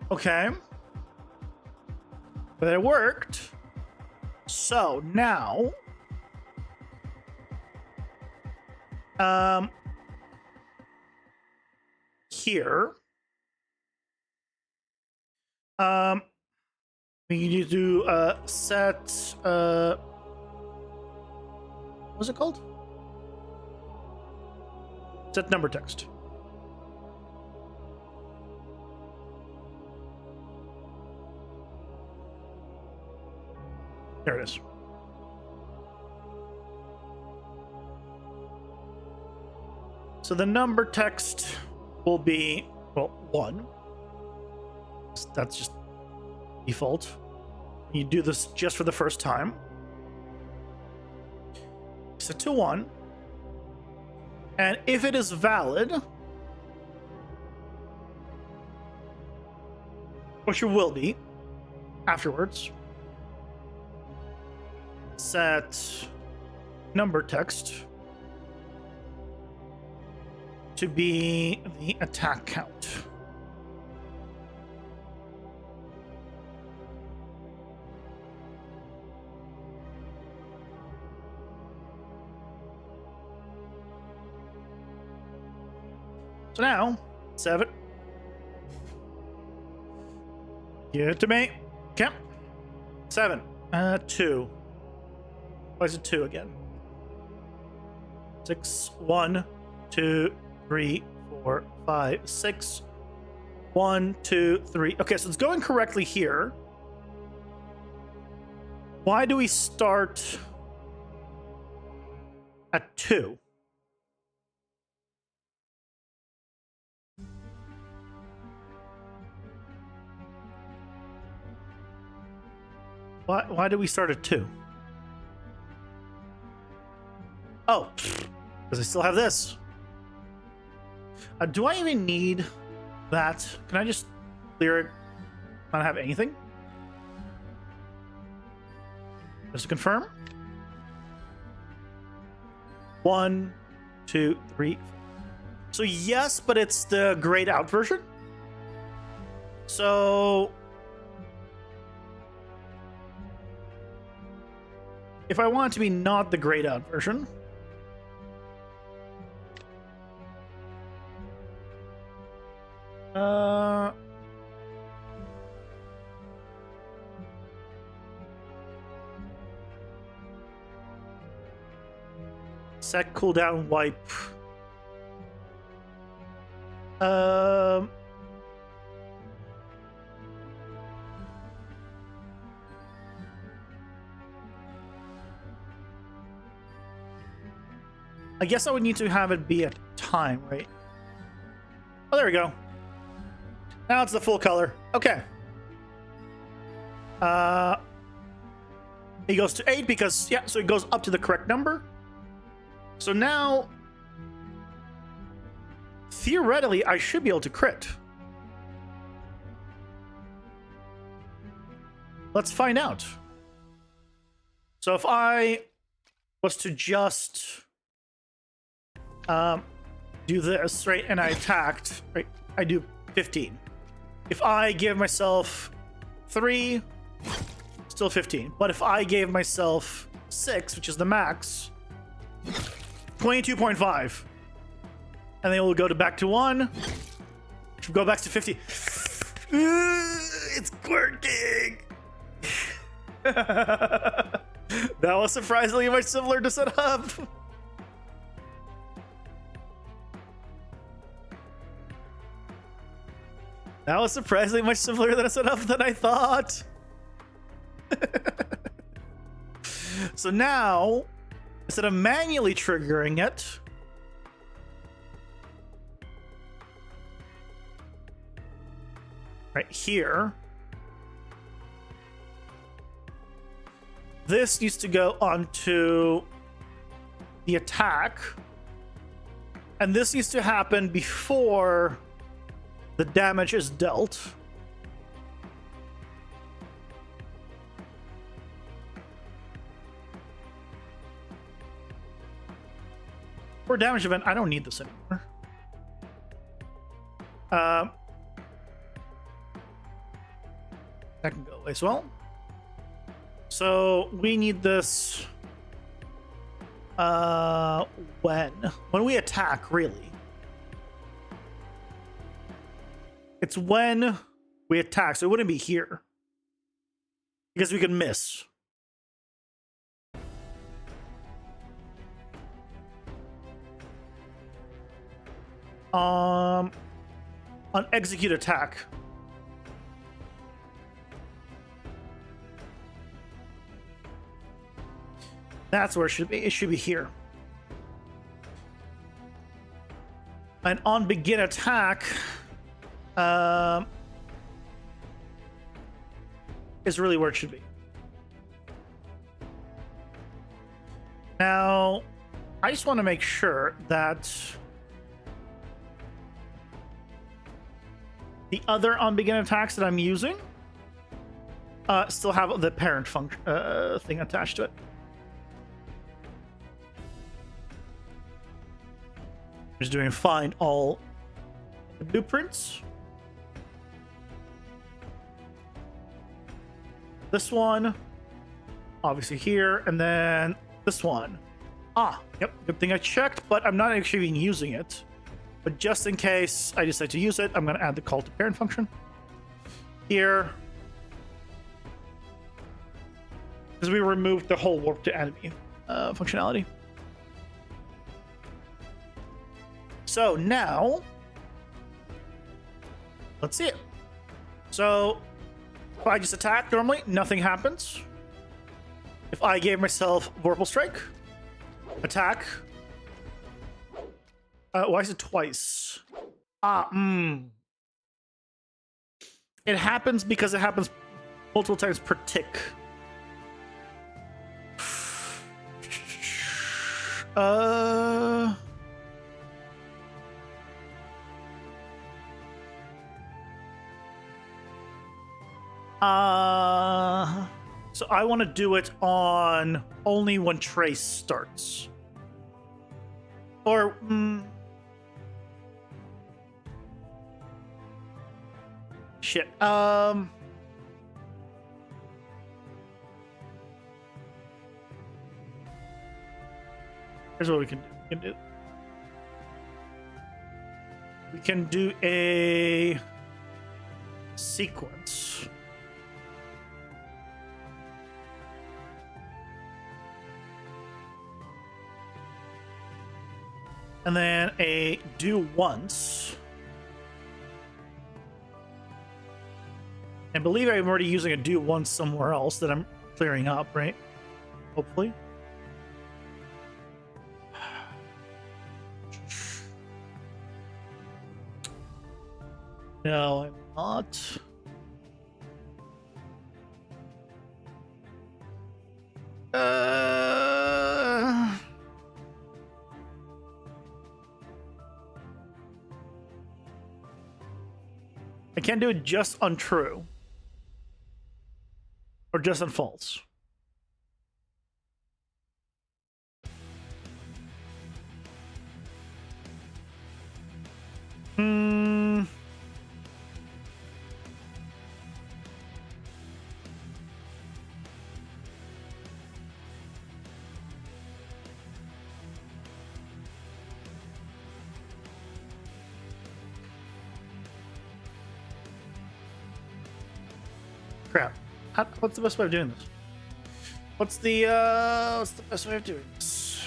Okay. But it worked. So now, here, we need to do set what's it called? Set number text. There it is. So the number text will be, well, 1. That's just default. You do this just for the first time. Set to 1. And if it is valid, which it will be afterwards. Set number text to be the attack count. So now, 7. Give it to me. Okay. 7. 2. Why is it 2 again? 6. 1, 2, 3, 4, 5, 6. 1, 2, 3. Okay, so it's going correctly here. Why do we start at 2? Why do we start at 2? Oh, because I still have this. Do I even need that? Can I just clear it? Not have anything? Just to confirm. 1, 2, 3. So yes, but it's the grayed out version. So if I want it to be not the grayed out version, set cooldown wipe. I guess I would need to have it be a time, right? Oh, there we go. Now it's the full color. Okay. He goes to 8 because, yeah, so it goes up to the correct number. So now, theoretically, I should be able to crit. Let's find out. So if I was to just do this, right, and I attacked, right, I do 15. If I give myself 3, still 15. But if I gave myself 6, which is the max, 22.5. And then we'll go back to 1. Should go back to 50. It's working. That was surprisingly much similar to set up. That was surprisingly much simpler than a setup than I thought. So now, instead of manually triggering it, right here, this needs to go onto the attack, and this needs to happen before the damage is dealt. For damage event, I don't need this anymore. That can go away as well. So we need this when we attack, really. It's when we attack, so it wouldn't be here. Because we can miss. On execute attack. That's where it should be. It should be here. And on begin attack, is really where it should be. Now, I just want to make sure that The other on begin attacks that I'm using still have the parent function thing attached to it. Just doing find all the blueprints. This one, obviously here, and then this one. Ah, yep, good thing I checked, but I'm not actually even using it. But just in case I decide to use it, I'm going to add the call to parent function here. Because we removed the whole warp to enemy functionality. So now, let's see it. So if I just attack normally, nothing happens. If I gave myself Vorpal Strike, attack. Why is it twice? It happens because it happens multiple times per tick. So I want to do it on only when Trace starts. Or, shit. Here's what we can do. We can do a sequence. And then a do once. I believe I'm already using a do once somewhere else that I'm clearing up, right? Hopefully. No, I'm not. I can't do it just on true. Or just on false. Crap. What's the best way of doing this? What's the best way of doing this?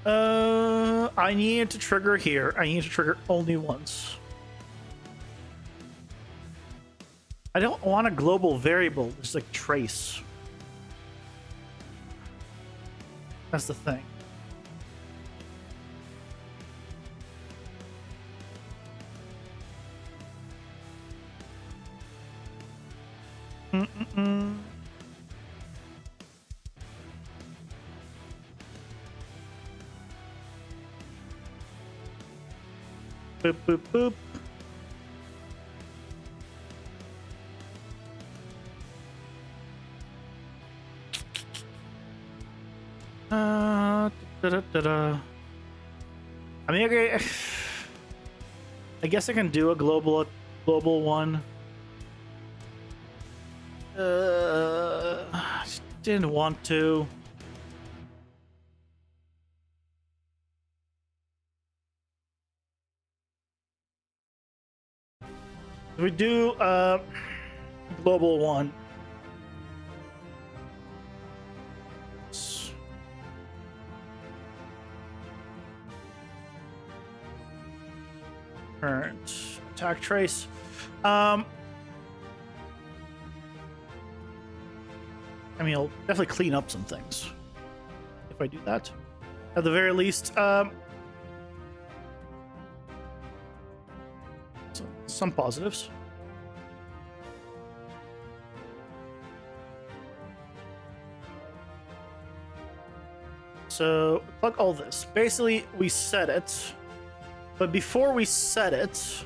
I need to trigger here. I need to trigger only once. I don't want a global variable, just like trace. That's the thing. Boop, boop, boop. Da-da-da-da. I mean, okay. I guess I can do a global one. Didn't want to. We do global one. Current attack trace. I mean, I'll definitely clean up some things if I do that. At the very least, some positives. So plug all this. Basically, we set it. But before we set it,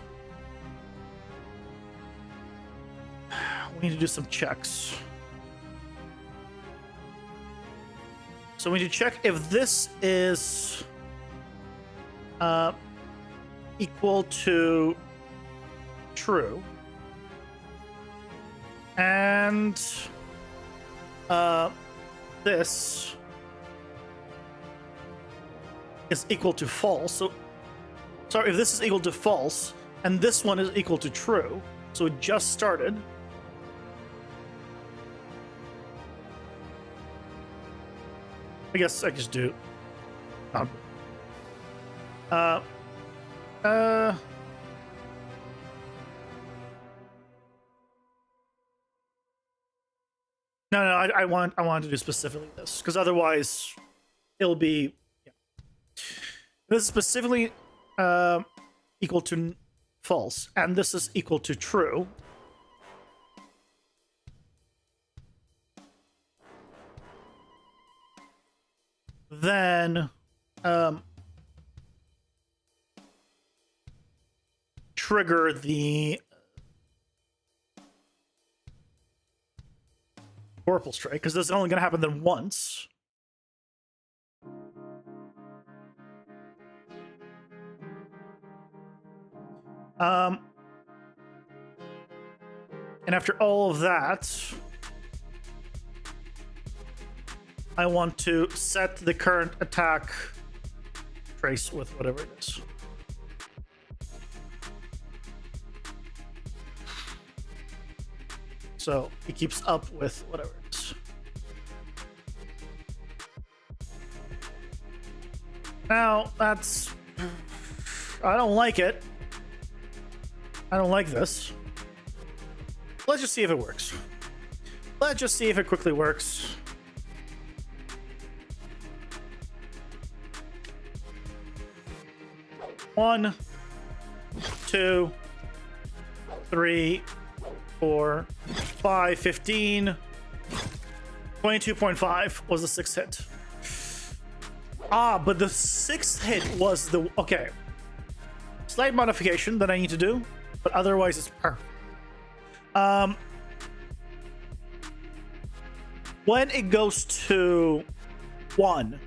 we need to do some checks. So we need to check if this is equal to true. And this is equal to false. So, sorry, if this is equal to false, and this one is equal to true, so it just started. I guess I just do. No, I want to do specifically this, because otherwise it'll be, yeah. This is specifically equal to false, and this is equal to true. Then trigger the Vorpal Strike, because this is only going to happen then once. And after all of that, I want to set the current attack trace with whatever it is. So he keeps up with whatever it is. Now, that's... I don't like it. I don't like this. Let's just see if it works. Let's just see if it quickly works. One, 2, 3, 4, 5, 15, 22.5 was the sixth hit. Ah, but the sixth hit was the... Okay. Slight modification that I need to do, but otherwise it's perfect. When it goes to 1,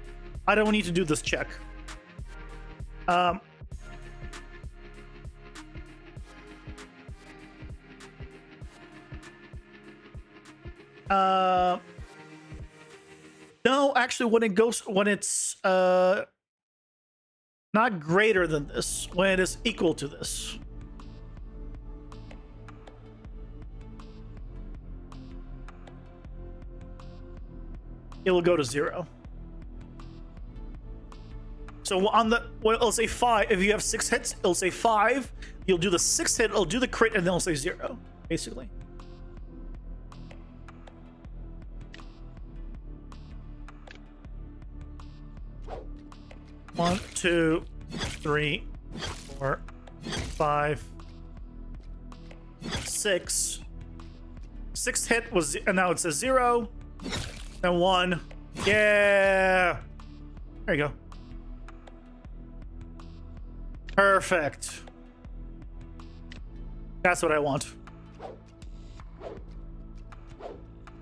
I don't need to do this check. No, actually, when it's not greater than this, when it is equal to this. It will go to 0. So on the, well, it'll say 5. If you have 6 hits, it'll say 5. You'll do the 6th hit, it'll do the crit, and then it'll say 0, basically. One, 2, 3, 4, 5, 6. 6th hit was, and now it says 0. And 1. Yeah. There you go. Perfect. That's what I want.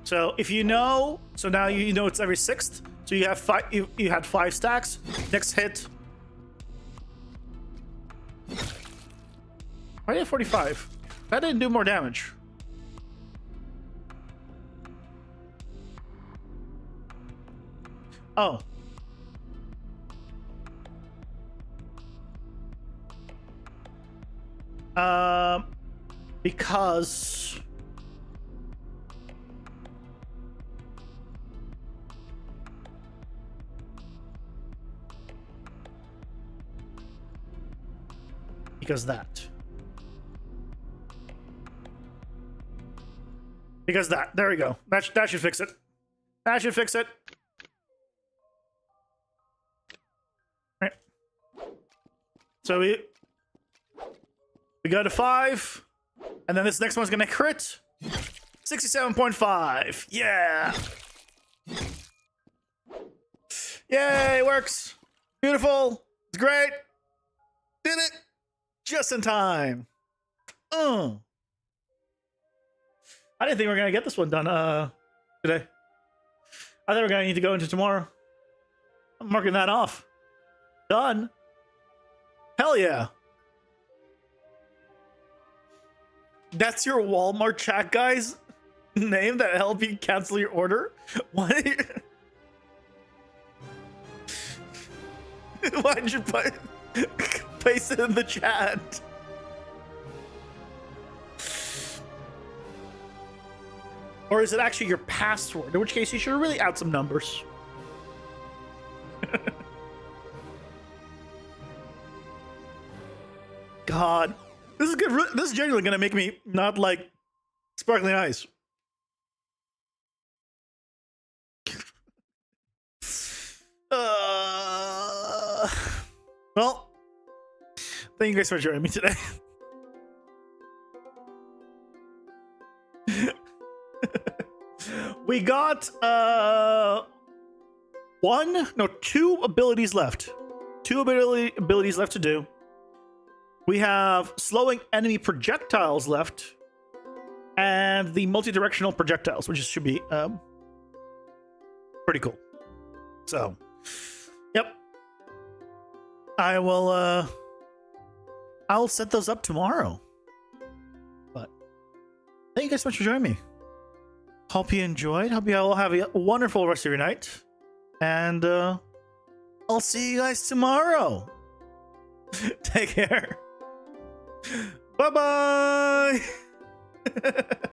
So if you know, so now you know it's every 6th. So you have 5. You had 5 stacks. Next hit. Why do you have 45? That didn't do more damage. Oh. Because that. Because that. There we go. That should fix it. That should fix it. Right. So we go to 5, and then this next one's gonna crit. 67.5. Yeah. Yay, it works. Beautiful. It's great. Did it just in time. I didn't think we were gonna get this one done today. I thought we were gonna need to go into tomorrow. I'm marking that off. Done. Hell yeah. That's your Walmart chat guy's name that help you cancel your order? What? Why'd you paste it in the chat? Or is it actually your password? In which case you should really add some numbers. God. This is good. This is genuinely gonna make me not like sparkling ice. Well, thank you guys for joining me today. We got two abilities left. Two abilities left to do. We have slowing enemy projectiles left, and the multi-directional projectiles, which should be pretty cool. So, yep. I'll set those up tomorrow. But thank you guys so much for joining me. Hope you enjoyed. Hope you all have a wonderful rest of your night. And I'll see you guys tomorrow. Take care. Bye-bye.